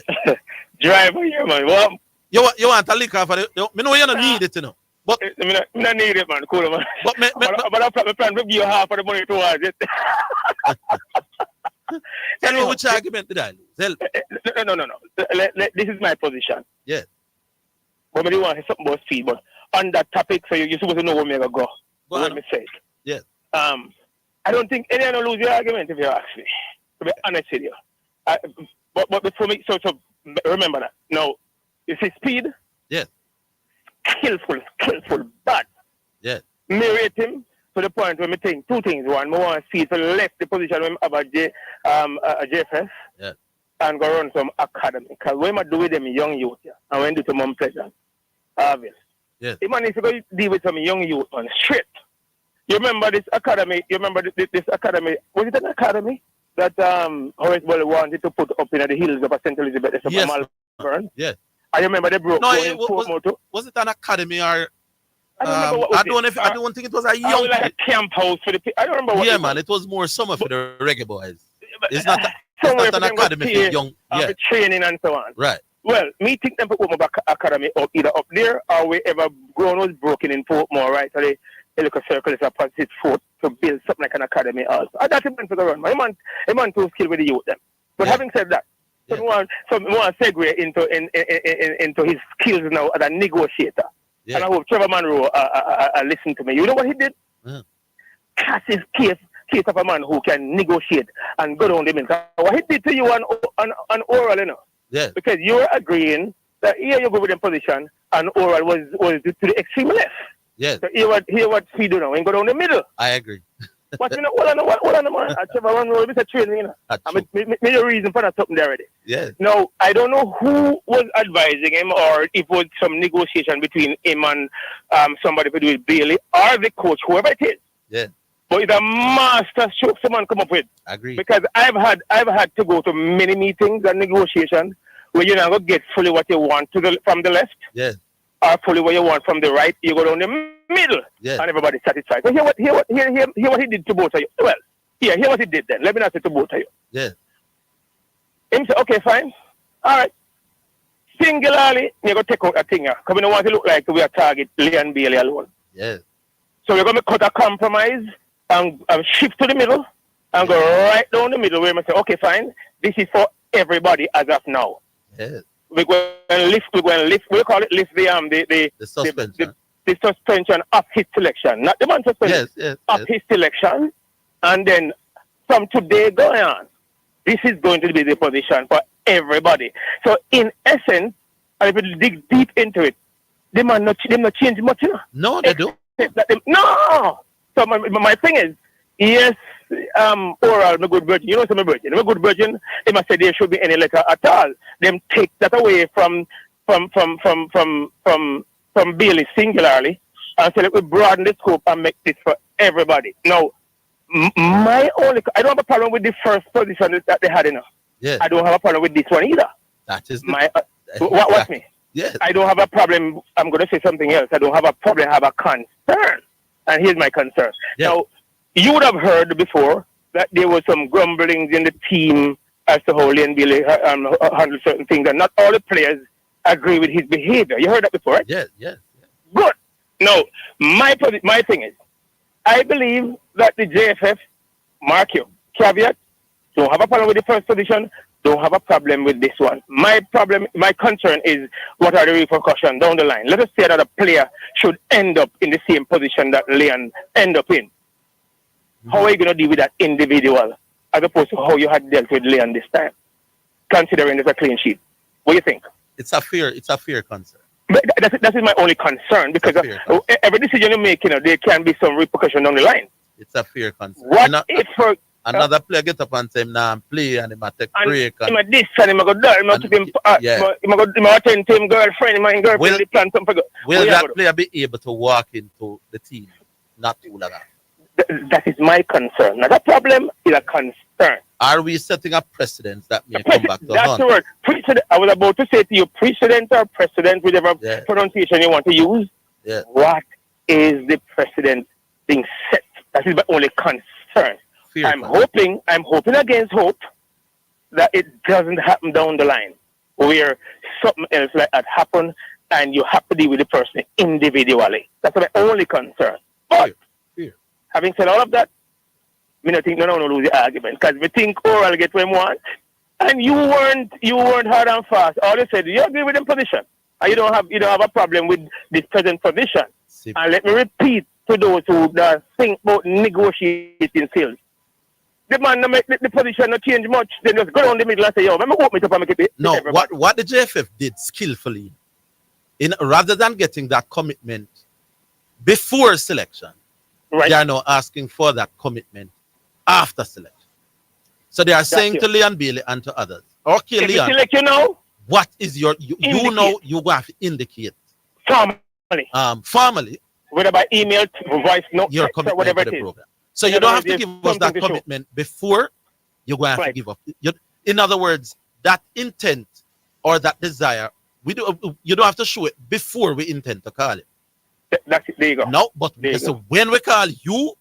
S18: Driver here, man. What?
S5: You want a liquor for the... Me know you don't need it, you know. But...
S18: I don't need it, man. Cool, man.
S5: But
S18: I plan to give you half of the money towards it.
S5: Tell me which argument did I lose?
S18: No. This is my position.
S5: Yeah.
S18: But I don't want to say something about speed, but on that topic, so you're supposed to know where me go. Let me say it.
S5: Yeah.
S18: I don't think anyone will lose your argument if you ask me. To be honest with you. But before me, so remember that. Now, you see speed?
S5: Yes.
S18: Skillful, bad.
S5: Yes.
S18: Me rate him to the point where me think two things. One, I want to see if he left the position when I have a JFS and go run some academy. Because when I do with them young youth, and when I do to Mount Pleasant, Orville.
S5: Yes.
S18: The man is going to deal with some young youth on straight. You remember this academy? You remember this academy? Was it an academy that Horace Bull wanted to put up in the hills of St. Elizabeth?
S5: Yes.
S18: Malvern?
S5: Yes.
S18: I remember they broke.
S5: No, was it an academy or? I don't think it was a young.
S18: Like a camp house for the. I don't remember what.
S5: Yeah, man, it was more summer for the reggae boys. It's not an academy for young.
S18: Yeah. Training and so on.
S5: Right.
S18: Well, me think them put back academy up either up there or wherever ground was broken in Portmore, right? So they look a circle is upon his foot to build something like an academy also. That's the man for the run. My man too skilled with the youth them. But having said that, so want segue into his skills now as a negotiator. Yeah. And I hope Trevor Monroe listen to me. You know what he did? Cast his case of a man who can negotiate and go down the middle. What he did to you on oral, you know?
S5: Yeah.
S18: Because you were agreeing that here you go with the position and oral was to the extreme left.
S5: Yes.
S18: So here what Speed do now and go down the middle.
S5: I agree.
S18: But you know, hold on, man. Trevor Monroe, Mr. Training, you know. I mean, a reason for that something there already.
S5: Yeah.
S18: Now, I don't know who was advising him or if it was some negotiation between him and somebody to do with Bailey or the coach, whoever it is.
S5: Yeah.
S18: But it's a master stroke someone come up with.
S5: Agree.
S18: Because I've had to go to many meetings and negotiations where you're not going to get fully what you want from the left.
S5: Yeah.
S18: Or fully what you want from the right. You go down the middle.
S5: Yeah.
S18: And everybody's satisfied. So hear what he did to both of you. Well, hear what he did then. Let me not say to both of you.
S5: Yeah.
S18: Him say, okay, fine. All right. Singularly, you're going to take out a thing. Because we don't want to look like we are target Leon Bailey alone.
S5: Yeah.
S18: So we're going to cut a compromise and shift to the middle and go right down the middle where we say, okay, fine. This is for everybody as of now.
S5: Yeah.
S18: We're going to lift, we'll call it lift the
S5: suspension.
S18: The suspension of his selection. Not the man suspension.
S5: Yes.
S18: His selection. And then from today going on, this is going to be the position for everybody. So in essence, and if you dig deep into it, they not change much, you know?
S5: No, they do.
S18: No! So my thing is, yes, oral, my good virgin. You know, my virgin. My good virgin, they must say there should be any letter at all. Them take that away from Bailey singularly and say, let we broaden the scope and make this for everybody. Now, I don't have a problem with the first position that they had enough.
S5: Yeah.
S18: I don't have a problem with this one either.
S5: That is
S18: what's me?
S5: Yes.
S10: I don't have a problem. I'm going to say something else. I don't have a problem. I have a concern. And here's my concern.
S5: Yeah.
S10: Now, you would have heard before that there were some grumblings in the team as to how Leon Bailey handled certain things, and not all the players agree with his behavior. You heard that before, right?
S5: Yes, yes.
S10: Good. Now, my thing is, I believe that the JFF, mark you, caveat, don't have a problem with the first position, don't have a problem with this one. My concern is what are the repercussions down the line. Let us say that a player should end up in the same position that Leon end up in. How are you going to deal with that individual as opposed to how you had dealt with Leon this time, considering it's a clean sheet? What do you think?
S5: It's a fair concern.
S10: But that is my only concern, because every decision you make, there can be some repercussion down the line.
S5: It's a fair concern.
S10: What if for
S5: another player get up and say him now play and he might take break and
S10: him this and him go that, him keep him him attend to him girlfriend, him girlfriend plan something.
S5: Will that player be able to walk into the team? Not too long.
S10: That is my concern. Not a problem, it's a concern.
S5: Are we setting a precedent that may come back to
S10: That's the word. Precedent. I was about to say to you, precedent or precedent, whichever pronunciation you want to use.
S5: Yeah.
S10: What is the precedent being set? That is my only concern. I'm hoping against hope that it doesn't happen down the line where something else like that happen and you have to deal with the person individually. That's my only concern. But having said all of that, I don't think no one will lose the argument, because we think Oral get what he want, and you weren't hard and fast. All you said, you agree with the position, and you don't have a problem with this present position. And let me repeat to those who think about negotiating sales. The man make the position not change much. They just go down the middle and say, yo, let me open it up and make it.
S5: No, what the JFF did skillfully, rather than getting that commitment before selection, they are now asking for that commitment after selection. So they are saying to Leon Bailey and to others, okay, Leon,
S10: select you know,
S5: what is your, you know, you have to indicate formally,
S10: whether by email, voice note,
S5: your
S10: text,
S5: commitment
S10: or whatever
S5: to the
S10: it is.
S5: program. So you don't have to give us that commitment before you're going to have to give up. In other words, that intent or that desire, you don't have to show it before we intend to call it.
S10: That's it. There you go.
S5: No, but when we call you,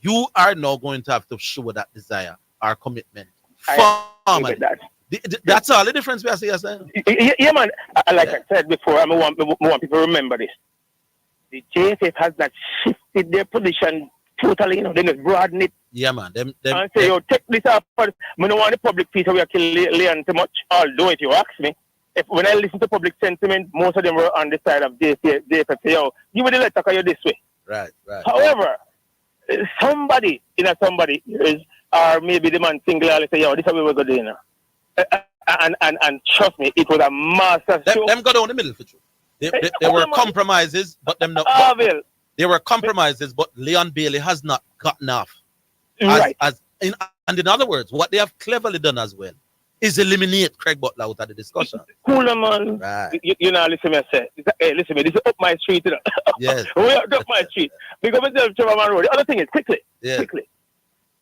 S5: you are now going to have to show that desire, our commitment. Formally. That's all the difference we are saying.
S10: Yeah, man. Like I said before, I want people to remember this. The JFF has not shifted their position totally, they just broaden it.
S5: Yeah, man.
S10: And say, yo, take this up. I don't want the public piece we are killing Leon too much. Although, if you ask me, when I listen to public sentiment, most of them were on the side of JFF. Say, yo, give me the letter because you're this way.
S5: Right.
S10: However, somebody is, or maybe the man singularly say, yo, this is how we go doing now. And trust me, it was a master show.
S5: Them go down the middle for you. There were compromises, but them not.
S10: Orville.
S5: There were compromises, but Leon Bailey has not gotten off.
S10: Right.
S5: And in other words, what they have cleverly done as well is eliminate Craig Butler out of the discussion.
S10: Cool, man.
S5: Right.
S10: You know, listen me, I say. Hey, listen me, this is up my street.
S5: Yes.
S10: We are up my street. Because myself, Trevor Man Road. The other thing is, quickly,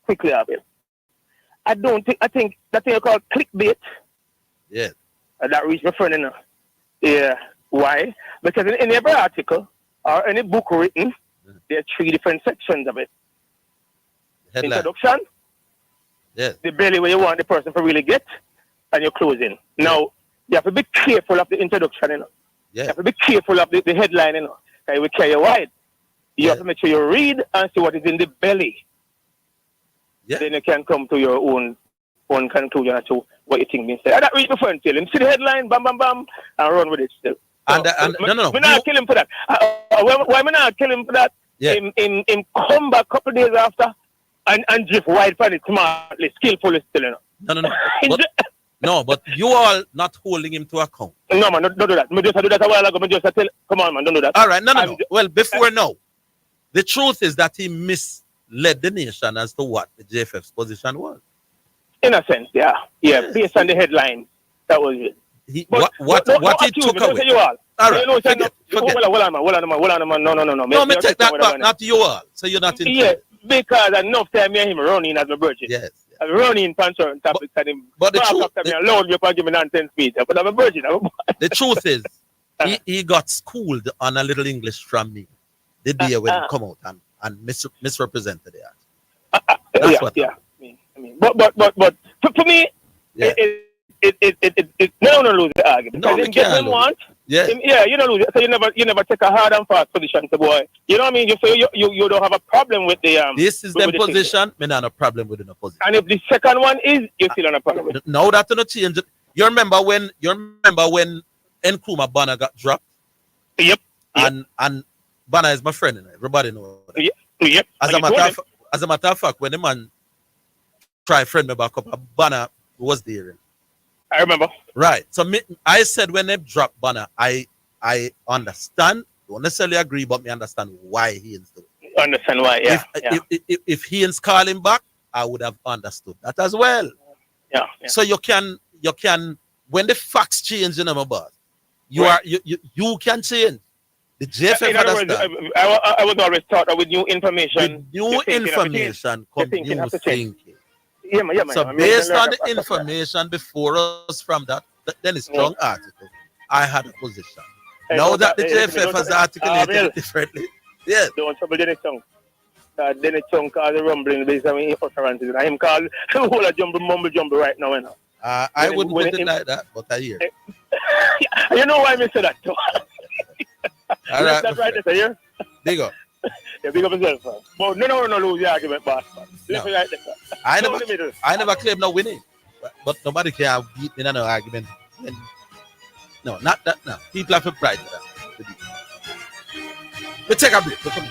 S10: Orville. I think that thing called clickbait.
S5: Yeah.
S10: That reached my friend enough. Yeah. Why? Because in every article or any book written, there are 3 different sections of it.
S5: Headline.
S10: Introduction.
S5: Yes.
S10: The belly where you want the person to really get, and your closing. Now, you have to be careful of the introduction,
S5: Yeah.
S10: You have to be careful of the headline, It will carry you wide. You have to make sure you read and see what is in the belly.
S5: Yeah.
S10: Then you can come to your own conclusion as to what you think means. I don't read before and tell him. See the headline, bam, bam, bam, and run with it still.
S5: No.
S10: We're not kill him for that. Why am I not kill him for that?
S5: Yeah.
S10: Him come back a couple days after and drift wide for it smartly, skillfully still,
S5: No. But you all not holding him to account.
S10: No, man, don't do that. I just do that a while ago. Come on, man, don't do that.
S5: All right, no. Well, before now, the truth is that he misled the nation as to what the JFF's position was.
S10: In a sense, yeah. Based on the headline, that was it.
S5: What he took away. All right. Forget.
S10: Hold on, man. No.
S5: No, me take that back, not you all. So you're not in.
S10: Yeah, because enough time me and him running as a virgin.
S5: Yes.
S10: Running on certain topics and him.
S5: But the truth,
S10: me alone, you can give me nonsense speech. But I'm a virgin.
S5: The truth is, he got schooled on a little English from me the day when he come out and misrepresented it. That's what.
S18: Yeah. I mean, but for me, it no lose the argument.
S5: No,
S18: Because him get what he want.
S5: Yeah.
S18: You don't lose it. So you never take a hard and fast position to boy. You know what I mean? You don't have a problem with the
S5: This is the position. Me not a problem with the position.
S18: And if the second one is, you still on a problem with it.
S5: Now that not change it. You remember when Nkrumah Banner got dropped?
S18: Yep.
S5: And Banner is my friend. Everybody knows that.
S18: Yep.
S5: As a matter of fact, when the man tried friend me back up, Banner was there.
S18: I remember.
S5: Right. So I said when they dropped Banner, I understand. Don't necessarily agree, but me understand why he is doing it.
S18: Understand why? Yeah.
S5: If he is calling back, I would have understood that as well.
S18: Yeah.
S5: So you can when the facts change in my boss, you can change. The JFF understand.
S18: I was always taught that with new information.
S5: With new information comes new thinking.
S18: Yeah, man.
S5: So based on the information before us from that, then a strong article, I had a position. Now that the JFF has articulated it differently, yes.
S18: Don't trouble Dennis Chung. Dennis Chung called the rumbling based on his utterances. And him called the whole of mumble jumble right now. You know?
S5: I wouldn't put it like that, but I hear.
S18: You know why I say that too.
S5: All right,
S18: that's right, that's here.
S5: Big up.
S18: Yeah, big up yourself, man. But no lose the argument, boss.
S5: No. I never claim no winning, but nobody can beat me in no argument. No, not that. No, people have a pride in that. But take a break. We'll come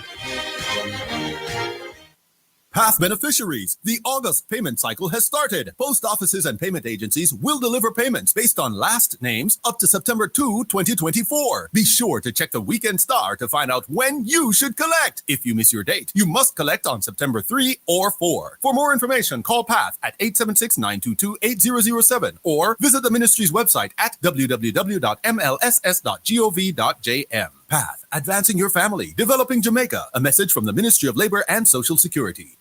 S2: Path beneficiaries, the August payment cycle has started. Post offices and payment agencies will deliver payments based on last names up to September 2, 2024. Be sure to check the Weekend Star to find out when you should collect. If you miss your date, you must collect on September 3 or 4. For more information, call Path at 876-922-8007 or visit the ministry's website at www.mlss.gov.jm. Path, advancing your family, developing Jamaica. A message from the Ministry of Labor and Social Security.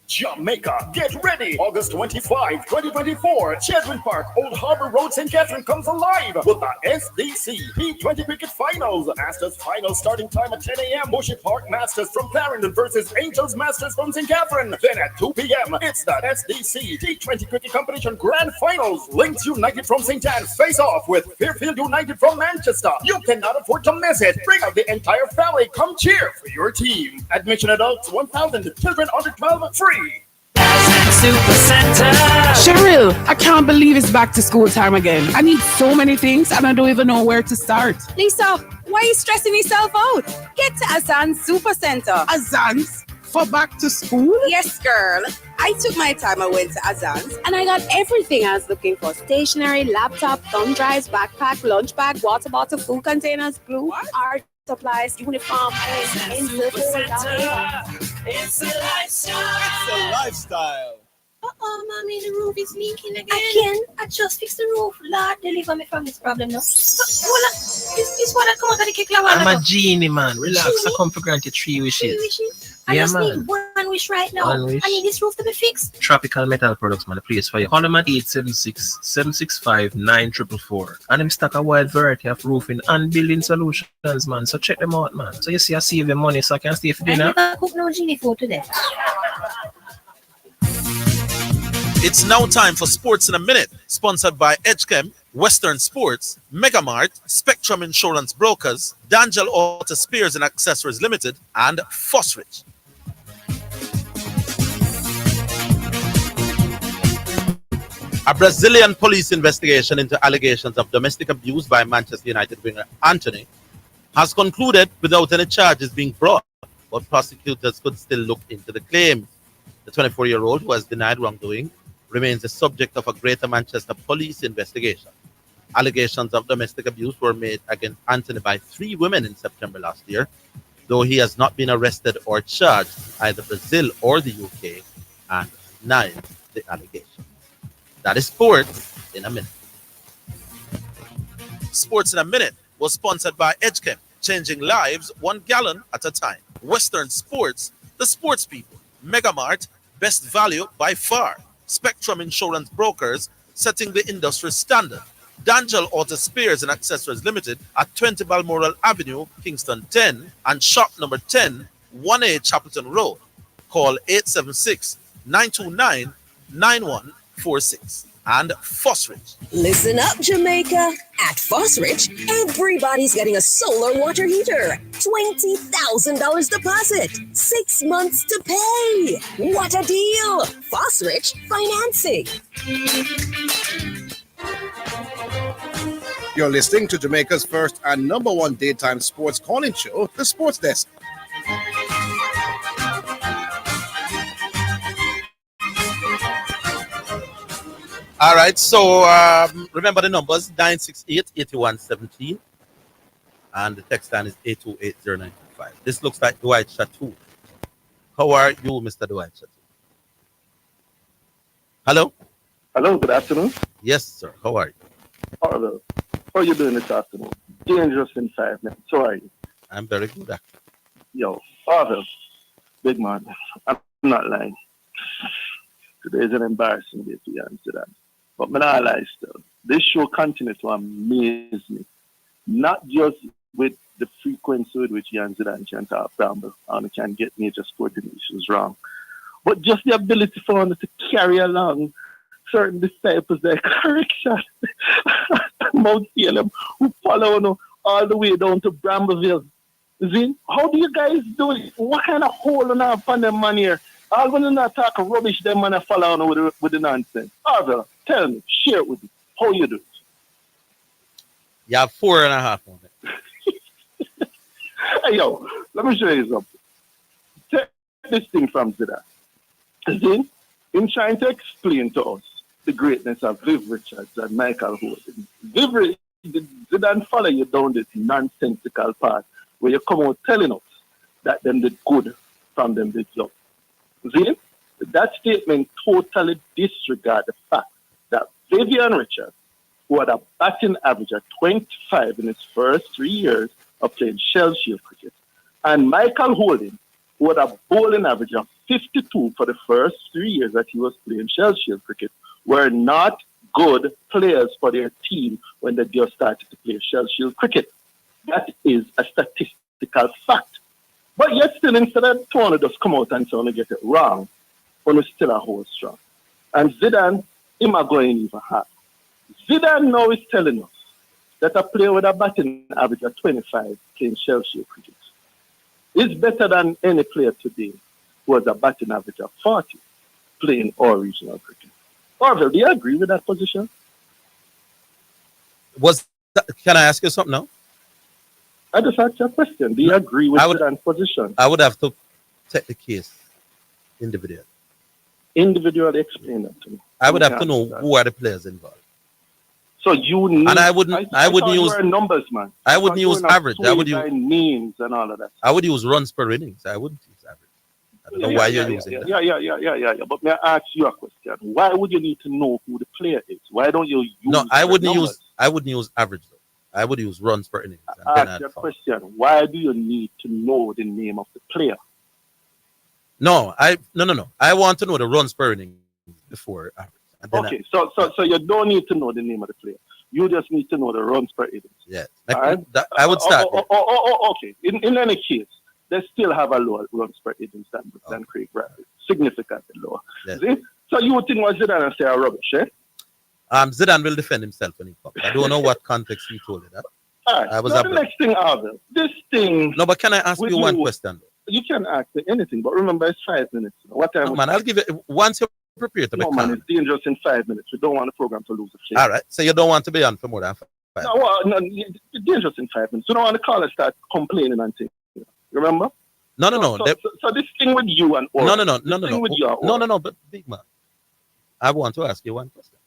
S7: Jamaica, get ready! August 25, 2024, Chedwin Park, Old Harbor Road, St. Catherine comes alive with the SDC P20 Cricket Finals. Masters Finals starting time at 10 a.m. Bushy Park Masters from Clarendon versus Angels Masters from St. Catherine. Then at 2 p.m., it's the SDC T20 Cricket Competition Grand Finals. Links United from St. Anne face off with Fairfield United from Manchester. You cannot afford to miss it. Bring out the entire family. Come cheer for your team. Admission adults 1,000. Children under 12 free.
S11: Super Center. Cheryl, I can't believe it's back to school time again. I need so many things and I don't even know where to start.
S12: Lisa, why are you stressing yourself out? Get to Azan's Super Center.
S11: Azan's? For back to school?
S12: Yes, girl. I took my time. I went to Azan's and I got everything I was looking for. Stationery, laptop, thumb drives, backpack, lunch bag, water bottle, food containers, glue, art supplies, uniform,
S11: It's a lifestyle.
S24: It's a lifestyle.
S9: Mommy, the roof is leaking again. I just fixed the roof. Lord, deliver me from this problem now. It's what I come out of the kick.
S23: I'm a genie, man. Relax. I come for granted 3 wishes.
S9: I just need one wish right now. I need this roof to be fixed.
S23: Tropical Metal Products, man. The place for you. Call them at 876-765-9444. And them stock a wide variety of roofing and building solutions, man. So check them out, man. So you see, I save your money so I can stay for dinner.
S9: I never cook no genie food today.
S5: It's now time for Sports in a Minute, sponsored by Edgechem, Western Sports, Megamart, Spectrum Insurance Brokers, D'Angelo Auto Spears and Accessories Limited, and Fosrich. A Brazilian police investigation into allegations of domestic abuse by Manchester United winger Anthony has concluded without any charges being brought, but prosecutors could still look into the claims. The 24-year-old, who has denied wrongdoing, remains the subject of a Greater Manchester police investigation. Allegations of domestic abuse were made against Anthony by 3 women in September last year, though he has not been arrested or charged either Brazil or the UK and denies the allegations. That is Sports in a Minute. Sports in a Minute was sponsored by Edgechem, changing lives 1 gallon at a time. Western Sports, the sports people. Megamart, best value by far. Spectrum Insurance Brokers, setting the industry standard. Danjel Auto Spares and Accessories Limited at 20 Balmoral Avenue, Kingston 10, and shop number 10, 1A Chapelton Road. Call 876-929-9146. And Fosrich.
S13: Listen up, Jamaica. At Fosrich, everybody's getting a solar water heater. $20,000 deposit. 6 months to pay. What a deal. Fosrich Financing.
S4: You're listening to Jamaica's first and number one daytime sports calling show, The Sports Desk.
S5: All right, so remember the numbers, 968-8117, and the text line is 828-0925. This looks like Dwight Chateau. How are you, Mr. Dwight Chateau? Hello?
S14: Hello, good afternoon.
S5: Yes, sir. How are you?
S14: Orville, how are you doing this afternoon? Dangerous in 5 minutes. How are you?
S5: I'm very good, actually.
S14: Yo, Orville, big man, I'm not lying. Today is an embarrassing day to answer that. But I'm not lying still. This show continues to amaze me. Not just with the frequency with which Jan Zidane can talk Bramble and can get major sporting issues wrong, but just the ability for us to carry along certain disciples like correction, Mount Salem, who follow all the way down to Brambleville. See, how do you guys do it? What kind of hole on our fund them man here? All when you not talk rubbish, them man follow on with the nonsense. Orville, tell me, share it with me. How you do it?
S5: You have 4.5 on it.
S14: Hey, yo, let me show you something. Take this thing from Zidane. See, him trying to explain to us the greatness of Viv Richards and Michael Holden. Zidane follow you down this nonsensical path where you come out telling us that them did good from them did job. See, that statement totally disregards the fact that Vivian Richards, who had a batting average of 25 in his first 3 years of playing Shell Shield cricket, and Michael Holden, who had a bowling average of 52 for the first 3 years that he was playing Shell Shield cricket, were not good players for their team when they just started to play Shell Shield cricket. That is a statistical fact. But yet still, instead of trying to just come out and trying to get it wrong, one is still a whole strong. And Zidane, him are going even hard. Zidane now is telling us that a player with a batting average of 25 playing Shell Shield cricket is better than any player today who has a batting average of 40 playing all regional cricket. Orville, do you agree with that position?
S5: Can I ask you something now?
S14: I just asked you a question. Do you agree with Zidane's position?
S5: I would have to take the case individually.
S14: Individually explain that to me.
S5: I would have to know who are the players involved.
S14: So you need,
S5: and I wouldn't use
S14: numbers, man.
S5: I wouldn't use average. I would use
S14: names and all of that.
S5: I would use runs per innings. I wouldn't use average. I don't know why you're using that.
S14: Yeah. But may I ask you a question? Why would you need to know who the player is? Why don't you use?
S5: No, I wouldn't use average though. I would use runs per innings.
S14: I ask you a question. Why do you need to know the name of the player?
S5: No. I want to know the runs per innings before average.
S14: Okay, so you don't need to know the name of the player. You just need to know the runs per innings.
S5: Yes.
S14: Right?
S5: I would start.
S14: Okay. In any case, they still have a lower runs per innings than Craig Bradley. Significantly lower. Yes. See? So you would think what Zidane say are rubbish, eh?
S5: Zidane will defend himself when he comes. I don't know what context he told it that.
S14: All right. The next thing, Orville. This thing.
S5: No, but can I ask you one question?
S14: You can ask me anything, but remember it's 5 minutes. What time?
S5: No, man, I'll give it once you're prepared to be
S14: man, it's dangerous in 5 minutes. We don't want the program to lose the shape.
S5: All right. So you don't want to be on for more than 5 minutes?
S14: No, it's dangerous in 5 minutes. You don't want the caller start complaining and things. Remember?
S5: No.
S14: So this thing with you and Orville.
S5: No. But big man, I want to ask you one question.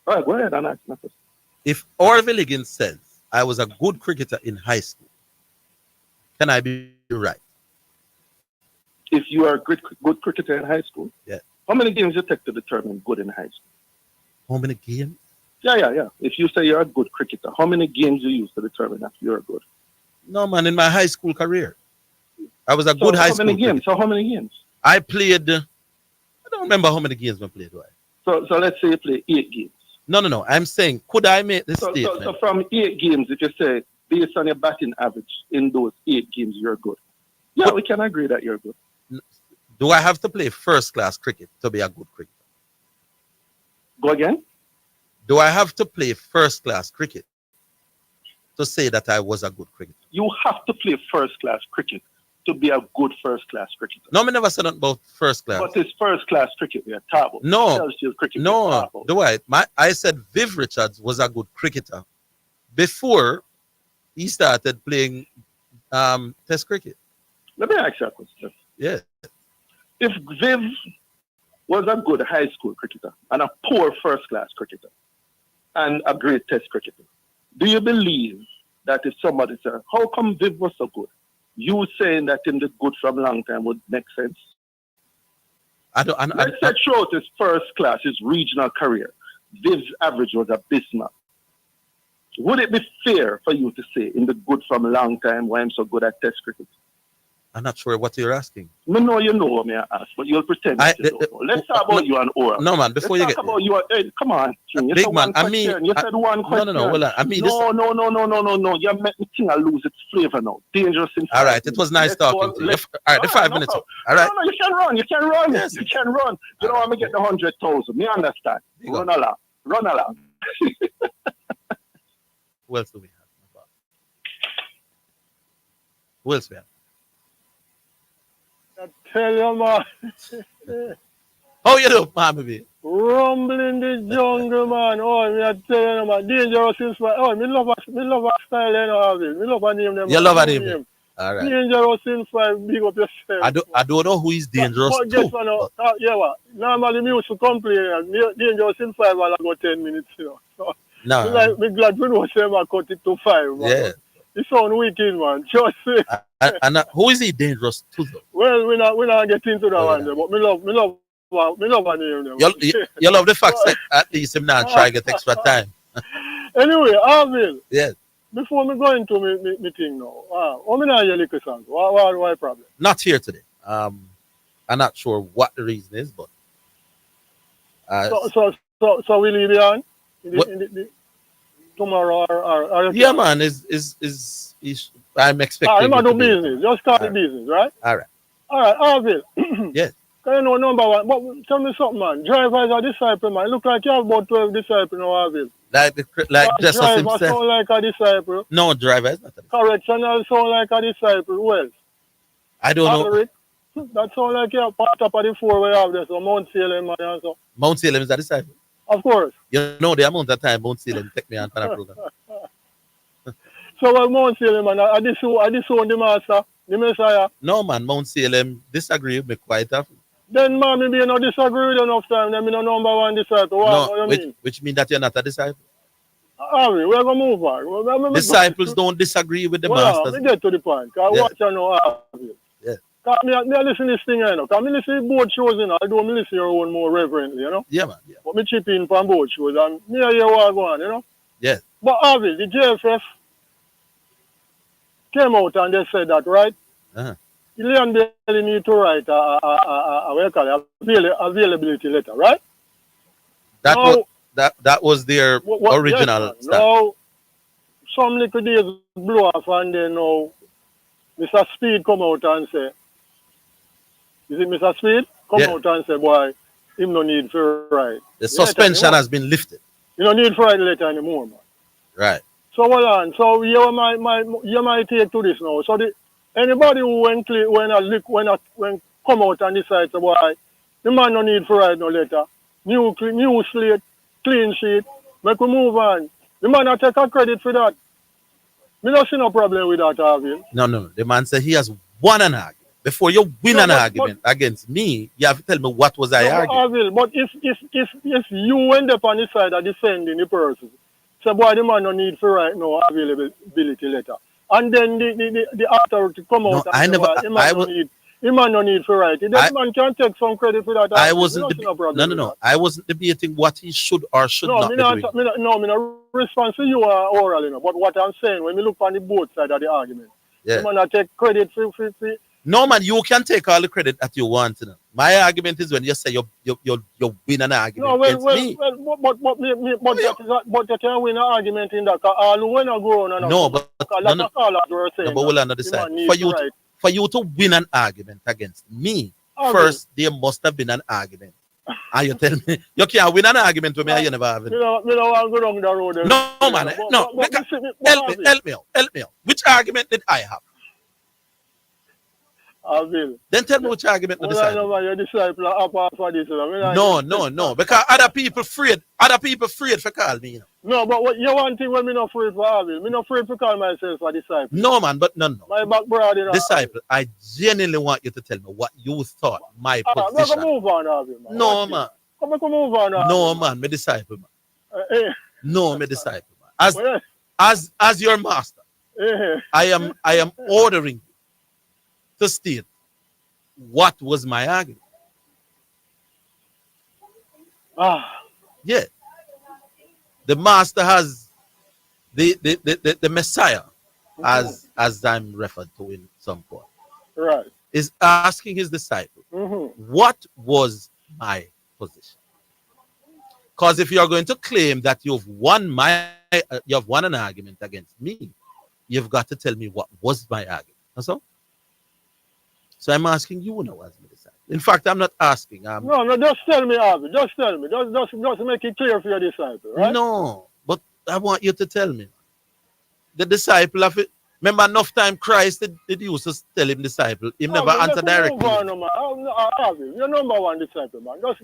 S14: All right, go ahead and ask my question.
S5: If Orville Higgins says I was a good cricketer in high school, can I be right?
S14: If you are a good cricketer in high school?
S5: Yeah.
S14: How many games you take to determine good in high school?
S5: How many games?
S14: Yeah. If you say you're a good cricketer, how many games you use to determine that you're good?
S5: No, man, in my high school career, I was a good high school cricketer.
S14: So how many games?
S5: I played, I don't remember how many games I played.
S14: So let's say you play 8 games.
S5: No. I'm saying, could I make this statement?
S14: So from 8 games, if you say, based on your batting average in those 8 games, you're good. Yeah, we can agree that you're good.
S5: Do I have to play first-class cricket to be a good cricketer?
S14: Go again?
S5: Do I have to play first-class cricket to say that I was a good cricketer?
S14: You have to play first-class cricket to be a good first-class cricketer.
S5: No, I never said nothing about first-class.
S14: But it's first-class cricket we are talking about.
S5: No,
S14: cricket
S5: no. Do I said Viv Richards was a good cricketer before he started playing Test cricket.
S14: Let me ask you a question.
S5: Yeah.
S14: If Viv was a good high school cricketer and a poor first-class cricketer and a great Test cricketer, do you believe that if somebody said, how come Viv was so good? You saying that him did good from a long time would make sense? Let's say throughout his first class, his regional career, Viv's average was abysmal. Would it be fair for you to say in the good from a long time why I'm so good at Test cricket?
S5: I'm not sure what you're asking.
S14: No, you know what I ask, but you'll pretend you don't know. Let's talk about you and Aura.
S5: No, man, before you get
S14: about you. Hey, come on, King. You
S5: big
S14: said
S5: man,
S14: one question. You said one question.
S5: No. Well, I mean,
S14: no. You make me think I lose its flavor now. Dangerous in 5
S5: all right,
S14: minutes.
S5: it was nice talking to you. All right, the 5 minutes.
S14: No,
S5: All right.
S14: No, you can run.
S5: Yes.
S14: You can run. You don't want me to get the 100,000. Me understand. Run along.
S5: Who else do we have? Who else we have?
S6: I tell you, man.
S5: How you do, man, baby?
S6: Rumble in the jungle, man. Oh, me I tell you, man. Dangerous inspire. Oh, me love a style, you know, Orville. Me love a name. Them,
S5: you love a name. All right.
S6: Dangerous inspire. Big up yourself.
S5: I don't know who is dangerous
S6: but guess what? Yeah, what? Normally, me used to complain. Dangerous inspire while I go 10 minutes, you know. So,
S5: no.
S6: Me glad we don't say I cut it to 5. Man.
S5: Yeah.
S6: It sound wicked, man. Just say.
S5: And who is he dangerous to, though?
S6: Well, we not get into that one, but me love a name.
S5: You love the fact that at least him not try to get extra time.
S6: Anyway, Orville.
S5: Yes.
S6: Before me go into me thing now, how many are your liquor songs? Why problem?
S5: Not here today. I'm not sure what the reason is, but
S6: so we leave it on tomorrow or
S5: yeah, man. Is I'm expecting.
S6: I'm do business. Just start the business, right?
S5: All right,
S6: Orville.
S5: Yes.
S6: Can you know number one? But tell me something, man. Drivers are disciple, man. Look like you have about 12 disciples now, Orville.
S5: Like just as
S6: driver sound like a disciple.
S5: No, driver is not a disciple.
S6: Correctional sound like a disciple. Well,
S5: I don't know.
S6: That sound like you have part up of the 4 we have there. So Mount Salem, man. And so.
S5: Mount Salem is a disciple.
S6: Of course.
S5: You know the amount of time Mount Salem take me on for that program.
S6: So Mount Salem, man, I disown the master, the Messiah.
S5: No, man, Mount Salem disagree with me quite often.
S6: Then, man, maybe you not disagree with enough time. Then, me no number one disciple.
S5: Which mean that you're not a disciple.
S6: We're going to move on.
S5: Disciples don't disagree with the masters.
S6: Let me get to the point. Because watch you know.
S5: Yeah.
S6: Because I listen to this thing, you know. Because I listen to both shows, you know. I do listen to your own more reverently, you know.
S5: Yeah, man. Yeah.
S6: But me chip in from both shows. And me hear what go on, you know.
S5: Yeah.
S6: But Orville, the JFF came out and they said that, right?
S5: Uh-huh.
S6: Leon Bailey need to write availability letter, right?
S5: That was their original
S6: yes, now, some little days blow off and then now Mr. Speed come out and say, is it Mr. Speed? Come out and say, boy, him no need for write.
S5: The suspension has been lifted.
S6: You don't need for write the letter anymore, man.
S5: Right.
S6: So hold on. So you might take to this now. So anybody who when come out and decide to boy, the man no need for write no letter. New slate, clean sheet, make we move on. The man not take a credit for that. Me not see no problem with that, Orville.
S5: No. The man said he has won an argument. Before you win an argument against me, you have to tell me what was I arguing.
S6: Orville, but if you end up on the side of defending the person, so boy, the man no need for write no availability letter. And then the authority come out and say, the man no need for write it. The man can take some credit for that.
S5: I wasn't no. I wasn't debating what he should or should not be doing.
S6: Me not respond to you oral, you know. But what I'm saying, when we look on the both side of the argument, the man take credit for
S5: No, man, you can take all the credit that you want. You know. My argument is when you say you win an argument against me.
S6: But you can win an argument in that. All when I go on and
S5: no, but we'll another side. For you to win an argument against me, first there must have been an argument. And you tell me you can't win an argument with me and you never have it.
S6: Me don't want to go down the road.
S5: No, man. Help me out. Which argument did I have?
S6: Orville.
S5: Then tell me which argument the disciple. No. Because other people afraid for call me. You know.
S6: No, but what you want thing when me not afraid for Orville. Me not afraid to call myself a disciple.
S5: No, man, but no.
S6: My back brother.
S5: Disciple, I genuinely want you to tell me what you thought my position.
S6: Move on, Orville, man.
S5: No, man.
S6: Come move on, Orville.
S5: No, man, me disciple, man. No, me disciple, man. As your master, I am ordering you to state what was my argument. Yeah. The master has the Messiah, as I'm referred to in some point,
S6: right,
S5: is asking his disciple, what was my position? Because if you are going to claim that you've won an argument against me, you've got to tell me what was my argument. That's all. So I'm asking you now as my disciple. In fact, I'm not asking.
S6: No, just tell me, Orville. Just tell me. Just make it clear for your disciple, right?
S5: No, but I want you to tell me. The disciple of it. Remember, enough time Christ did used to tell him disciple. He never answered directly.
S6: You're number one disciple, man. Just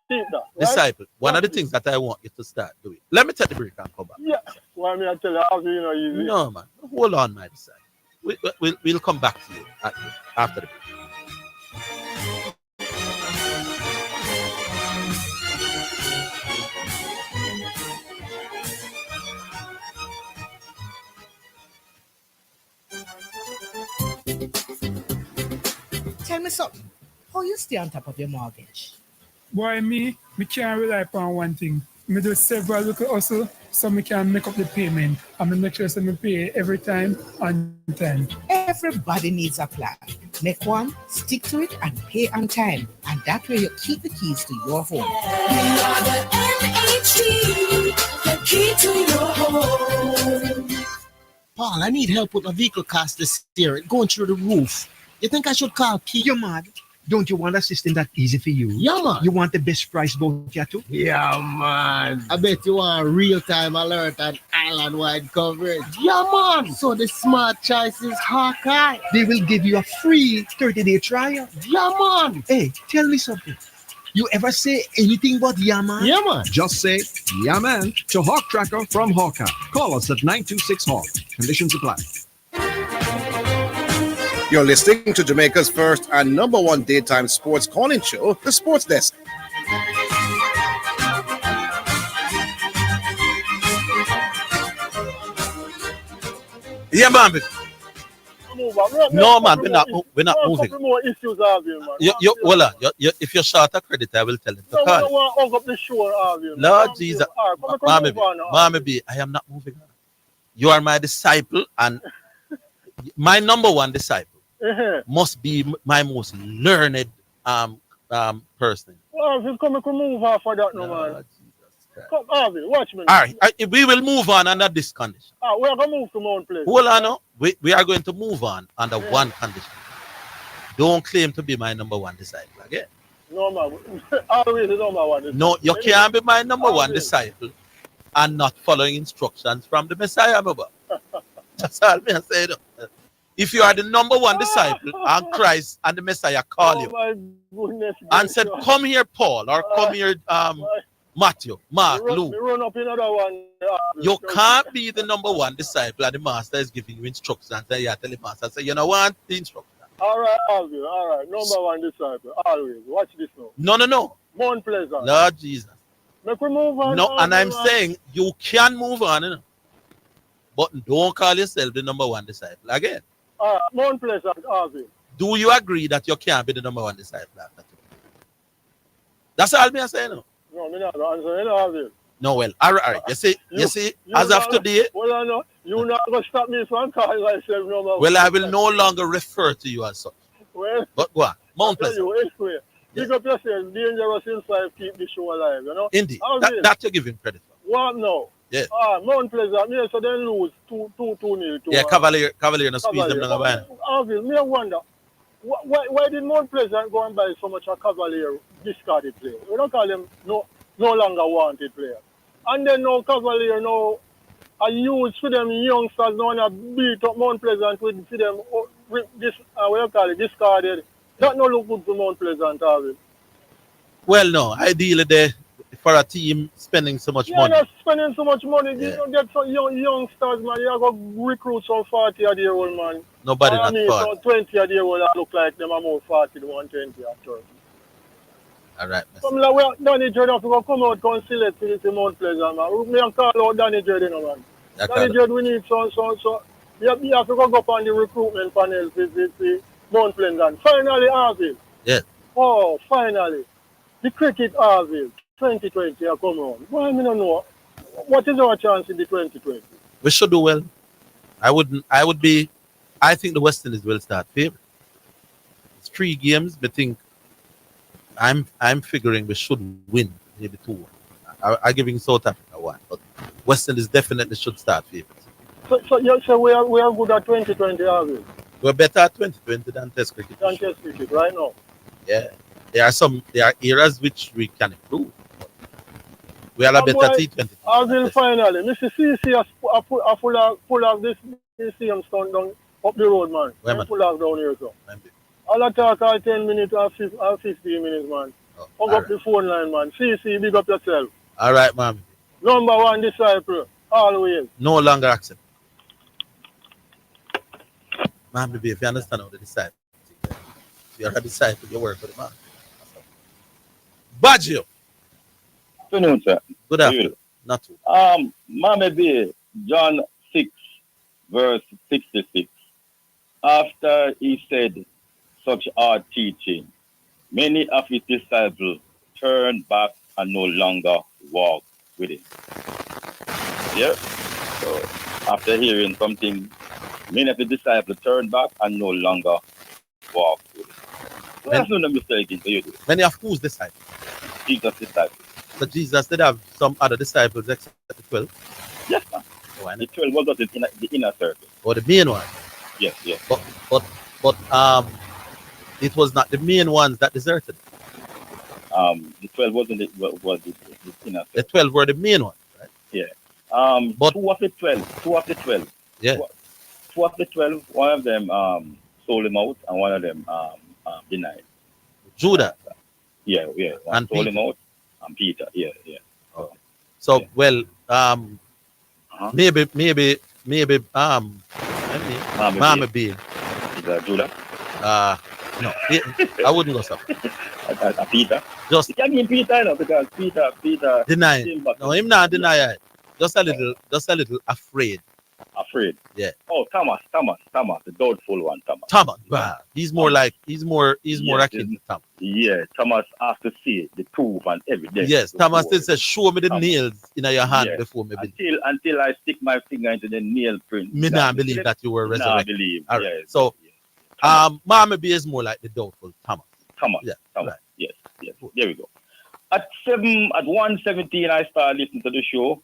S6: keep that. Right?
S5: Disciple. One of the things that I want you to start doing. Let me take the break and come back.
S6: Yeah. Why me I tell you, Orville, you know, easy.
S5: No, man. Hold on, my disciple. We'll come back to you after the break.
S19: Tell me something. How you stay on top of your mortgage?
S3: Boy, me can't rely upon one thing. Me do several little hustle so me can make up the payment. And me make sure so me pay every time on time.
S19: Everybody needs a plan. Make one, stick to it, and pay on time. And that way you keep the keys to your home.
S15: We are the MHD, the key to your home.
S16: Paul, I need help with my vehicle cost this year. It's going through the roof. You think I should call Pete?
S24: You're mad. Don't you want a system that easy for you?
S16: Yeah, man.
S24: You want the best price, don't you too?
S16: Yeah, man. I bet you want real-time alert and island-wide coverage. Yeah, man. So the smart choice is Hawkeye.
S24: They will give you a free 30-day trial.
S16: Yeah, man.
S24: Hey, tell me something. You ever say anything but yeah, man?
S16: Yeah, man.
S24: Just say yeah, man to Hawk Tracker from Hawkeye. Call us at 926-HAWK. Conditions apply.
S4: You're listening to Jamaica's first and number one daytime sports calling show, The Sports Desk.
S5: Yeah, man. No, man, we're not moving.
S6: More issues, Orville, man.
S5: If you're short of credit, I will tell him to call.
S6: I don't want to hug up the shore, Orville.
S5: Lord Jesus. Mama B, I am not moving on. You are my disciple, and my number one disciple must be my most learned person.
S6: Well, if you come move off for that, no, man. Come, Orville, watch me.
S5: All right, we will move on under this condition.
S6: We're going to move to Mount Pleasant.
S5: Hold on, no. We are going to move on under one condition. Don't claim to be my number one disciple again.
S6: No, man. Always the number one.
S5: No, you can't be my number one disciple and not following instructions from the Messiah, brother. That's all me say. If you are the number one disciple and Christ and the Messiah call you and said, come here, Paul, or come here, Matthew, Mark, Luke. You can't be the number one disciple and the master is giving you instructions and you tell the master, say, you know what, the instruction.
S6: All right, Orville, all right. Number one disciple, always. Watch this now.
S5: No.
S6: Mount Pleasant.
S5: Lord Jesus.
S6: Make we move on.
S5: No, and I'm saying you can move on, you know, but don't call yourself the number one disciple again.
S6: Mount Pleasant, Orville.
S5: Do you agree that you can't be the number one disciple after today? That's all me saying.
S6: No, me not answer. You know, Orville.
S5: No, well, all right. You see, as of today.
S6: Well, no. You not gonna stop me from calling myself no more.
S5: Well, I will no longer refer to you as such.
S6: Well,
S5: But go on. Mount
S6: I tell
S5: Pleasant.
S6: you, anyway. Big up yourself. Dangerous inside. Keep the show alive. You know.
S5: Indeed.
S6: Orville,
S5: That you give him credit for.
S6: what now?
S5: Yeah.
S6: Mount Pleasant. Me so then lose 2-0 to.
S5: Yeah, Cavalier no squeeze them
S6: Cavalier.
S5: down the
S6: Orville, me wonder. Why did Mount Pleasant go and buy so much a Cavalier discarded player? We don't call them no longer wanted player. And then now Cavalier now are used for them youngsters now and a beat up Mount Pleasant with for them with this what you call it, discarded. That no look good to Mount Pleasant, Orville.
S5: Well, no, ideally there for a team spending so much money.
S6: Not spending so much money. You don't get some youngsters, man. You go recruit some 40-year-old man.
S5: Nobody
S6: I
S5: not
S6: mean,
S5: 40.
S6: some 20-year-old that look like them are more 40 than 120 or 30.
S5: All right.
S6: Some like well, Danny Jordan to come out and select to the Mount Pleasant, man. Me and call out Danny Jordan, man. Danny Jordan, we need some. We have to go up on the recruitment panel for Mount Pleasant. Finally, Orville.
S5: Yes.
S6: Oh, finally. The cricket Orville 2020 come on. Why me don't know? What is our chance in the 2020?
S5: We should do well. I think the West Indies will start favorite. It's 3 games, but I'm figuring we should win maybe 2-1. I'm giving South Africa 1, but West Indies definitely should start favorite.
S6: So you say we are good at 2020, Orville?
S5: We're better at 2020 than Test cricket.
S6: Than Test cricket right now.
S5: Yeah. There are areas which we can improve. We are a better T20.
S6: Orville finally. Mr. CC has full of this same stone down up the road, man.
S5: Where, man?
S6: Full of down here, so. I'll talk all 10 minutes or 15 minutes, man. Hug up the phone line, man. CC, big up yourself.
S5: All right, ma'am.
S6: Number 1 disciple, always.
S5: No longer accept. Ma'am, baby, if you understand how the disciple, if you're a disciple, you work with the man. Baggio.
S1: Afternoon, sir.
S5: Good afternoon. Not too.
S1: Mama B, John 6, verse 66. After he said such hard teaching, many of his disciples turned back and no longer walked with him. Yeah? So after hearing something, many of the disciples turned back and no longer walked with him. So that's not a mistake in you do.
S5: Many of whose disciples?
S1: Jesus' disciples.
S5: But Jesus did have some other disciples except the 12.
S1: Yes, man. The 12 was not the inner circle.
S5: Or the main one.
S1: Yes.
S5: But it was not the main ones that deserted.
S1: The 12 wasn't the inner circle.
S5: The 12 were the main ones, right?
S1: Yeah.
S5: But
S1: 2 of the 12.
S5: Yeah.
S1: 2 of the 12, one of them sold him out and one of them denied.
S5: Judah.
S1: Yeah. One
S5: And
S1: sold
S5: Peter.
S1: him out and Peter. Yeah.
S5: Okay. So well, maybe Mama B.
S1: Is that Judah?
S5: No, I wouldn't go so.
S1: Peter.
S5: Just
S1: you can give Peter, because Peter
S5: deny. No, him not deny it. Just a little afraid.
S1: Afraid.
S5: Yeah.
S1: Oh, Thomas, the doubtful one, Thomas.
S5: Thomas, bah, he's more akin to Thomas.
S1: Yeah, Thomas has to see the proof and evidence.
S5: Yes, Thomas did say, show me the nails in your hand before me believe.
S1: Until I stick my finger into the nail print.
S5: Me not believe that you were resurrected.
S1: I believe.
S5: All right.
S1: Yes.
S5: So, Mama B is more like the doubtful Thomas.
S1: Thomas.
S5: Right.
S1: Yes. There we go. At 1:17, I started listening to the show.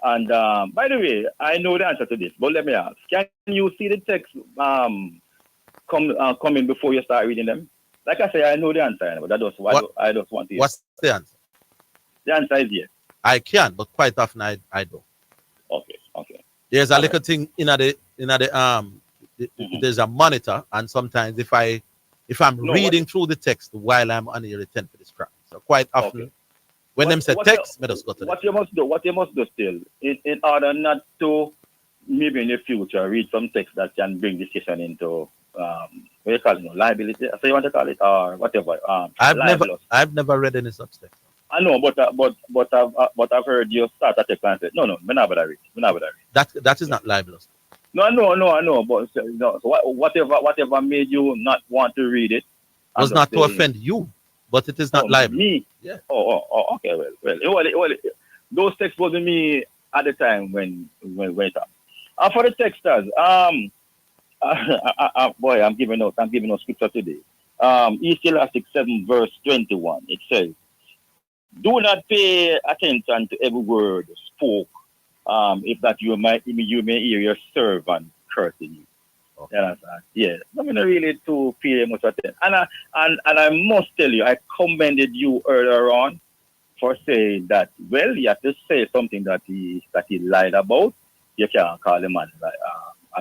S1: And by the way, I know the answer to this, but let me ask: can you see the text coming before you start reading them? Like I say, I know the answer, but I just want to.
S5: What's the answer?
S1: The answer is yes.
S5: I can, but quite often I don't.
S1: Okay.
S5: There's a little thing in the there's a monitor, and sometimes if I'm reading through the text while I'm on here, it tends to distract. So quite often. When them say text, let us go to
S1: what you must do still, in order not to maybe in the future read some text that can bring discussion into what you call it, liability. So you want to call it or whatever.
S5: I've never read any such text.
S1: I know, but I've heard you start at the and say, no, me not read.
S5: That is not libelous.
S1: No, I know, but so whatever made you not want to read it
S5: was not to offend you. But it is not libel.
S1: Me?
S5: Yeah.
S1: Oh, okay. Well, those texts wasn't me at the time when it happened. For the texters, boy, I'm giving out scripture today. East Elastic 7 verse 21. It says, "Do not pay attention to every word spoke, if that you may hear your servant cursing you." You understand? Yeah. I'm not really to pay much attention. And I must tell you, I commended you earlier on for saying that, well, you have to say something that he lied about. You can't call him a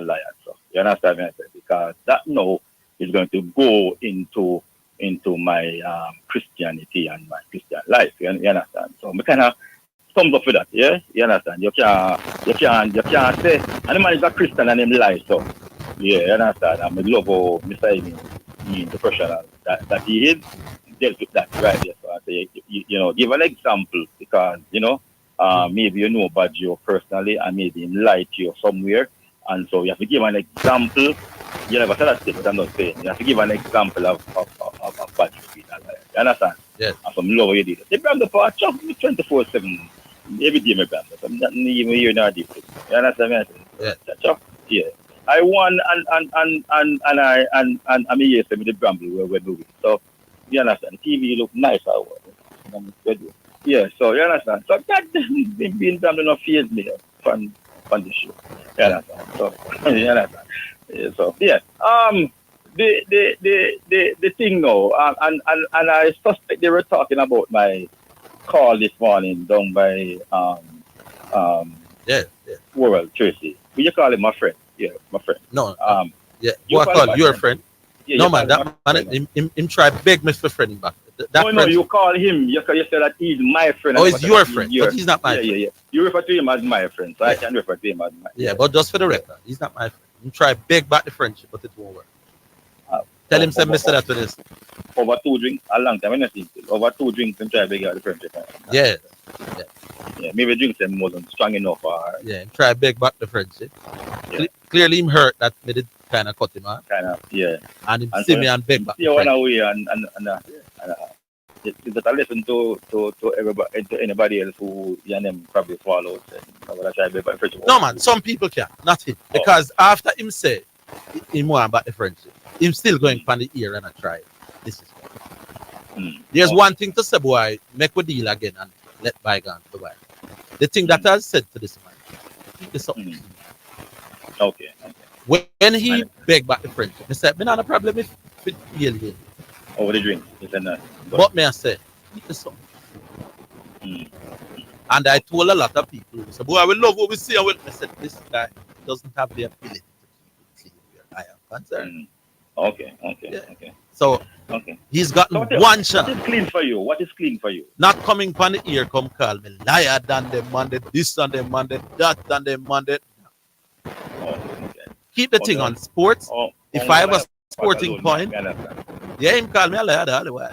S1: liar. So you understand what I say? Because that now is going to go into my Christianity and my Christian life. You understand? So we kind of thumbs up for that. Yeah, you understand? You can't say, and the man is a Christian and him lie. So yeah, you understand? And I love how Mr. Amy, the professional that he is, dealt with that right there. So I say, you know, give an example because maybe you know Badjo personally and maybe him lie to you somewhere, and so you have to give an example. You never said that thing, but I'm not saying. You have to give an example of Badjo being a liar. You understand?
S5: Yes.
S1: And some love you did. They brand the part 24/7 every day. My brand. I'm not even here now. You understand me?
S5: Yeah.
S1: Yeah. I won and I'm here with the bramble where we're doing. So you understand? TV look nice out. Yeah, so you understand? So that being bramble not fears me from the show. You understand? So you understand? Yeah, so yeah. The thing now, and I suspect they were talking about my call this morning down by Orville Tracy. Will you call him my friend? Yeah, my friend.
S5: No. Yeah. You call your friend? Yeah, no man, that man him try beg me for friend back.
S1: No, you call him. You said that he's my friend.
S5: Oh, he's your friend, but he's not my friend.
S1: Yeah. You refer to him as my friend, so I can refer to him as my friend.
S5: Yeah, but just for the record, he's not my friend. Him try beg back the friendship, but it won't work. Tell him say Mr. That to this.
S1: Over 2 drinks, a long time, I think. Over 2 drinks and try beg out the friendship.
S5: Yeah.
S1: Maybe drinks them wasn't strong enough.
S5: Yeah, try beg back the friendship. Yeah. Clearly him hurt that made it kind of cut him out.
S1: Kind of, yeah.
S5: And him see me and beg back.
S1: Yeah, one away and it's a lesson to everybody, to anybody else who them probably follows.
S5: No man, some people can, not him. Because after him say him more about the friendship, him still going from the ear and I try. This is there's one thing to say, boy, make a deal again and let bygones go by. The thing that I said to this man is something.
S1: Okay.
S5: When he begged back the friendship, he said, "Me not a problem with deal here."
S1: Over the drink, he said that.
S5: But me I said, it's something. And I told a lot of people, who said, "Boy, I will love what we see." I said, "This guy doesn't have the ability to keep it clean where I am concerned."
S1: Okay.
S5: So he's gotten one shot.
S1: What is clean for you? What is clean for you?
S5: Not coming from the ear, come call me liar than them Monday, this and them Monday, that and them Monday. Keep the thing on sports. If I have a sporting point, him call me a liar the other way.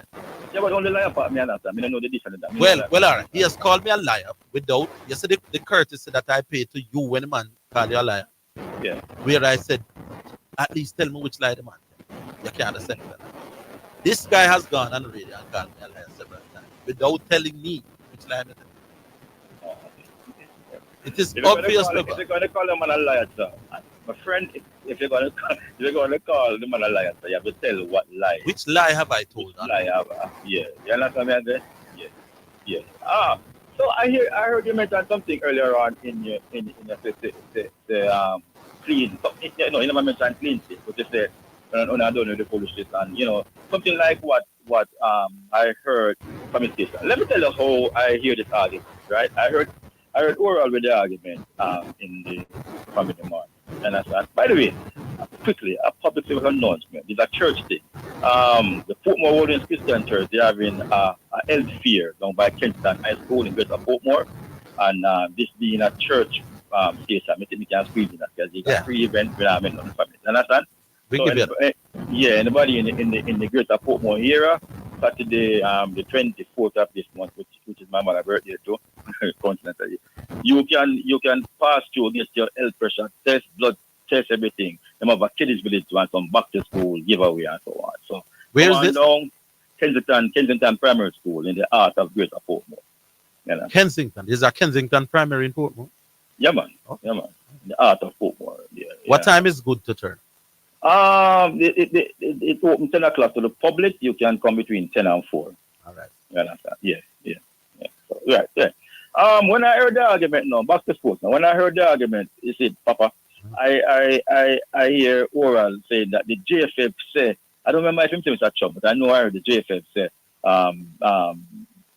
S1: Yeah, but only liar part me understand. I don't know the difference.
S5: Well, all right. He has called me a liar without yesterday the courtesy that I paid to you when the man called you a liar.
S1: Yeah.
S5: Where I said, at least tell me which lie the man. You can't understand that. This guy has gone on radio and called me a liar several times without telling me which lie I'm telling. It is obvious.
S1: If you're going to call him a liar, sir, my friend, if you're going to call the man a liar, sir, you have to tell what lie.
S5: Which lie have I told?
S1: Lie have yeah. You understand me? Yeah. So I heard you mention something earlier on in your the clean. You never mentioned clean thing, but you said I don't know the police station, and something like what I heard from the station. Let me tell you how I hear this argument. Right? I heard Orville with the argument in the family morning. And I said, by the way, quickly, a public service announcement. It's a church thing. The Portmore Holdings Christian Church, they're having a health fair down by Kensington High School in Greater Portmore. And this being a church station, I think we can squeeze in that because it's a free event for the family. Understand? Anybody in the Greater Portmore area, Saturday, the 24th of this month, which is my mother's birthday too, coincidentally, you can pass through, get your health pressure test, blood test, everything. Them have a kids village and some back to school giveaway and so on. So
S5: where is this?
S1: Down Kensington Primary School in the heart of Greater Portmore.
S5: Kensington. Is a Kensington Primary in Portmore?
S1: Yeah, man. Yeah, man. The art of football. Yeah.
S5: What time is good to turn?
S1: It opens 10 o'clock to the public. You can come between 10 and 4.
S5: All right.
S1: You understand? Yeah. So, right, yeah. When I heard the argument now, back to sports now. When I heard the argument, he said, Papa, I hear Oral saying that the JFF say, I don't remember if him saying it's a chub, but I know I heard the JFF say,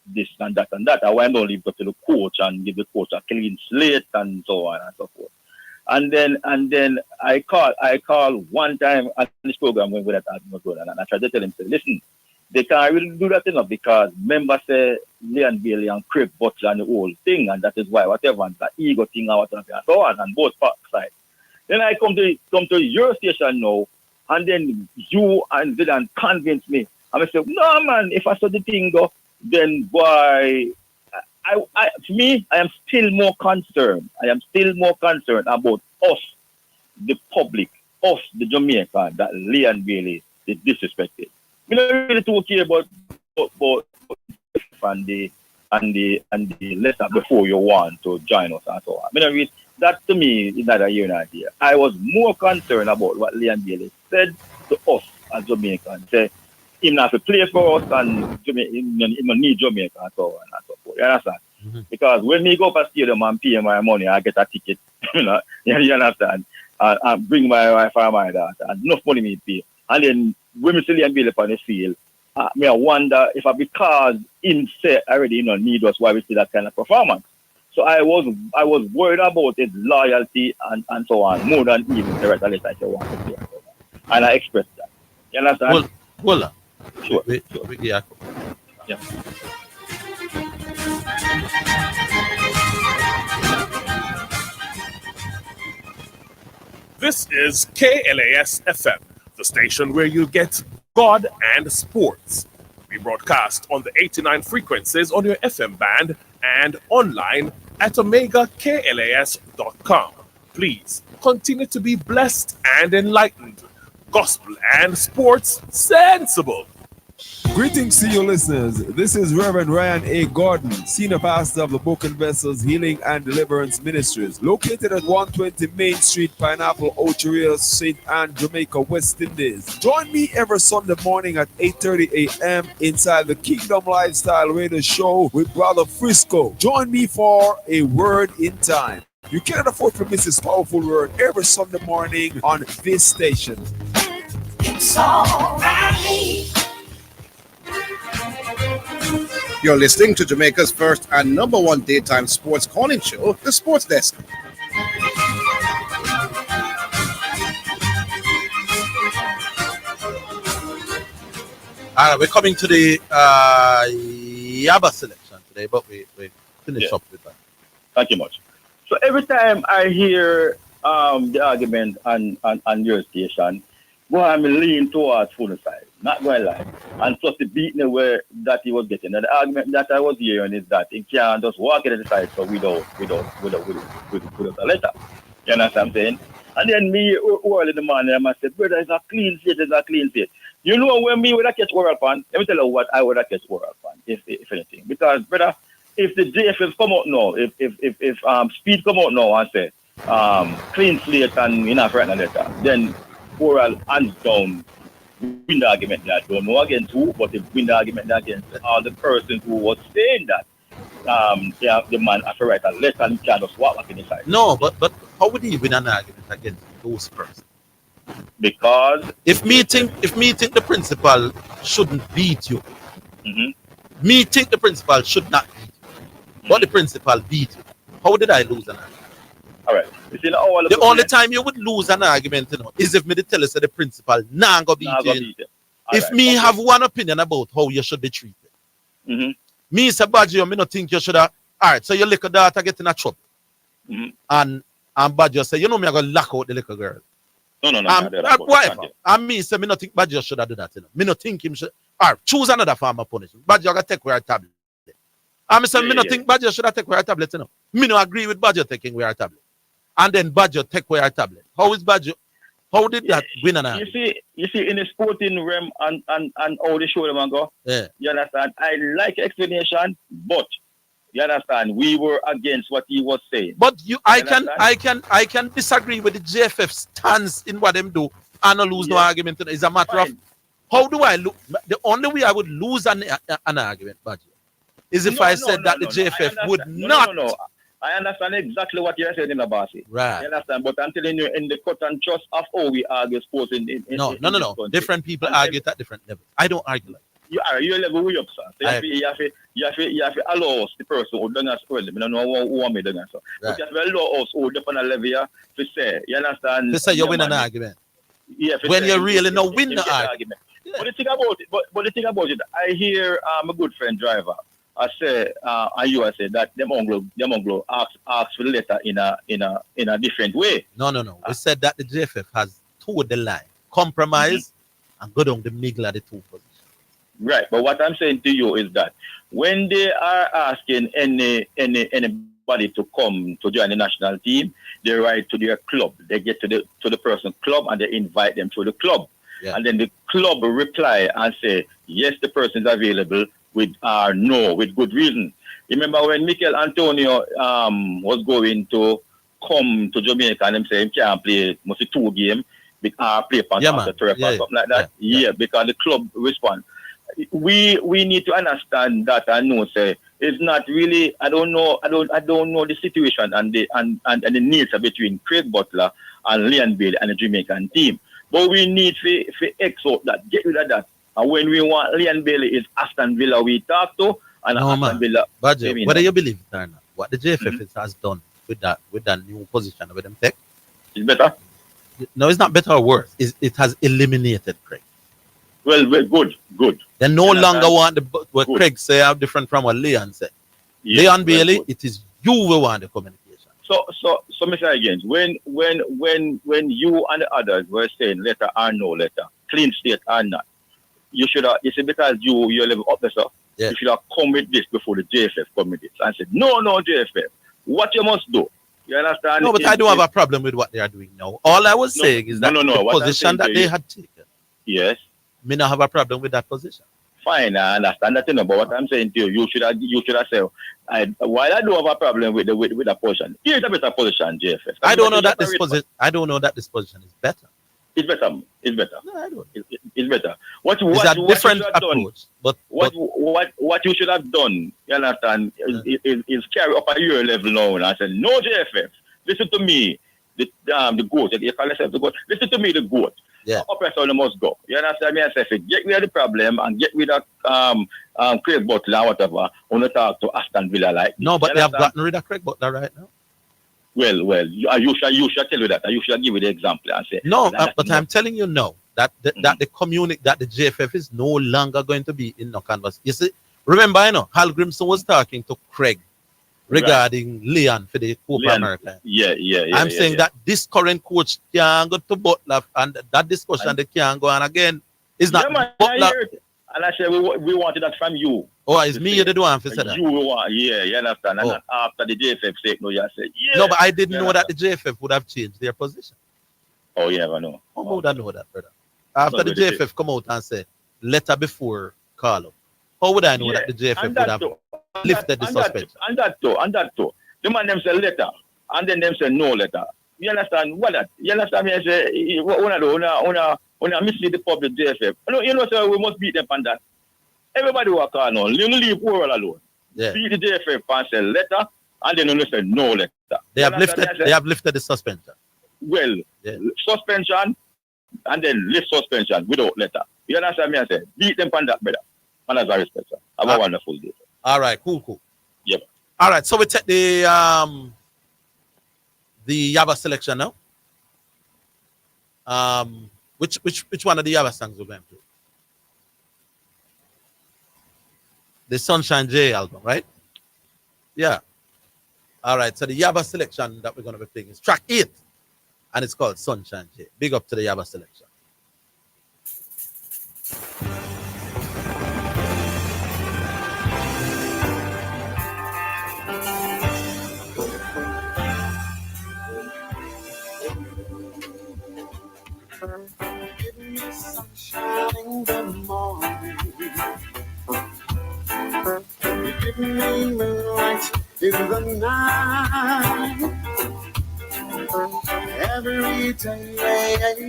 S1: this and that and that. I want to leave it to the coach and give the coach a clean slate and so on and so forth. And then I call one time at this program when that argument was going on, and I tried to tell him, say, listen, they can't really do that enough because members say Leon Bailey and Craig Butler and the whole thing, and that is why whatever and that ego thing or whatever and so on, and both sides. Then I come to your station now, and then you and Zidane convince me. And I say, no man, if I saw the thing go, then boy, to me, I am still more concerned. I am still more concerned about us, the public, us, the Jamaican, that Leon Bailey is disrespected. We don't really too care about and the letter before you want to join us and so on. I mean, that to me is not a year idea. I was more concerned about what Leon Bailey said to us as Jamaicans. Say, him not to play for us and him need Jamaica and so on and so forth. You understand? Mm-hmm. Because when me go up a stadium and pay my money, I get a ticket. You understand? And bring my wife and my daughter. And enough money me pay. And then when we see Leon Bailey on the field, I wonder if because him say already need us why we see that kind of performance. So I was worried about his loyalty and so on, more than even the rest of the I want to play. And I expressed that. You understand?
S5: Well,
S1: sure.
S5: Yeah.
S8: This is KLAS FM, the station where you get God and sports. We broadcast on the 89 frequencies on your FM band and online at omegaklas.com. Please continue to be blessed and enlightened. Gospel and sports sensible.
S17: Greetings to you listeners. This is Reverend Ryan A. Gordon, Senior Pastor of the Broken Vessels Healing and Deliverance Ministries, located at 120 Main Street, Pineapple, Ocho St. Anne, Jamaica, West Indies. Join me every Sunday morning at 8:30 a.m. inside the Kingdom Lifestyle Radio Show with Brother Frisco. Join me for a word in time. You cannot afford to miss this powerful word every Sunday morning on this station.
S15: It's all right.
S4: You're listening to Jamaica's first and number one daytime sports calling show, The Sports Desk.
S5: All right, we're coming to the Yaba selection today, but we finish up with that.
S1: Thank you much. So every time I hear the argument on your station, well, I'm leaning towards full side, not going to lie. And plus the beating away that he was getting. And the argument that I was hearing is that he can't just walk in the side so without a letter. You understand what I'm saying? And then me early in the morning, I said, brother, it's a clean slate, You know when me would have catch oral fan, let me tell you what I would have catch oral fan, if anything. Because, brother, if the JFF come out now, if Speed come out now and say clean slate and enough right now letter, then oral hands down win the argument there. I don't know against who, but they win the argument against all the persons who was saying that the man has to write a letter and he can't just walk back in the side.
S5: No, but how would he win an argument against those persons?
S1: Because
S5: if me think the principal shouldn't beat you, me think the principal should not beat you, but the principal beat you. How did I lose an argument?
S1: All right.
S5: The only time you would lose an argument, is if me tell us that the principal nah go beat you. If me have one opinion about how you should be treated, me say Badger, me not think you should have. All right, so your little daughter get in a trouble, and Badger say, you know me I gonna lock out the little girl.
S1: No.
S5: Whatever. And me say me not think Badger should have do that. Me not think him should. All right, choose another form of punishment. Badger gonna take away a tablet. And me say me not think Badger should have take away a tablet. Me no agree with Badger taking away a tablet. And then Badger take away our tablet. How is Badger? How did that win an argument?
S1: You see, in the sporting realm and how they show them and go.
S5: Yeah.
S1: You understand? I like explanation, but You understand? We were against what he was saying.
S5: But I
S1: understand?
S5: can disagree with the JFF stance in what them do and not lose no argument. It's a matter of how do I look? The only way I would lose an argument, Badger, is if I said that the JFF would not.
S1: No. I understand exactly what you're saying, Abasi.
S5: Right.
S1: You understand? But I'm telling you, in the cut and trust of how we argue sports in
S5: No.
S1: this country.
S5: Different people argue at different levels. I don't argue like that.
S1: You level way up, sir. So you have to allow us, the person who done us well. I don't know who am done us. But you have to allow us who up on a level here to say, you understand?
S5: To say you win an argument.
S1: Yeah,
S5: when you really no win the argument.
S1: Yeah. But the thing about it, I hear a good friend driver. I say, and you say that them Anglo ask for the letter in a different way.
S5: No. We said that the JFF has towed the line, compromise, and go down the middle of the two positions.
S1: Right, but what I'm saying to you is that when they are asking anybody to come to join the national team, they write to their club. They get to the person's club and they invite them to the club. Yeah. And then the club reply and say, yes, the person is available with no, with good reason. Remember when Mikel Antonio was going to come to Jamaica and them say he can't play mostly 2 games, play on the turf or something like that. Yeah, because the club respond. We need to understand that and know say it's not really I don't know the situation and the needs between Craig Butler and Leon Bailey and the Jamaican team. But we need to X out that, get rid of that. And when we want Leon Bailey is Aston Villa we talk to and Aston Villa.
S5: Badger, whether you believe it or not, what the JFF has done with that new position with them tech.
S1: It's better?
S5: No, it's not better or worse. It has eliminated Craig.
S1: Well, good.
S5: They no longer want what Craig say are different from what Leon said. Yes, Leon Bailey, it is you who want the communication.
S1: So me say again, when you and the others were saying letter or no letter, clean state or not, you should have, it's because you're level up there, sir. Yeah. You should have come with this before the JFF come with this and said, no, JFF. What you must do. You understand?
S5: No, but I don't have a problem with what they are doing now. All I was saying is that the position that they had taken.
S1: Yes.
S5: Me not have a problem with that position.
S1: Fine, I understand that, but what I'm saying to you, you should have said, while I don't have a problem with the position, here's a better position, JFF.
S5: I don't know that this position is better.
S1: It's better.
S5: No, I don't.
S1: It's better. What
S5: different approach. But
S1: what you should have done, you understand, is carry up a year level now and I said, no JFF, listen to me, the goat, you call yourself the goat, listen to me, the goat.
S5: Yeah.
S1: Upper must go. You understand me? I say, get rid of the problem and get rid of Craig Butler and whatever. On the talk to Aston Villa like.
S5: No, but they have gotten rid of Craig Butler right now.
S1: Well, you should tell you that. You should give you the example and say.
S5: No, but I'm telling you now that the JFF is no longer going to be in no canvas. You see, remember, Hal Grimson was talking to Craig regarding Leon for the Copa America.
S1: Yeah.
S5: I'm saying that this current coach can go to Butler and that discussion they can go on again. It's not Butler.
S1: And I said we wanted that from you.
S5: Oh, it's me the one for that.
S1: You want, you understand. And after the JFF said no, you said
S5: No, but I didn't know that the JFF would have changed their position.
S1: Oh, you never know.
S5: How would I know that, brother? After the JFF come out and say letter before call up, how would I know that the JFF would have lifted the suspension?
S1: And that too. The man them say letter, and then them say no letter. You understand what that? You understand me? I say, when I mislead the public JFF. So we must beat them on that. Everybody will call now. You leave Orville alone.
S5: Yeah.
S1: Beat the JFF and say letter, and then you say no letter.
S5: They have lifted the suspension.
S1: Well, suspension, and then lift suspension without letter. You understand me? I say, beat them on that, brother. And as a respect, sir. Have a wonderful day.
S5: All right, cool.
S1: Yep.
S5: All right, so we take the Yaba selection now. Which one of the Yaba songs we're going to? The Sunshine J album, right? Yeah. All right, so the Yaba selection that we're going to be playing is track 8, and it's called Sunshine J. Big up to the Yaba selection.
S15: Give me sunshine in the morning. You give me moonlight
S10: in the night. Every day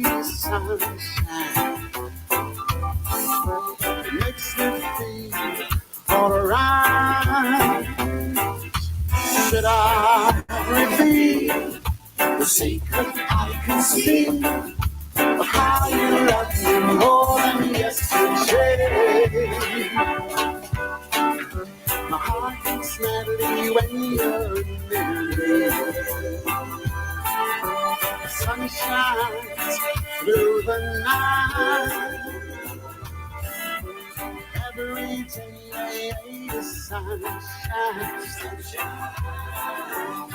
S10: the sun shines. It makes me feel alright. Should I reveal the secret I can see of how you love me more than yesterday? My heart beats madly when you're near me. The sun shines through the night. Every day the sun shines.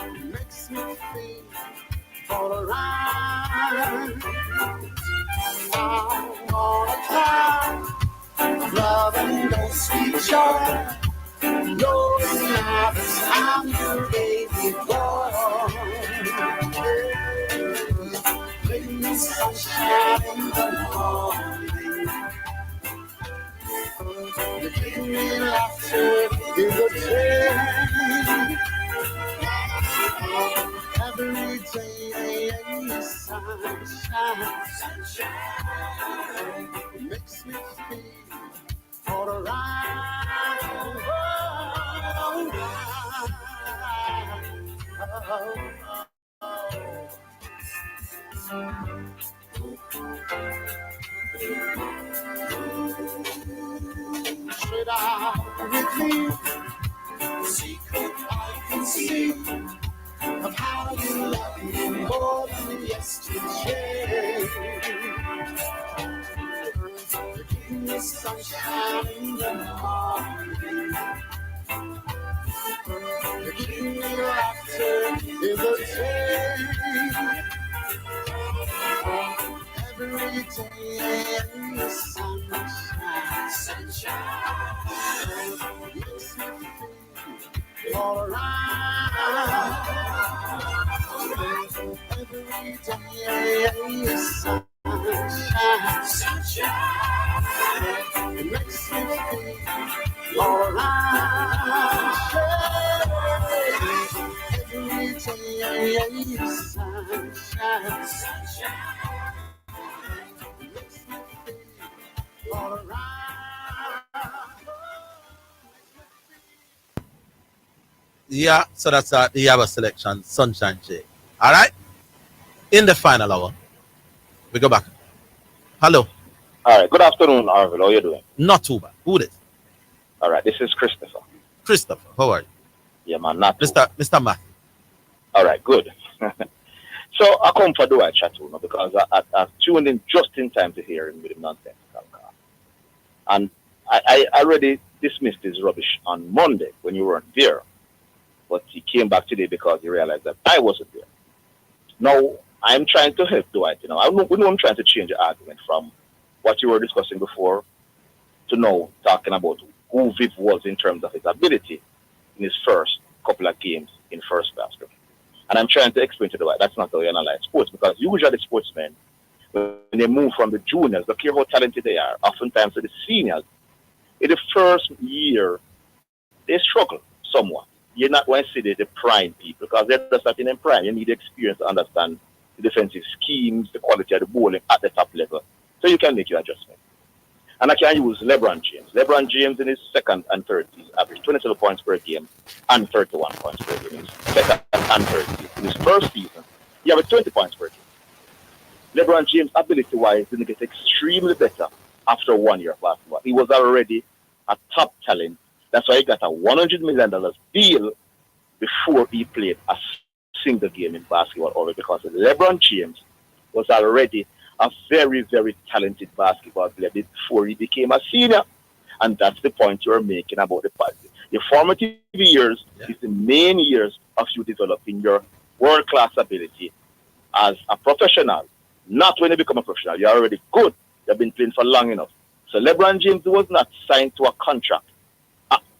S10: It makes me feel alright. I wanna cry, love and no sweet joy. Knowing now the time you gave me boy. Bring me sunshine in the morning. You give me laughter in the day. Every day the sun shines. It makes me feel alright. Should I reveal the secret I can see of how you love me more than yesterday? You give me sunshine in the morning. You give me laughter in the day. Every day the sun shines. Makes me feel alright. Every day the sun shines. It makes me feel alright. Every day the sun shines. It makes me feel alright.
S5: Yeah, so that's the Yaba selection, Sunshine Shake. All right. In the final hour, we go back. Hello.
S20: All right. Good afternoon, Orville. How are you doing?
S5: Not too bad. Who this?
S20: All right. This is Christopher.
S5: Christopher, how are you?
S20: Yeah, man. Not
S5: Mr. Matthew.
S20: All right. Good. So I come for Dwight Chatuna because I tuned in just in time to hear him with him nonsense. And I already dismissed his rubbish on Monday when you weren't there. But he came back today because he realized that I wasn't there. Now, I'm trying to help Dwight. We know I'm trying to change the argument from what you were discussing before to now talking about who Viv was in terms of his ability in his first couple of games in first class. And I'm trying to explain to Dwight that's not how you analyze sports, because usually sportsmen, when they move from the juniors, look here how talented they are, oftentimes to the seniors, in the first year, they struggle somewhat. You're not going to see the prime people because they're just not in the prime. You need experience to understand the defensive schemes, the quality of the bowling at the top level. So you can make your adjustment. And I can use LeBron James. LeBron James in his second and third season averaged 27 points per game and 31 points per game in his second and third season. In his first season, he averaged 20 points per game. LeBron James' ability-wise didn't get extremely better after 1 year of basketball. He was already a top talent. That's why he got a $100 million deal before he played a single game in basketball already, because LeBron James was already a very, very talented basketball player before he became a senior. And that's the point you're making about the fact. Your formative years is the main years of you developing your world-class ability as a professional. Not when you become a professional. You're already good. You've been playing for long enough. So LeBron James was not signed to a contract,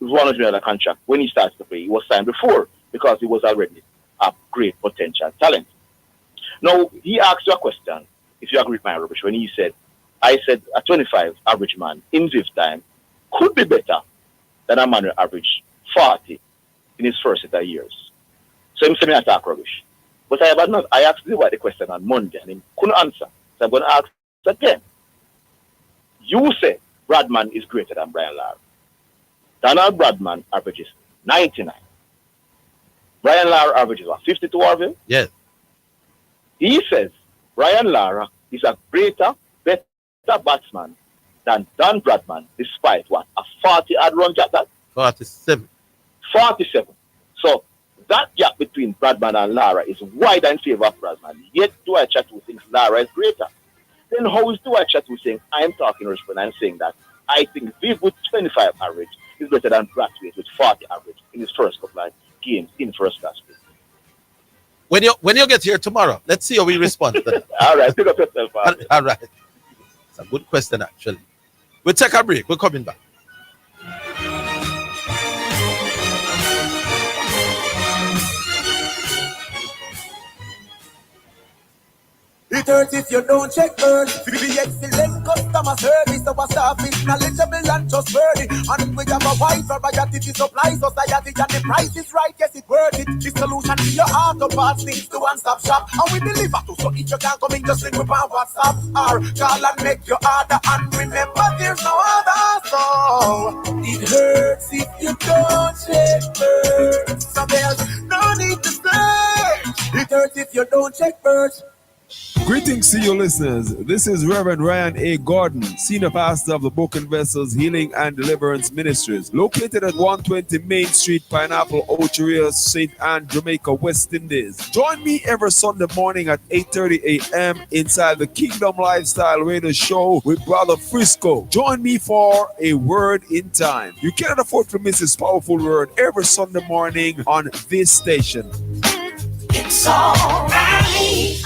S20: $100 million contract, when he starts to play. He was signed before because he was already a great potential talent. Now, he asked you a question, if you agree with my rubbish, when he said, I said a 25 average man in this time could be better than a man who averaged 40 in his first set of years. So him say me attack rubbish. But I asked him the question on Monday and he couldn't answer. So I'm going to ask again. You say Bradman is greater than Brian Lara. Donald Bradman averages 99. Brian Lara averages what, 52, Orville?
S5: Yes.
S20: He says Brian Lara is a greater, better batsman than Don Bradman, despite what? A 40-odd run gap that?
S5: 47.
S20: 47. So that gap between Bradman and Lara is wide in favor of Bradman. Yet Dwight Chatwood thinks Lara is greater. Then how is Dwight Chatwood saying, I'm talking respect, I'm saying that I think Viv with 25 average is better than Brathwaite with 40 average in his first couple of games in first class.
S5: When you get here tomorrow, let's see how we respond to that.
S20: All right, pick up yourself.
S5: All right. It's a good question, actually. We'll take a break. We're coming back.
S10: It hurts if you don't check first. We be excellent customer service. Our staff is knowledgeable and trustworthy. And we have a wide variety to supply society. And the price is right, yes, it's worth it. The solution to your auto parts needs to one-stop shop. And we deliver to. So if you can't come in, just link with our WhatsApp. Or call and make your order. And remember, there's no other. So it hurts if you don't check first. So there's no need to search. It hurts if you don't check first.
S17: Greetings to you listeners. This is Reverend Ryan A. Gordon, Senior Pastor of the Book and Vessels Healing and Deliverance Ministries, located at 120 Main Street, Pineapple, Ochorea, St. Anne, Jamaica, West Indies. Join me every Sunday morning at 8:30 a.m. inside the Kingdom Lifestyle Radio Show with Brother Frisco. Join me for a word in time. You cannot afford to miss this powerful word every Sunday morning on this station.
S10: It's all right.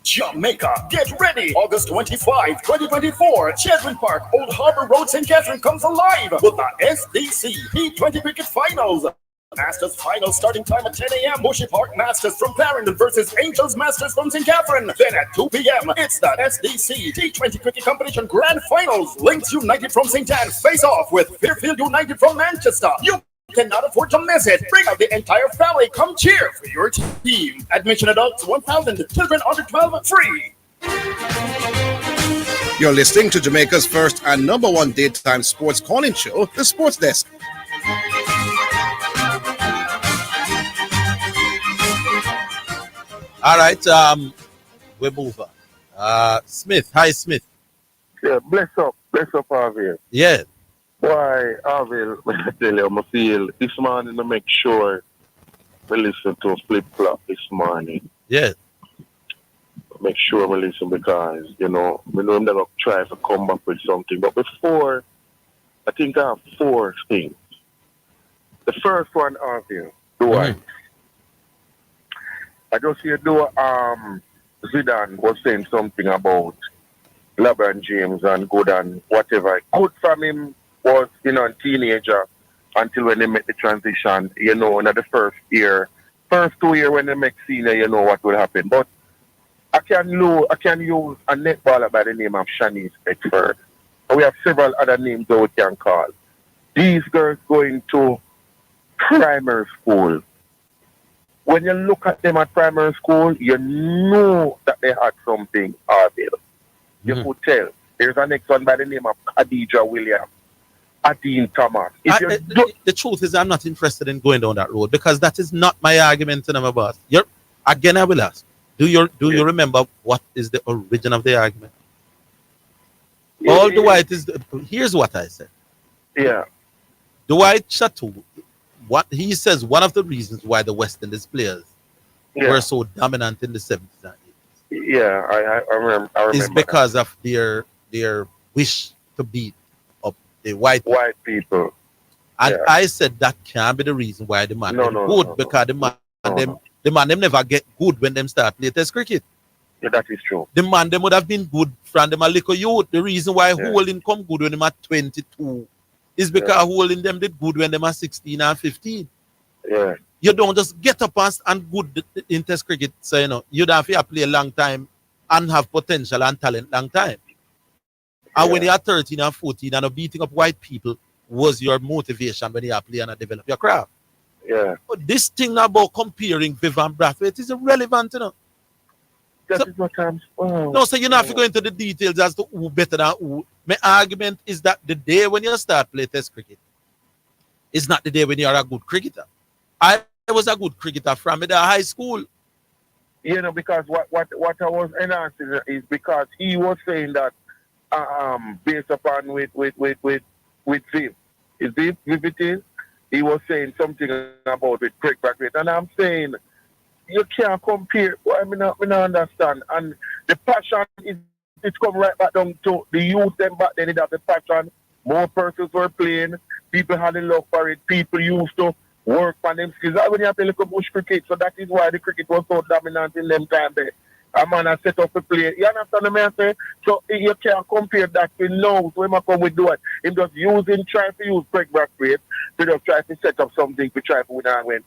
S7: Jamaica, get ready! August 25, 2024, Chedwin Park, Old Harbor Road, St. Catherine comes alive with the SDC P20 Cricket Finals. Masters Finals starting time at 10 a.m. Bushy Park Masters from Clarendon versus Angels Masters from St. Catherine. Then at 2 p.m., it's the SDC T20 Cricket Competition Grand Finals. Links United from St. Anne face off with Fairfield United from Manchester. You cannot afford to miss it. Bring out the entire family. Come cheer for your team. Admission adults 1,000. Children under 12 free.
S4: You're listening to Jamaica's first and number one daytime sports calling show, The Sports Desk.
S5: All right, we move on. Smith, hi Smith.
S2: Yeah, bless up, Orville.
S5: Yeah.
S2: Why, Orville, I tell you, I feel this morning to make sure we listen to Flip Flop this morning.
S5: Yeah.
S2: Make sure we listen because, we know I'm never try to come up with something. But before, I think I have four things. The first one, Orville, I just hear Zidane was saying something about LeBron James and good and whatever. Good from him was, a teenager until when they make the transition, in the first 2 years when they make senior, what will happen. But I can use a netballer by the name of Shanice Beckford. And we have several other names that we can call. These girls going to primary school. When you look at them at primary school, you know that they had something Orville. You could tell. There's a next one by the name of Khadija Williams. Adine Thomas.
S5: The truth is, I'm not interested in going down that road because that is not my argument, my boss. Again, I will ask. Do you remember what is the origin of the argument? Here's what I said.
S2: Yeah.
S5: Dwight Chatwood, what he says, one of the reasons why the West Indies players were so dominant in the 70s and 80s.
S2: Yeah, I remember.
S5: Is because of their wish to beat up the white
S2: people.
S5: And I said that can't be the reason why the man good because the man them never get good when them start play test cricket.
S2: Yeah, that is true.
S5: The man them would have been good from them a little youth. The reason why Holding come good when them at 22 is because Holding them did good when them are 16 and 15.
S2: Yeah.
S5: You don't just get up and good in test cricket, so you don't have to play a long time and have potential and talent long time. And when you are 13 and 14 and are beating up white people was your motivation when you are playing and develop your craft.
S2: Yeah.
S5: But this thing about comparing Viv and Brathwaite is irrelevant, you know.
S2: That is what I'm saying.
S5: No, so you're not go into the details as to who better than who. My argument is that the day when you start play test cricket is not the day when you are a good cricketer. I was a good cricketer from the high school.
S2: You know, because what I was enhancing is because he was saying that based upon with Viv. Is Viv it is? He was saying something about with Craig Brathwaite. And I'm saying you can't compare. Well, I mean, I understand. And the passion is it's come right back down to the youth them back then. They have the passion. More persons were playing. People had a love for it. People used to work on them skills. When you have to look at bush cricket, so that is why the cricket was so dominant in them time there. A man has set up a play. You understand what I say? So you can't compare that with now. So him come with do it. Him just trying to use Craig Brathwaite to just try to set up something to try to win and win.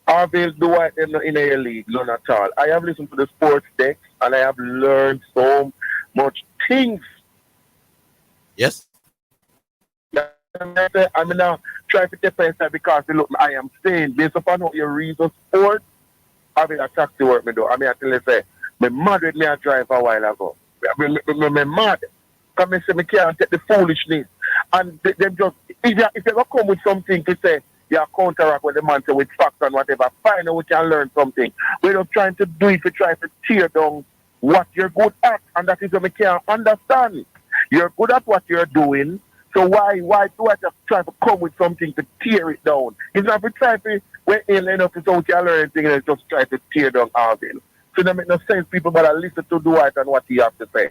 S2: Orville do it in a league, none at all. I have listened to the sports deck and I have learned so much things.
S5: Yes.
S2: I mean now try to defend that because look, I am saying based upon what you read the sport, I've been a taxi work me do. I mean I tell you say my mad with me a drive a while ago. Me mad. Because I say me can't take the foolishness. And them just if you ever come with something to say you counteract what the man say with facts and whatever, fine, we can learn something. We're not trying to do it to try to tear down what you're good at, and that is what we can't understand. You're good at what you're doing, so why do I just try to come with something to tear it down? It's not we try to when enough to so we can learn anything and just try to tear down Orville. So that makes no sense. People gotta listen to Dwight and what he has to say.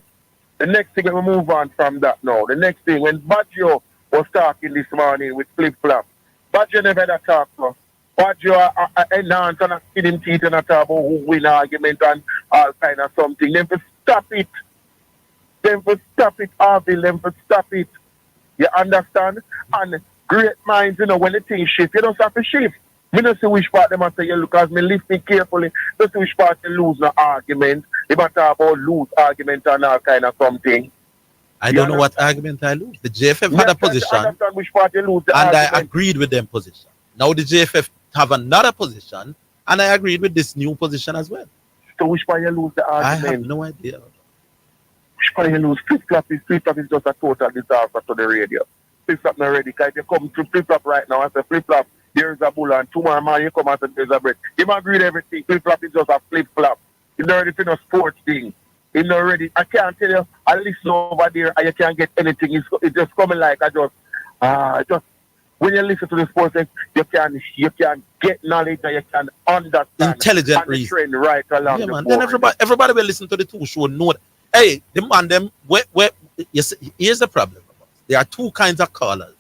S2: The next thing we move on from that now. The next thing when Baggio was talking this morning with Flip Flop. Baggio never had a talk to. Baggio enhance and skin him teeth and a talk about who win argument and all kind of something. Them for stop it. Them for stop it, Orville. Them for stop it. You understand? And great minds, you know, when the thing shift, you don't have to shift. Me don't see which part them I say you look as me listen carefully. Don't see which part you lose no argument. They might talk about lose argument and all kind of something.
S5: I don't know what argument I lose. The JFF had a position,
S2: which part you lose the
S5: and
S2: argument.
S5: I agreed with them position. Now the JFF have another position, and I agreed with this new position as well.
S2: So which part you lose the argument?
S5: I have no idea.
S2: Which part you lose? Flip-flop is just a total disaster to the radio. Flip-flop not ready. Because if you come to flip-flop right now and say flip-flop, there is a bull, and tomorrow morning you come and say there's a bread. You might agree with everything. Flip-flop is just a flip-flop. It's not ready for no sports thing. It's not ready. I can't tell you, I listen over there and you can't get anything. It's just coming like just when you listen to the sports, you can get knowledge and you can understand.
S5: Intelligent reason.
S2: Trend right along
S5: Yeah,
S2: the
S5: man.
S2: board.
S5: Then everybody will listen to the two show. Know that, hey, the man, them, here's the problem. There are two kinds of callers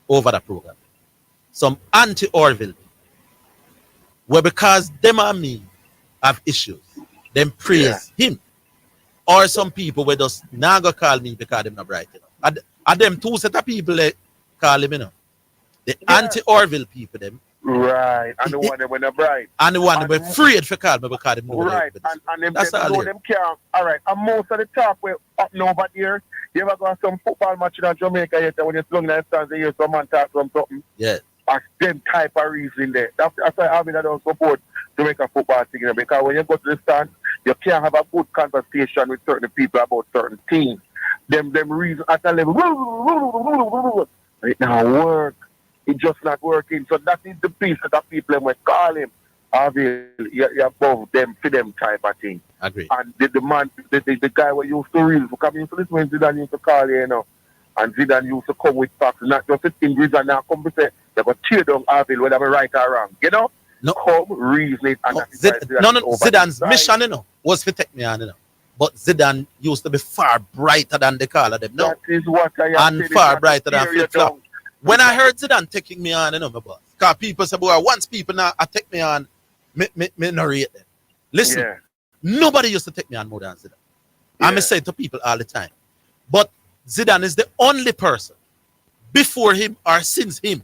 S5: over the program. Some anti-Orville, where because them and me have issues, them praise him. Or some people will just now go call me because they're not bright enough. And them two set of people that call him, you know. The anti-Orville people, them.
S2: Right. And the one that were not bright.
S5: And the one that were afraid for call me because they know.
S2: Right. And them,
S5: that's all.
S2: Them can't. All right. And most of the talk we're up now over here, you ever go to some football match in Jamaica yet when you're slung in the stands and you hear some man talk from something?
S5: Yeah.
S2: That's them type of reason there. That's why I don't support Jamaica football thing there, because when you go to the stand, you can't have a good conversation with certain people about certain things. Them reason at a level, it not work. It's just not working. So that is the piece that the people will call him. Orville, you're above them for them type of thing.
S5: Agree.
S2: And the man, the guy who used to read, because used to listen when Zidane used to call you, you know. And Zidane used to come with facts, not just with English, and now come to say, they're going to tear down Orville, whether I'm right or wrong. You know?
S5: No.
S2: Come, reason it. And
S5: Zidane's mission, you know, was to take me on, you know. But Zidane used to be far brighter than the caller them now.
S2: That is what I am
S5: and far brighter than flip-flop. When I heard Zidane taking me on, you know, my boss, because people say, boy, once people now take me on, me narrate them. Listen, nobody used to take me on more than Zidane. I say to people all the time. But Zidane is the only person before him or since him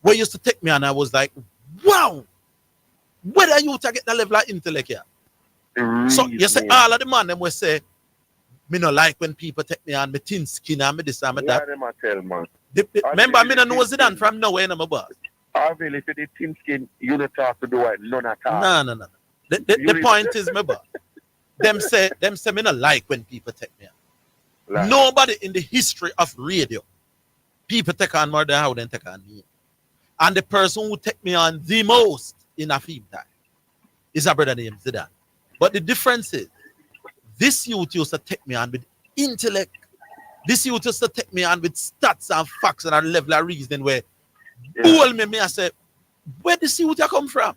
S5: who used to take me on. I was like, wow, where are you to get the level of intellect here? So you say all of the man them will say, me no like when people take me on, me thin skin and me this and me that.
S2: Tell, man.
S5: Remember, I don't know Zidane from nowhere, no, my boss.
S2: Orville, if you did thin skin, you don't talk to do it, none at all.
S5: No. The point is, my boss, them say me not like when people take me on.
S2: Like.
S5: Nobody in the history of radio, people take on more than how they take on me. And the person who take me on the most in a film time is a brother named Zidane. But the difference is, this youth used to take me on with intellect. This youth used to take me on with stats and facts and a level of reasoning where fool me, I said, where this youth you come from?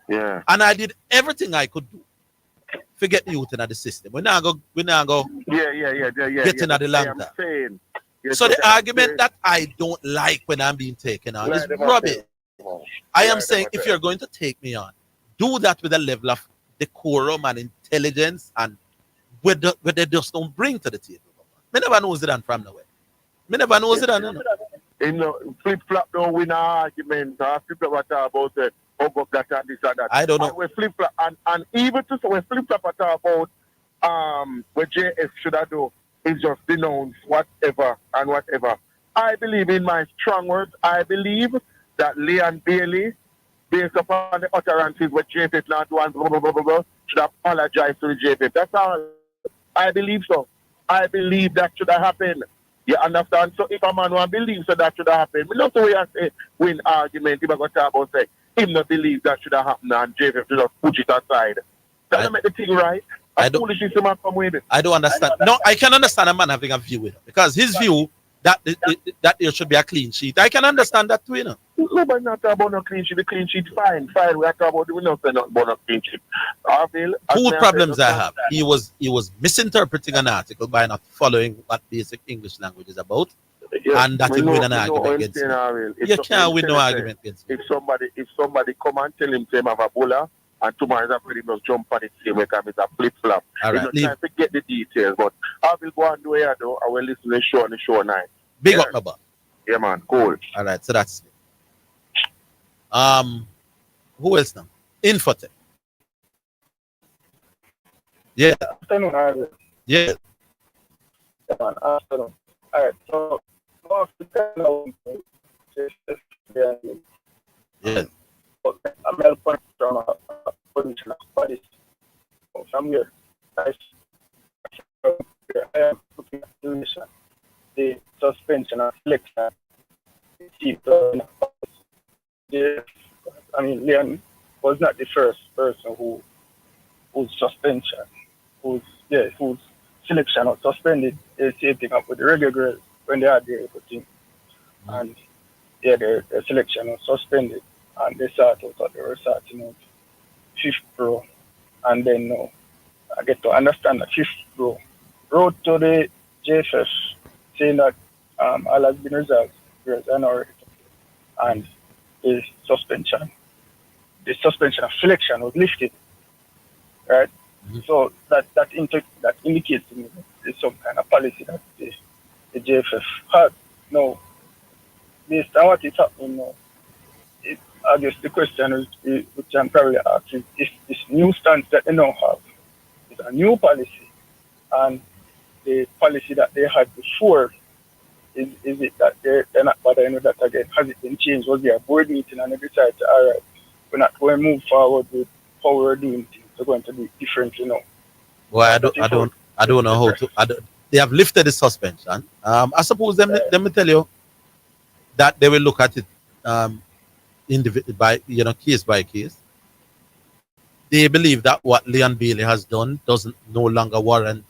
S2: Yeah.
S5: And I did everything I could do. Forget the youth in the system. We now go get into the long term. So the argument that I don't like when I'm being taken on is rubbish. I am saying if you're going to take me on, do that with a level of decorum and intelligence and where they just don't bring to the table. Me never know Zidane from nowhere. Me never know Zidane.
S2: You know, flip-flop don't win an argument. Flip-flop about it. Up that and this and that.
S5: I don't know.
S2: And we flip-flop and even to we flip-flop about what JF should I do is just denounce whatever and whatever. I believe in my strong words. I believe that Leon Bailey, based upon the utterances what JF not do and blah, blah, blah, blah, blah, should apologize to the JF. That's all. I believe so. I believe that should have happened. You understand? So if a man who believes so that should have happened, we not the way I say win argument, if I go talk about say him not believe that should have happened and JF should just push it aside. Doesn't make the thing right. I don't
S5: understand. No, I can understand a man having a view with it because his view that there should be a clean sheet. I can understand that too, you know.
S2: Nobody not talking about no clean sheet. The clean sheet fine. We are talking about we not say nothing about no clean sheet.
S5: Two problems I have. He was misinterpreting an article by not following what basic English language is about. And that will win an argument against me. You can't win no argument against me.
S2: If somebody come and tell him to have a bowler and tomorrow is pretty much jump on it same way because it's a flip-flop.
S5: All right,
S2: trying to get the details, but I will go and do it, though. I will listen to the show on the show night.
S5: Big up, my boy.
S2: Yeah, man. Cool.
S5: All right, so that's it. Who else now? Infotech. Yeah.
S12: Afternoon, Harvey.
S5: Yeah.
S12: Yeah, man. Afternoon. All right, so
S5: yeah.
S12: I'm going to point from a position of bodies. From here, I am looking at the suspension and selection. Leon was not the first person whose suspension, whose selection was suspended. They same up with the regular girls when they had the team. And their selection was suspended. And they started out, they were starting out 5th Pro. And then I get to understand that 5th Pro wrote to the JFF saying that all has been resolved, and the suspension of selection was lifted. Right? Mm-hmm. So that indicates to me that there's some kind of policy that the JFF had. Now, based on what is happening now, I guess the question is, which I'm probably asking, is this new stance that they now have is a new policy, and the policy that they had before, is it that they're not bothering with that again? Has it been changed? Was there a board meeting and they decided, all right, we're not going to move forward with how we're doing things, we're going to do it differently now?
S5: Well, I don't know how to. They have lifted the suspension. I suppose them tell you that they will look at it case by case. They believe that what Leon Bailey has done doesn't no longer warrant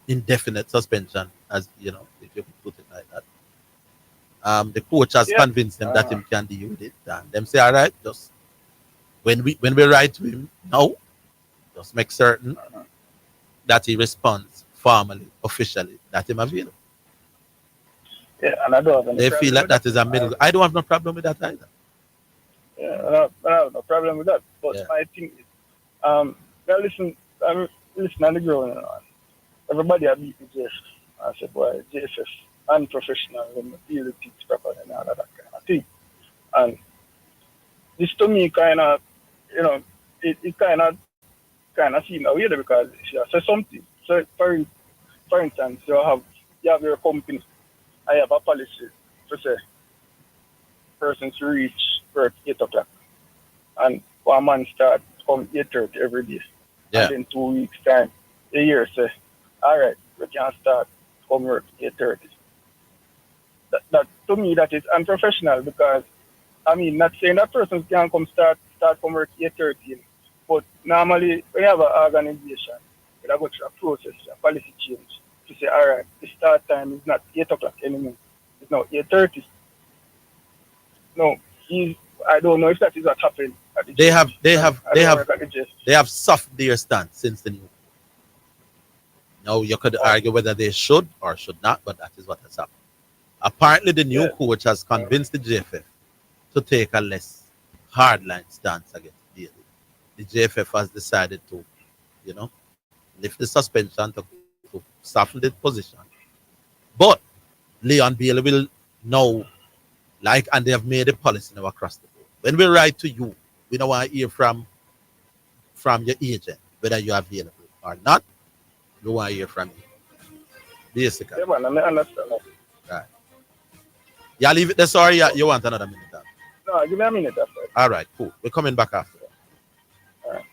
S5: indefinite suspension, as you know, if you put it like that. The coach has convinced them that him can deal with it, and them say, all right, just when we write to him now, just make certain that he responds formally, officially, that him available.
S12: Yeah, and I don't have
S5: they feel like that is a middle. I don't have no problem with that either.
S12: Yeah, I have no problem with that. But my thing is, I'm listening on the ground and everybody have beat the JFF. I said, boy, JFF unprofessional when they deal with things properly and all that kind of thing. And this to me kind of, it kind of seems weird because if you say something, so for instance, you have your company, I have a policy to say persons reach work 8 o'clock and one man start come 8:30 every day.
S5: Yeah.
S12: And in 2 weeks time, the year say, all right, we can start come work 8:30. That to me that is unprofessional because I mean not saying that persons can come start come work 8:30, but normally when you have an organization, you have to go through a process, a policy change to say, all right, the start time is not 8 o'clock anymore. It's now 8:30. No, I don't know if that is what happened. At the
S5: They
S12: church.
S5: have
S12: work at the church.
S5: they have softened their stance since the new. Now you could argue whether they should or should not, but that is what has happened. Apparently, the new coach has convinced the JFF to take a less hardline stance against Bailey. The JFF has decided to, lift the suspension to soften the position. But Leon Bailey will now, and they have made a policy now across the board. When we write to you, we don't want to hear from your agent whether you are available or not. We want to hear from you. Basically.
S12: Yeah, man, I understand that.
S5: Right. Yeah, leave it there. Sorry, you want another minute?
S12: No, give me a minute after.
S5: All right, cool. We're coming back after.
S12: All right.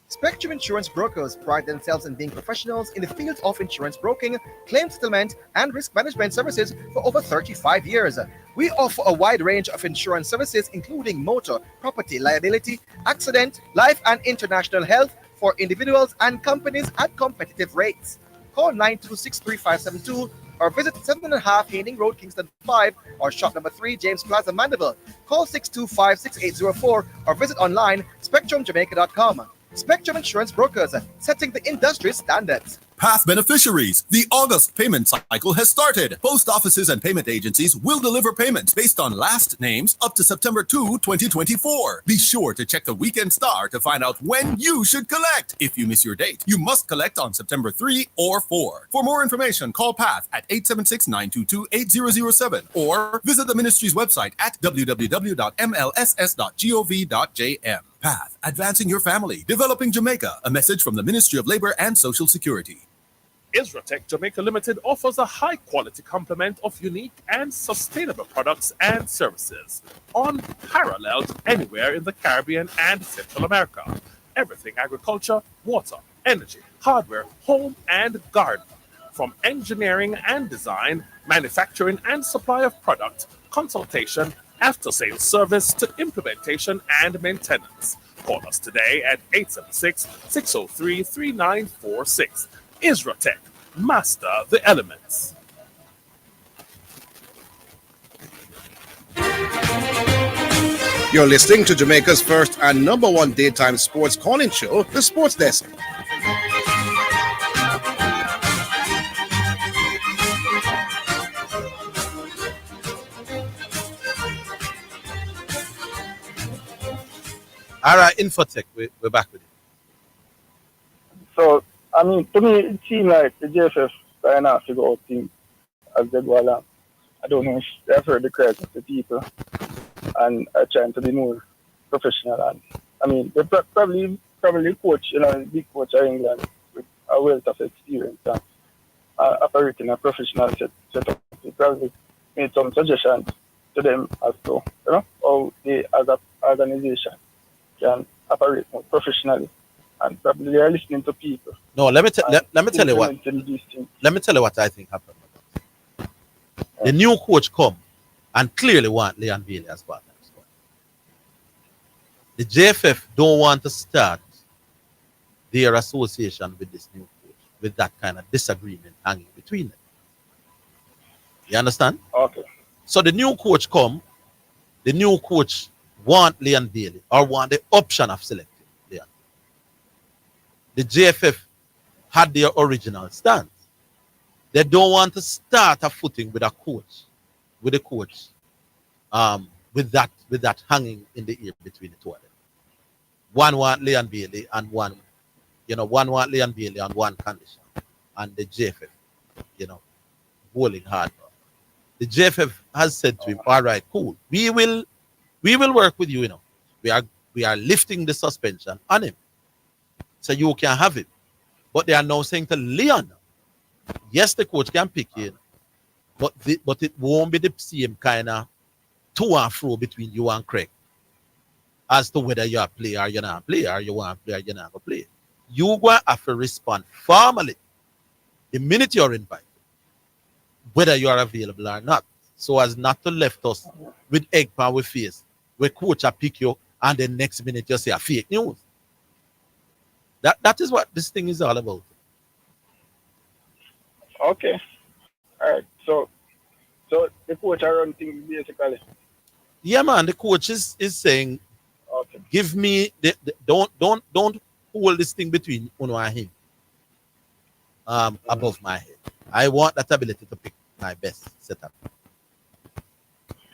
S11: Spectrum Insurance Brokers pride themselves in being professionals in the field of insurance broking, claim settlement, and risk management services for over 35 years. We offer a wide range of insurance services, including motor, property, liability, accident, life, and international health for individuals and companies at competitive rates. Call 926-3572 or visit 7.5 Haining Road, Kingston 5, or shop number 3, James Plaza, Mandeville. Call 625-6804 or visit online spectrumjamaica.com. Spectrum Insurance Brokers, setting the industry standards.
S18: Path beneficiaries. The August payment cycle has started. Post offices and payment agencies will deliver payments based on last names up to September 2, 2024. Be sure to check the Weekend Star to find out when you should collect. If you miss your date, you must collect on September 3 or 4. For more information, call Path at 876-922-8007 or visit the ministry's website at www.mlss.gov.jm. Path, advancing your family, developing Jamaica. A message from the Ministry of Labor and Social Security.
S8: Isratech Jamaica Limited offers a high-quality complement of unique and sustainable products and services, unparalleled anywhere in the Caribbean and Central America. Everything agriculture, water, energy, hardware, home, and garden. From engineering and design, manufacturing and supply of product, consultation, after-sales service to implementation and maintenance. Call us today at 876-603-3946. Isratech, master the elements.
S4: You're listening to Jamaica's first and number one daytime sports calling show, The Sports Desk.
S5: All right, Infotech, we're back with you.
S12: So, I mean, to me, it seems like the JFF trying to figure out things as they go along. I don't know if they've heard the cries of the people and are trying to be more professional. And I mean, they probably coach, big coach of England with a wealth of experience and operating a professional setup. They probably made some suggestions to them as to, how they, as an organization, can operate more professionally, and probably are listening to people.
S5: No, let me tell you what. Let me tell you what I think happened. The new coach come and clearly want Leon Bailey as partner. The JFF don't want to start their association with this new coach with that kind of disagreement hanging between them. You understand?
S12: Okay.
S5: So the new coach come, the new coach want Leon Bailey or want the option of selecting Leon. The JFF had their original stance. They don't want to start a footing with a coach, with that hanging in the air between the two of them. One want Leon Bailey and one want Leon Bailey on one condition, and the JFF, bowling hard. the JFF has said to him, all right, cool. We will work with you, you know. We are lifting the suspension on him. So you can have him. But they are now saying to Leon, yes, the coach can pick you, but it won't be the same kind of to and fro between you and Craig as to whether you're a player or you're not a player, or you want to play or you're not going to play. You're going to have to respond formally the minute you're invited, whether you are available or not, so as not to left us with egg pan with face, where coach will pick you and the next minute you say a fake news. That is what this thing is all about.
S12: Okay. All right. So the coach around things basically.
S5: Yeah, man. The coach is saying,
S12: okay,
S5: give me don't hold this thing between Uno and him. Above my head. I want that ability to pick my best setup.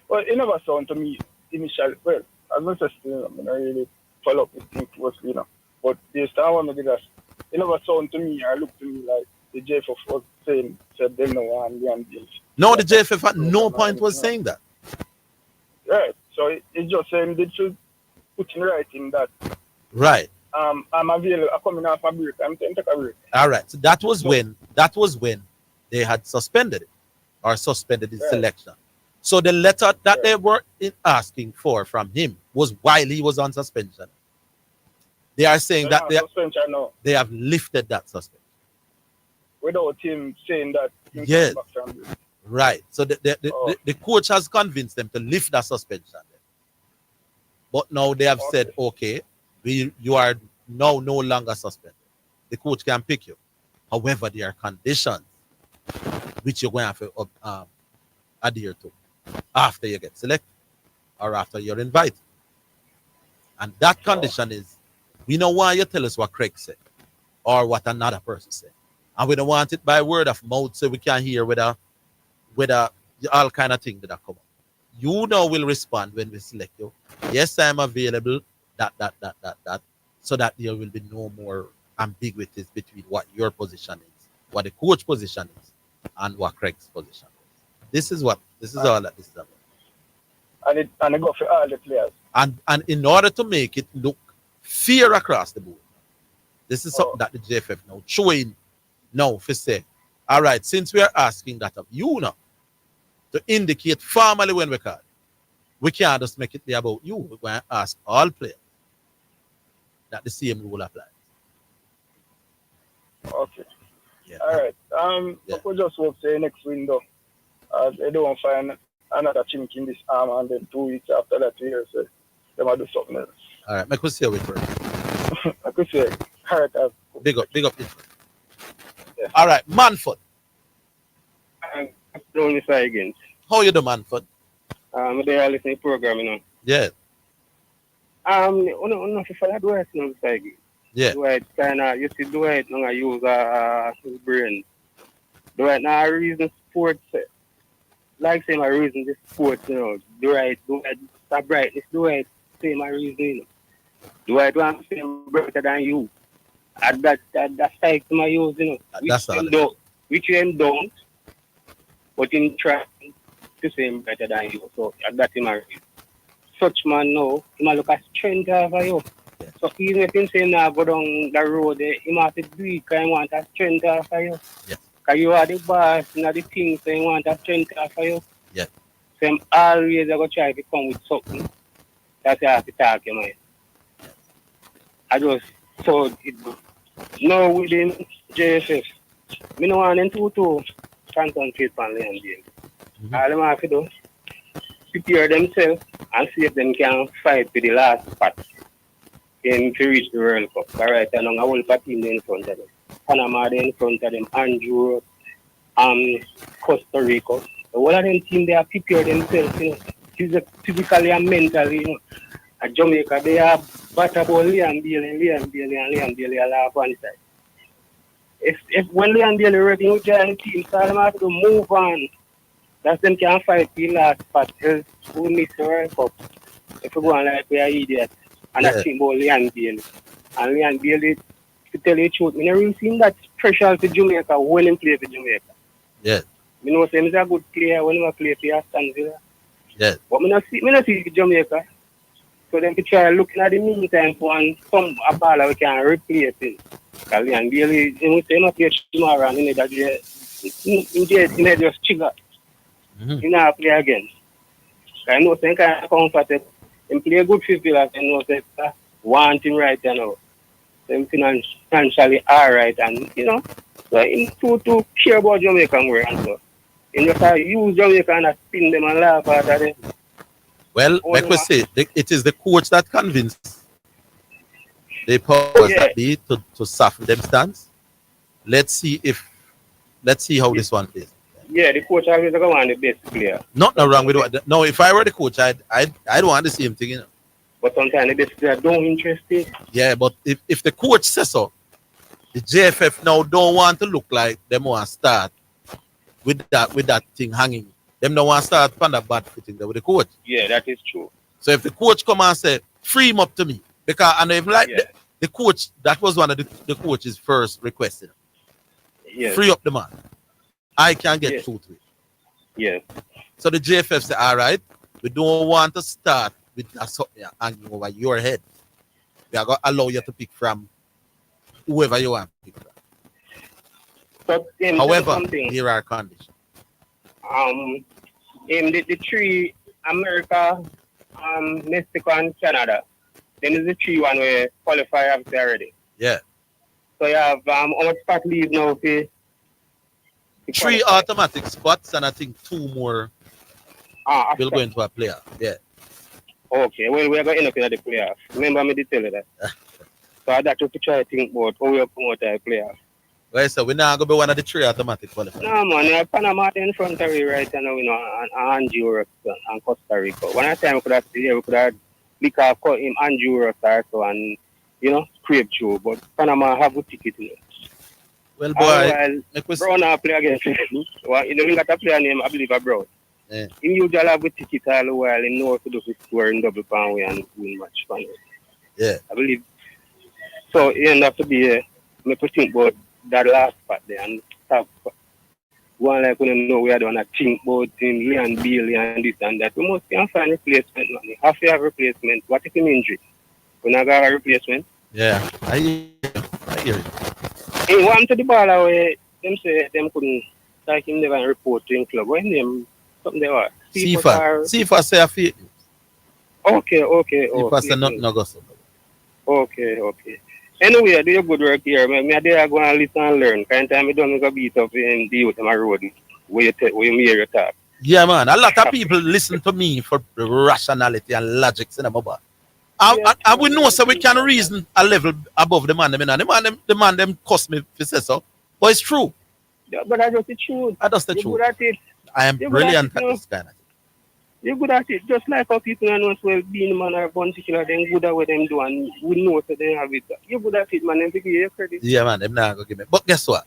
S12: Well, it never sounded to me initially. Well, as much as I really follow up with things closely, you know. But based on what I did, it never sounded to me or looked to me like the JFF was said they no want the ambience.
S5: No, the JFF at no point was saying that.
S12: Right. So it's just saying they should put in writing that.
S5: Right.
S12: I'm available. I'm coming off a break. I'm taking a break.
S5: All right. So that was when they had suspended it or suspended his selection. So the letter that they were asking for from him was while he was on suspension. They are saying that they have lifted that suspension.
S12: Without him saying that.
S5: Yes. Right. So the coach has convinced them to lift that suspension. But now they have said, okay, you are now no longer suspended. The coach can pick you. However, there are conditions which you're going to have to adhere to after you get selected or after you're invited. And that condition is, we don't want you to tell us what Craig said or what another person said. And we don't want it by word of mouth so we can hear whether all kind of things that come up. You now will respond when we select you. Yes, I'm available, that. So that there will be no more ambiguities between what your position is, what the coach position is, and what Craig's position is. This is all that this is about.
S12: And it go for all the players.
S5: And in order to make it look fair across the board, this is something that the JFF now showing now for say, all right, since we are asking that of you now, to indicate formally when we call, we can't just make it be about you. We're going to ask all players that the same rule applies.
S12: Okay. Yeah. All right. I could just hope say next window, they don't find another chink in this arm, and then 2 weeks after that, we hear say they might do something else.
S5: All right, I could say it first.
S12: I could say heart.
S5: Big up. Yeah. All right, Manford.
S9: Only say again.
S5: How you do, Manford?
S9: They are listening to the program, you know.
S5: Yeah.
S9: No, if I do it, no, say again.
S5: Yeah.
S9: Dwight kind of, you see, Dwight, no, I use his brain. Dwight, now I reason sports, like say my reason this sports, you know. Dwight, the brightness, Dwight, say my reason, you know. Dwight want to say better than you. And that side to my use, you know. Which you don't, but in trying to say better than you. So that's him reason. Such man now, he might look at strength over you. Yeah. So even if he say now go down the road, he must do it because he want a strength over you.
S5: Yeah.
S9: Because you are the boss and the thing, so he want a strength over you.
S5: Yeah.
S9: So him always go try to come with something. That's how I have to talk to man. I just saw it. Now within JFF, I don't want them to concentrate on Leon James. All them have to do, prepare themselves and see if they can fight to the last spot to reach the World Cup. All right, and a whole team in front of them. Panama in front of them, Andrew, Costa Rica. So all of them teams, they have prepared themselves, you know, physically and mentally, you know. At Jamaica, they have battle about Leon Bailey all have one side. If when Leon Bailey ready to join the team, so they have to move on. That's them can fight the last spot. Else we miss the World Cup. If we go on like we are idiots. And I think about Leon Bailey. And Leon Bailey, to tell you the truth, I never really seen that special to Jamaica when he play for Jamaica.
S5: Yeah.
S9: You know, say he's a good player when I play for Aston Villa.
S5: Yeah.
S9: But me not see Jamaica. So then we try looking at the meantime for a baller we can replace it. Because and really, you say not play tomorrow and that he just trigger. He not play again. I know say kind of comfortable. He play good for Villa and know say want him right now. Them financially alright and you know, so him too care about Jamaican work and so. You just use Jamaica and spin them and laugh at them.
S5: Well, like we say, it is the coach that convinced the powers that be to soften them stance. Let's see how this one plays.
S9: Yeah, the coach always go on the best player.
S5: Nothing wrong with what. No, if I were the coach, I'd want the same thing, you know.
S9: But sometimes the best player don't interested.
S5: Yeah, but if the coach says so, the JFF now don't want to look like them want to start with that thing hanging. Them don't want to start from that bad footing there with the coach.
S9: Yeah, that is true.
S5: So if the coach come and say, free him up to me, because I know even like the coach, that was one of the coach's first requests.
S9: Yeah.
S5: Free up the man. I can get through to it.
S9: Yeah.
S5: So the JFF say, all right, we don't want to start with that something hanging over your head. We are going to allow you to pick from whoever you want to pick from. However, here are conditions.
S9: In the three, America, Mexico, and Canada, then is the three one where qualify obviously already.
S5: Yeah.
S9: So you have how much spot leave now for
S5: 3 automatic spots and I think 2 more will go into a playoff. Yeah.
S9: Okay, well we are going to end up in the playoff. Remember me did tell you that. So I got to try to think about how we promote the playoff.
S5: Right, so we're not going to be one of the 3 automatic qualifiers.
S9: No, man, you have Panama in front of you right now, you know, and Honduras and Costa Rica. One time we could have lick off him Honduras also and, you know, scrape through. But Panama have a ticket, you know.
S5: Well, boy,
S9: Brown now play against him. Well, you know, we got a player name, I believe, Brown.
S5: Yeah.
S9: He usually have a ticket all the while. He know what to do to score in double pound way and win match.
S5: Yeah.
S9: I believe. So, he end up to be, me think about that last part there and stop one like when you know we are doing a think about him, Leon Bailey and this and that. We must can find replacement money. Have to have replacement. What if him injury? We not got a replacement.
S5: Yeah, I hear it.
S9: He went to the ball away, them say them couldn't like him never report to him club. When them something they were.
S5: FIFA say a few.
S9: Okay.
S5: FIFA say nothing no go so.
S9: Okay. Anyway, do your good work here. Me there go and listen and learn. Kind time I don't go beat up in the youth on my road where you hear your talk.
S5: Yeah, man. A lot of people listen to me for rationality and logic in the mobile. And we know so we can reason a level above the man. The man them cost me to say so. But it's true.
S9: Yeah, but I just the truth.
S5: That's the truth.
S9: Good at it.
S5: I am brilliant at this kind of thing.
S9: You're good at it. Just like how people know as well being man or particular, then good at what them do and we know so they have it. You're good at it, man. Them give you credit.
S5: Yeah, man. Them not gonna give me. But guess what?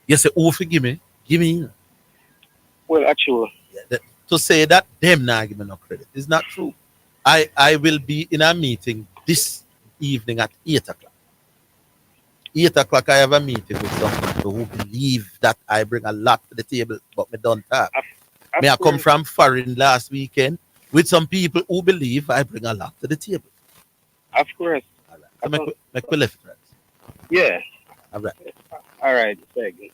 S5: You say, oh, forgive me. Give me.
S9: Well, actually.
S5: Yeah, to say that them not give me no credit is not true. I will be in a meeting this evening at 8 o'clock. 8 o'clock, I have a meeting with some people who believe that I bring a lot to the table, but me don't talk. I come from foreign last weekend with some people who believe I bring a lot to the table.
S9: Of course.
S5: All right. So make we left, right?
S9: Yeah.
S5: All right.
S9: All right. Thank you.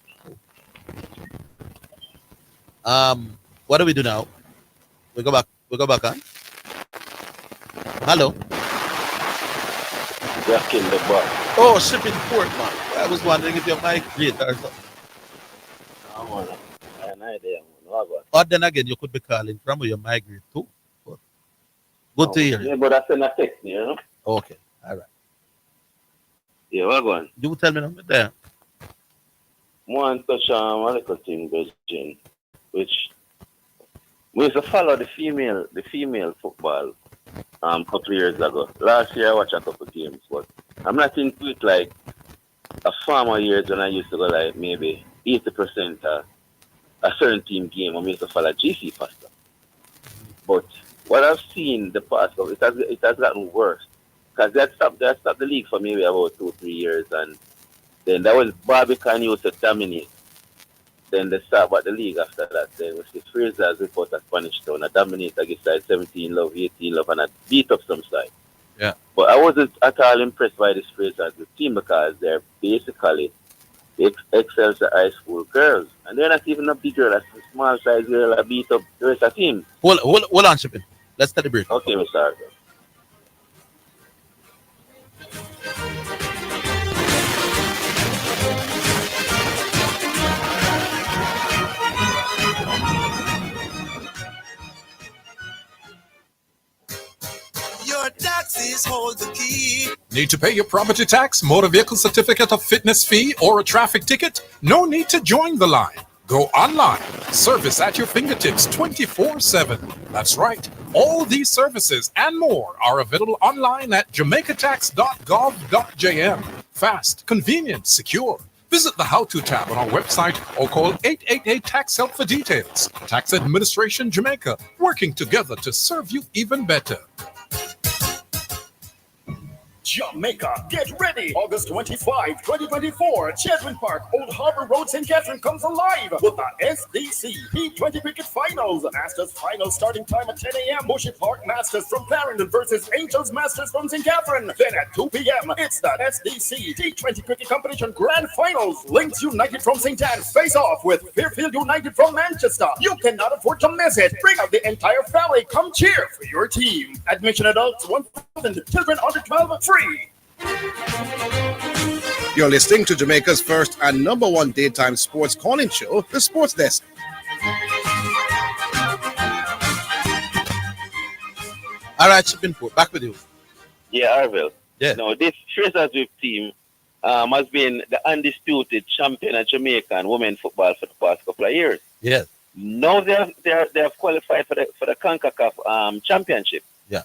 S5: What do we do now? We go back on. Hello.
S1: Just in the box.
S5: Oh, shipping port, man. I was wondering if your mic great or something.
S1: An idea.
S5: Or then again, you could be calling from where you migrate too. But good to hear.
S1: Yeah, but I send a text, you know.
S5: Okay, all right.
S1: Yeah, what going?
S5: You tell me now, there.
S1: One touch on a little thing, Virgin, which we used to follow the female football a couple of years ago. Last year I watched a couple of games, but I'm not into it like a former years when I used to go like maybe 80% a certain team game when we used to follow GC faster. But what I've seen the past of it has gotten worse. Because they stopped the league for maybe about 2-3 years, and then that was Barbican used to dominate.
S13: Then they start about the league after that. Then with the Fraser's report a Spanish town, I dominate against side 17 love, 18 love, and I beat up some side.
S5: Yeah.
S13: But I wasn't at all impressed by this Fraser's team because they're basically excels the high school girls. And they're not even a big girl, that's a small size girl that beat up the rest of the team.
S5: Hold on, Shipping. Let's take the break.
S13: Okay, Mr. Orville.
S10: Your taxes hold the key.
S21: Need to pay your property tax, motor vehicle certificate of fitness fee, or a traffic ticket? No need to join the line. Go online. Service at your fingertips 24/7. That's right. All these services and more are available online at jamaicatax.gov.jm. Fast, convenient, secure. Visit the How To tab on our website or call 888 Tax Help for details. Tax Administration Jamaica, working together to serve you even better.
S7: Jamaica, get ready! August 25, 2024, Children Park, Old Harbor Road, St. Catherine comes alive with the SDC P20 Cricket Finals. Masters Finals starting time at 10 a.m. Bushy Park Masters from Clarendon versus Angels Masters from St. Catherine. Then at 2 p.m., it's the SDC T20 Cricket Competition Grand Finals. Links United from St. Anne's face off with Fairfield United from Manchester. You cannot afford to miss it. Bring out the entire family. Come cheer for your team. Admission adults 1,000, children under 12 free.
S4: You're listening to Jamaica's first and number one daytime sports calling show, The Sports Desk.
S5: All right, Shipping Port, back with you.
S13: Yeah, Orville.
S5: Yeah.
S13: Now, this Fraser's Whip team has been the undisputed champion of Jamaican women football for the past couple of years.
S5: Yes.
S13: Now they have qualified for the CONCACAF championship.
S5: Yeah.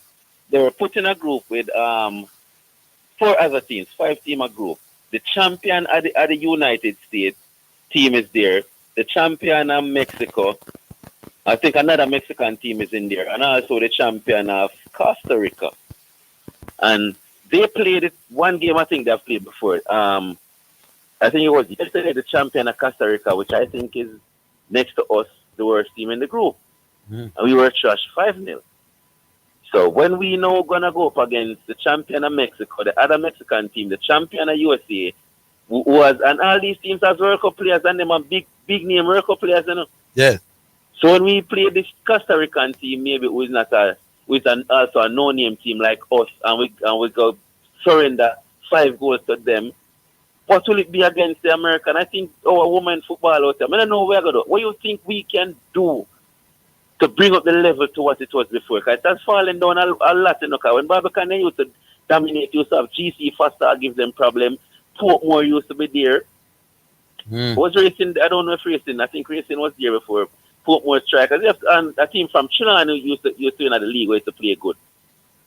S13: They were put in a group with 4 other teams, 5 team a group. The champion of the United States team is there. The champion of Mexico, I think another Mexican team is in there, and also the champion of Costa Rica. And they played it one game. I think they've played before. I think it was yesterday the champion of Costa Rica, which I think is next to us, the worst team in the group, and we were trashed 5-0. So when we now gonna go up against the champion of Mexico, the other Mexican team, the champion of USA, who was, and all these teams as World Cup players, and them are big name World Cup players, you know.
S5: Yes.
S13: So when we play this Costa Rican team, maybe who is not also a no-name team like us, and we go surrender 5 goals to them. What will it be against the American? I think our women football out there, I don't know where to do. What do you think we can do to bring up the level to what it was before? Because it has fallen down a lot, you know. When Barbican used to dominate, used to have GC Foster give them problem. Portmore used to be there. Was Racing, I don't know if Racing, I think Racing was there before. Portmore Strikers. And a team from Chilean who used to in the league where used to play good.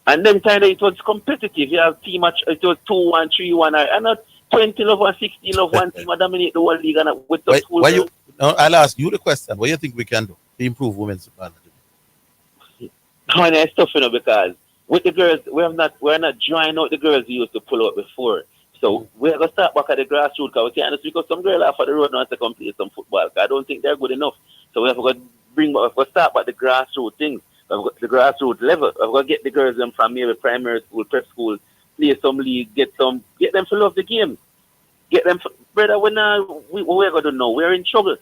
S13: And then kind of it was competitive. You have team match, it was 2-1, 3-1, and not 20 love and 16 love one team dominate the whole league and with the school.
S5: I'll ask you the question. What do you think we can do to improve women's football?
S13: It's tough, you know, because with the girls, we're not drawing out the girls we used to pull out before. So we're gonna start back at the grassroots because we can't, because some girls off of the road now to come play some football. I don't think they're good enough. So we have to start back the grassroots things. We've got the grassroots level. We've got to get the girls them from maybe primary school, prep school, play some league, get them to love the game. Get them, brother. We're gonna do now. We're in trouble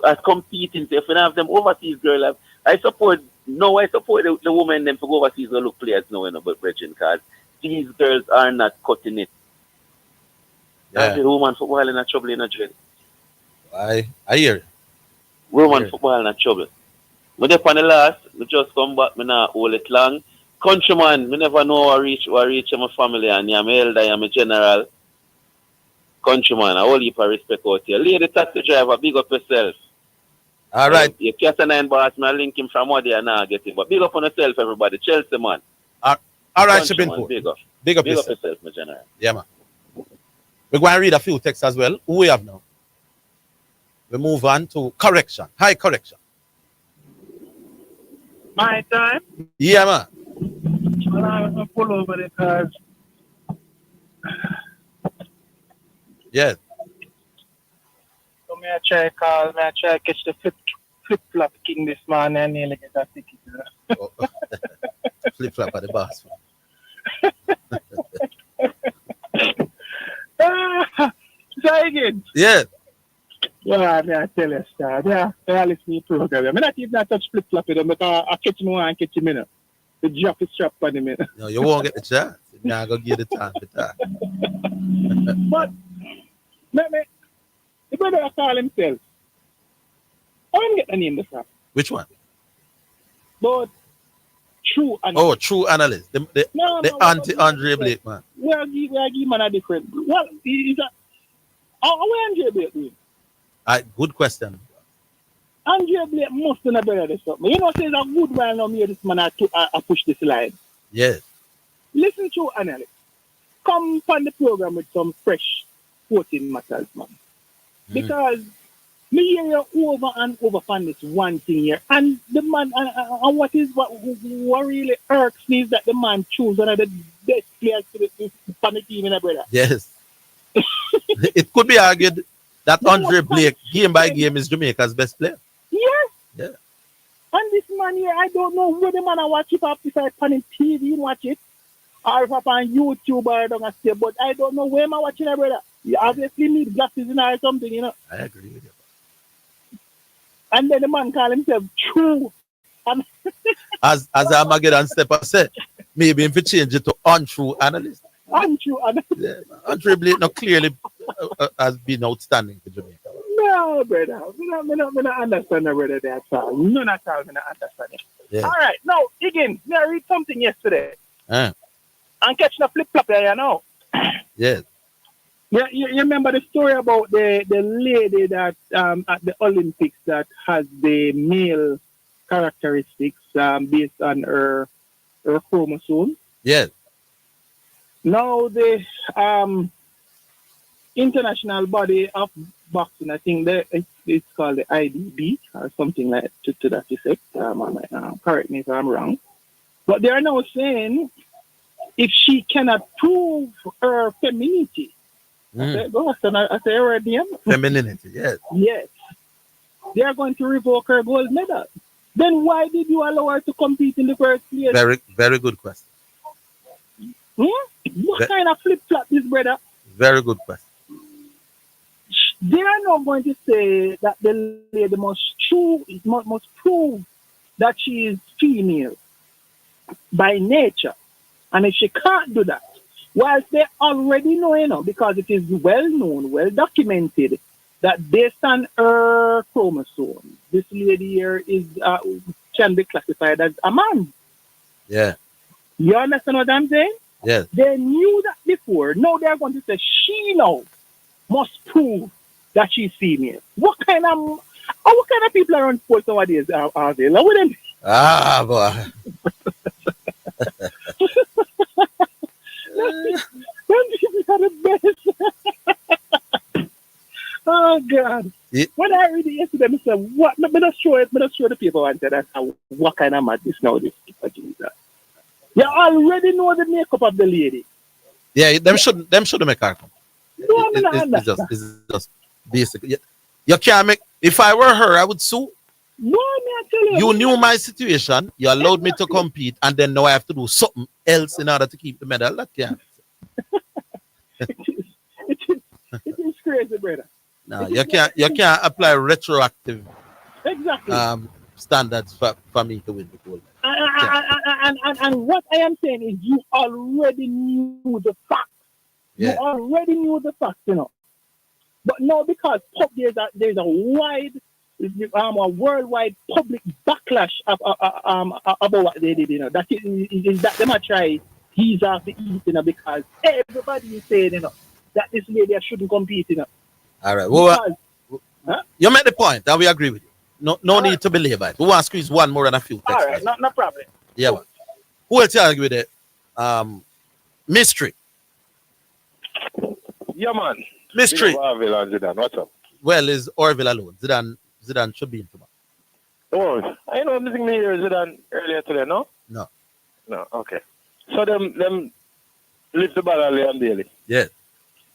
S13: as competing. So if we don't have them overseas girls, I support the women them to go overseas and look players now, you know, but Bridget, because these girls are not cutting it.
S5: Yeah.
S13: The woman football in a trouble in a dread.
S5: I hear it.
S13: Woman football in a trouble. But up on the last, we just come back, me not hold it long. Countryman, me never know I reach my family, and I'm elder, I'm a general. Countryman, I hold you for respect out here. Lady taxi driver, big up yourself.
S5: All right.
S13: You catch a 9 boss, me link him from what they are now getting. But big up on yourself, everybody. Chelsea, man.
S5: All right, Shipping Port.
S13: Big up.
S5: Big up
S13: yourself,
S5: my
S13: general.
S5: Yeah, man. We're going to read a few texts as well. Who we have now? We move on to correction. Hi, correction.
S22: My time?
S5: Yeah, man.
S22: Well, I'm going to pull over because
S5: yes.
S22: So me me I try call, me I try catch the flip flop king this man and nearly get a ticket.
S5: Flip flop at the boss.
S22: Say again.
S5: Yeah.
S22: Yeah, me I tell you, star. Yeah, I listen to the program. I not even touch flip flop with them, but I catch me one and catch him in. The drop is strap on him.
S5: No, you won't get the chance. You're not going to give the time for that.
S22: But, the brother call himself. I didn't get the name this time.
S5: Which one?
S22: But, true analyst.
S5: Oh, true analyst. The anti-Andre Blake, man.
S22: We are give man a different. Well, he's a. How Andre Blake doing?
S5: Good question.
S22: Andre Blake must be better than something. You know, say it's a good while now, me this man I push this line.
S5: Yes.
S22: Listen to analyst. Come on the program with some fresh sporting matters, man. Because me hear you over and over on this one thing here. And the man, and what really irks me is that the man choose one of the best players for the team in a brother.
S5: Yes. It could be argued that Andre Blake, game by game, is Jamaica's best player.
S22: Yes.
S5: Yeah.
S22: And this man here, I don't know where the man I watch it up if I on TV and watch it, or if I on YouTube or don't say, but I don't know where am I watching it, brother. You obviously need glasses in or something, you know.
S5: I agree with you.
S22: And then the man call himself True.
S5: As Armageddon Stepper said, maybe if you change it to untrue analyst.
S22: Untrue analyst.
S5: Yeah, Andre Blake now clearly has been outstanding for Jamaica.
S22: No, brother. I don't understand the brother there at all. None at all, I don't understand it.
S5: Yeah.
S22: All right. Now, again, I read something yesterday. And catch the flip-flop there, you know.
S5: Yes.
S22: Yeah, you remember the story about the lady that at the Olympics that has the male characteristics based on her chromosome?
S5: Yes.
S22: Now the international body of boxing, I think it's called the IDB or something like to that effect. Correct me if I'm wrong. But they are now saying if she cannot prove her femininity, I say her name.
S5: Femininity, yes.
S22: Yes. They are going to revoke her gold medal. Then why did you allow her to compete in the first place?
S5: Very, very good question.
S22: What kind of flip-flop this, brother?
S5: Very good question.
S22: They are not going to say that the lady must prove that she is female by nature. And if she can't do that, whilst they already know, you know, because it is well known, well documented, that based on her chromosome, this lady here can be classified as a man.
S5: Yeah.
S22: You understand what I'm saying?
S5: Yes.
S22: They knew that before. Now they're going to say she now must prove that she's female. What kind of people are on sports nowadays are they? Like, them?
S5: Ah, boy.
S22: Them people are the best. Oh God.
S5: Yeah.
S22: When I read it yesterday, I said, what? Me not sure the people wanted that. What kind of madness now this people do that? You already know the makeup of the lady.
S5: Yeah, them should make her come.
S22: No,
S5: It's just basic. You can't make. If I were her, I would sue.
S22: No, I tell you.
S5: You knew my situation. You allowed me to compete, and then now I have to do something else in order to keep the medal. That can't.
S22: It is crazy, brother.
S5: No, you can't apply retroactive standards for me to win the gold.
S22: And what I am saying is you already knew the facts.
S5: Yeah.
S22: You already knew the facts, you know. But now because there's a worldwide public backlash about what they did, you know. That is that they might try ease off the east, you know, because everybody is saying, you know, that this lady shouldn't compete, you know.
S5: All right. Well, you made the point, and we agree with you. No need to belabor it. We want to squeeze one more and a few.
S22: All right, no problem.
S5: Yeah. Well. Who else you argue with it? Mystery.
S2: Yeah, man.
S5: Mystery.
S2: Orville and Zidane. What's up?
S5: Well, is Orville alone? Zidane should be in tomorrow.
S2: Oh, I know nothing me here Zidane earlier today, no?
S5: No.
S2: No, okay. So them live the ball on daily.
S5: Yeah.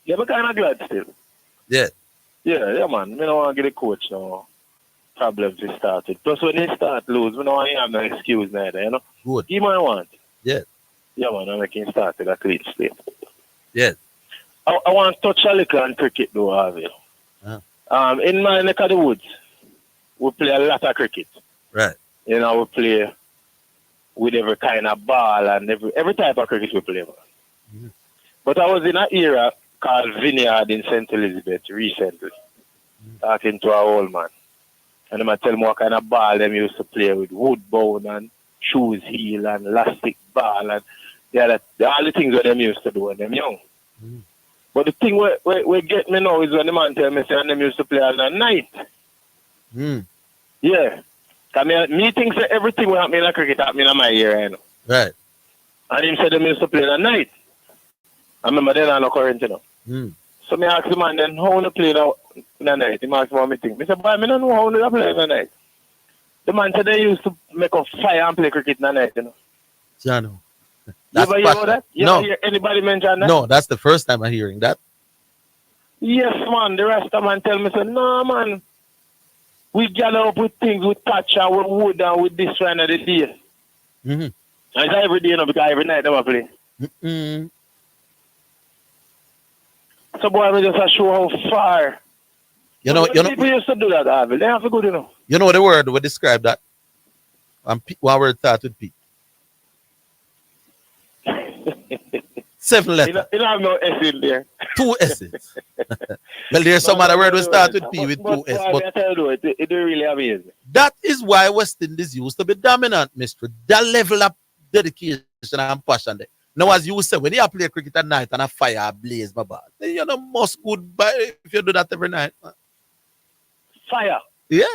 S2: Yeah, but kind of glad still.
S5: Yeah.
S3: Yeah, man. Me don't want to get the coach no problems he started. Plus, when he start lose, we don't want to have no excuse neither, you know?
S5: Good.
S3: He might want.
S5: Yeah.
S3: Yeah, man. I make him start with a clean slate.
S5: Yeah.
S3: I want to touch a little on cricket, though, Orville. In my neck of the woods, we play a lot of cricket.
S5: Right.
S3: You know, we play with every kind of ball and every type of cricket we play. But I was in an era called Vineyard in St. Elizabeth recently, talking to our old man. And them tell me what kind of ball them used to play with, woodbound and shoes heel and elastic ball and all the things that them used to do when them young. But the thing where get me now is when the man tell me say them used to play all the night. Yeah. Cause me think say everything will happen in a cricket happen in my ear, you know.
S5: Right.
S3: And him said them used to play the night. I remember then I no current, you know. So me ask the man then how to play the night. He asked me what me think. I said, boy, I don't know how to play the night. The man said they used to make a fire and play cricket in the night, you know.
S5: Jano.
S3: You ever hear that? You
S5: No.
S3: ever hear anybody mention that?
S5: No, that's the first time I'm hearing that.
S3: Yes, man. The rest of man tell me, say, no, man. We gather up with things, with touch and with wood and with this one of the day. And it's every day, you know, because every night they will play. So, boy, we just show how far. People used to do that, Orville. They have to go, you know.
S5: You know the word would describe that? One word start with P. 7 letters.
S3: You don't have no S in there.
S5: 2 S's. Well, there's some other word will start with P with 2 S. But
S3: I tell you, it really amazing.
S5: that is why West Indies used to be dominant, Mr. That level of dedication and passion there. Now, as you say, when you play cricket at night and a fire blaze, my bad, then you're the most good by if you do that every night. Man.
S3: Fire.
S5: Yeah.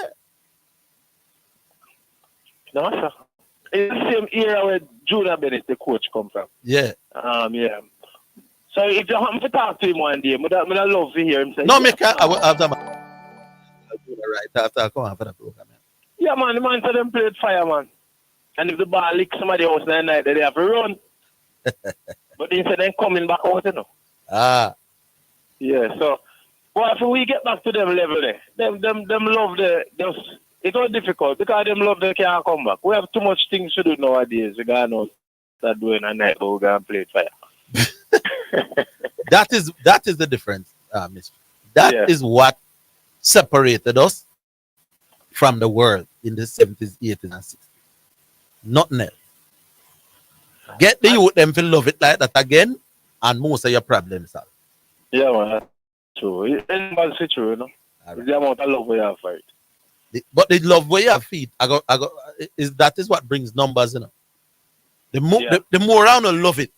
S3: No, sir. It's the same era where Judah Bennett, the coach, come from.
S5: Yeah.
S3: Yeah. So if you happen to talk to him one day, I'd love to hear him say.
S5: No, make I will have them. I'll do that right after I come on for the program.
S3: Yeah, man, the man said them played fire, man. And if the ball lick somebody else that night, they have to run. But they said they're coming back out, you know. Yeah, so well, if we get back to them level there, them love it's all difficult because them love they can't come back. We have too much things to do nowadays. We gotta know start doing a night, but we gotta play fire.
S5: That is the difference, Mr. That is what separated us from the world in the 70s, 80s, and 60s. Nothing else. Get the youth them to love it like that again, and most of your problems solved.
S3: Yeah, man. True. It's true, you know. It's the amount of love we have for it.
S5: But the love where you have feet, that is what brings numbers, you know. The more I don't love it,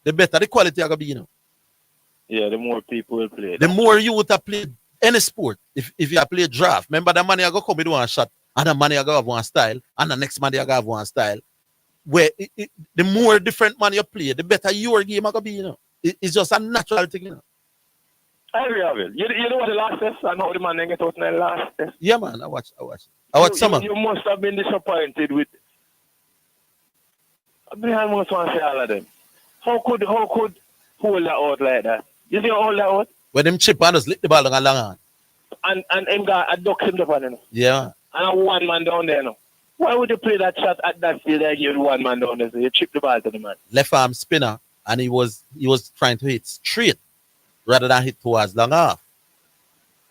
S5: the better the quality are gonna be, you know.
S3: Yeah, the more people will play.
S5: The more you would have played any sport. If you have played draft, remember the man you go come with one shot, and the man you go have one style, and the next man you go have one style. Where the more different man you play, the better your game are gonna be, you know. It's just a natural thing, you know.
S3: I agree, Orville. You know what the last test? I know the man get out in the last test.
S5: Yeah, man. I watch some.
S3: You must have been disappointed with. I mean, I almost want to say all of them. How could hold that out like that? You see hold that out?
S5: When them chip and just lick the ball down along on.
S3: And him got a duck him up on, you know.
S5: Yeah.
S3: And a one man down there, you know. Why would you play that shot at that field and give one man down there? So you chip the ball to the man.
S5: Left arm spinner, and he was trying to hit straight rather than hit towards long off.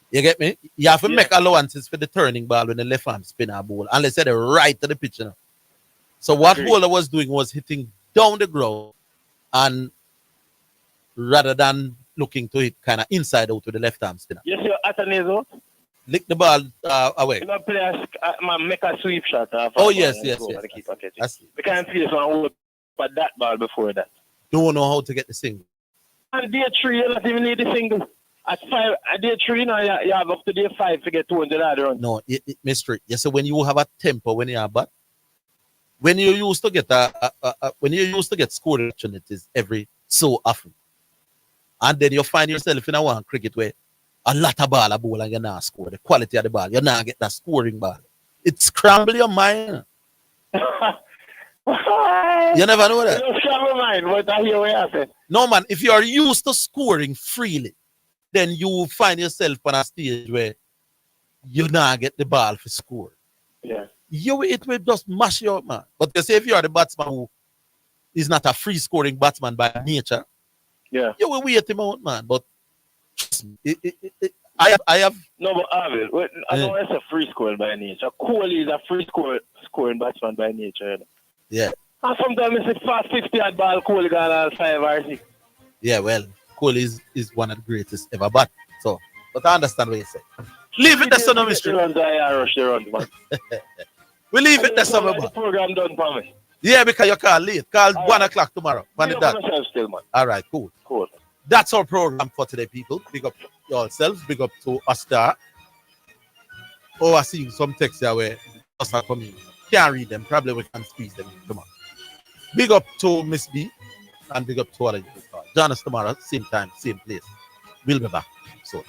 S5: You get me? You have to make allowances for the turning ball when the left arm spinner ball, unless they're right to the pitch, you know. So what Bowler was doing was hitting down the ground, and rather than looking to hit kind of inside out to the left arm spinner.
S3: Yes, your attorneys out.
S5: Lick the ball away.
S3: You don't play make a sweep shot.
S5: Yes.
S3: We can't see this one but that ball before that.
S5: Don't know how to get the single.
S3: And day 3, you don't even need the single. At 5, at day 3 now, you have up to day 5 to get 200 other runs.
S5: No, Mr. Yes, so when you have a tempo when you are bat, when you used to get when you used to get scoring opportunities every so often, and then you find yourself in a one cricket where a lot of ball and you're not score. The quality of the ball, you're not get that scoring ball. It scramble your mind. You never know that.
S3: You don't scramble mind, but I hear what you say.
S5: No, man, if you are used to scoring freely, then you find yourself on a stage where you not get the ball for score.
S3: Yeah.
S5: It will just mash you up, man. But you say if you are the batsman who is not a free scoring batsman by nature,
S3: yeah,
S5: you will wait him out, man. But trust me, I have
S3: no, but Orville, I know it's a free scoring by nature. Kohli is a free scoring batsman by nature. You know?
S5: Yeah.
S3: And sometimes it's a fast 50 at ball, Kohli gone all 5 or 6.
S5: Yeah, well, Kohli is one of the greatest ever, but I understand what you say. Leave it there, son of mystery. We leave it there, son of mystery.
S3: Program done, promise.
S5: Yeah, because you call late. Call 1 o'clock tomorrow.
S3: Still, man.
S5: All right, cool.
S3: Cool.
S5: That's our program for today, people. Big up yourselves. Big up to Oscar. Oh, I see some texts here where Oscar coming. Can't read them. Probably we can squeeze them in tomorrow. Big up to Miss B. And big up to all of you. Join us tomorrow, same time, same place. We'll be back. So.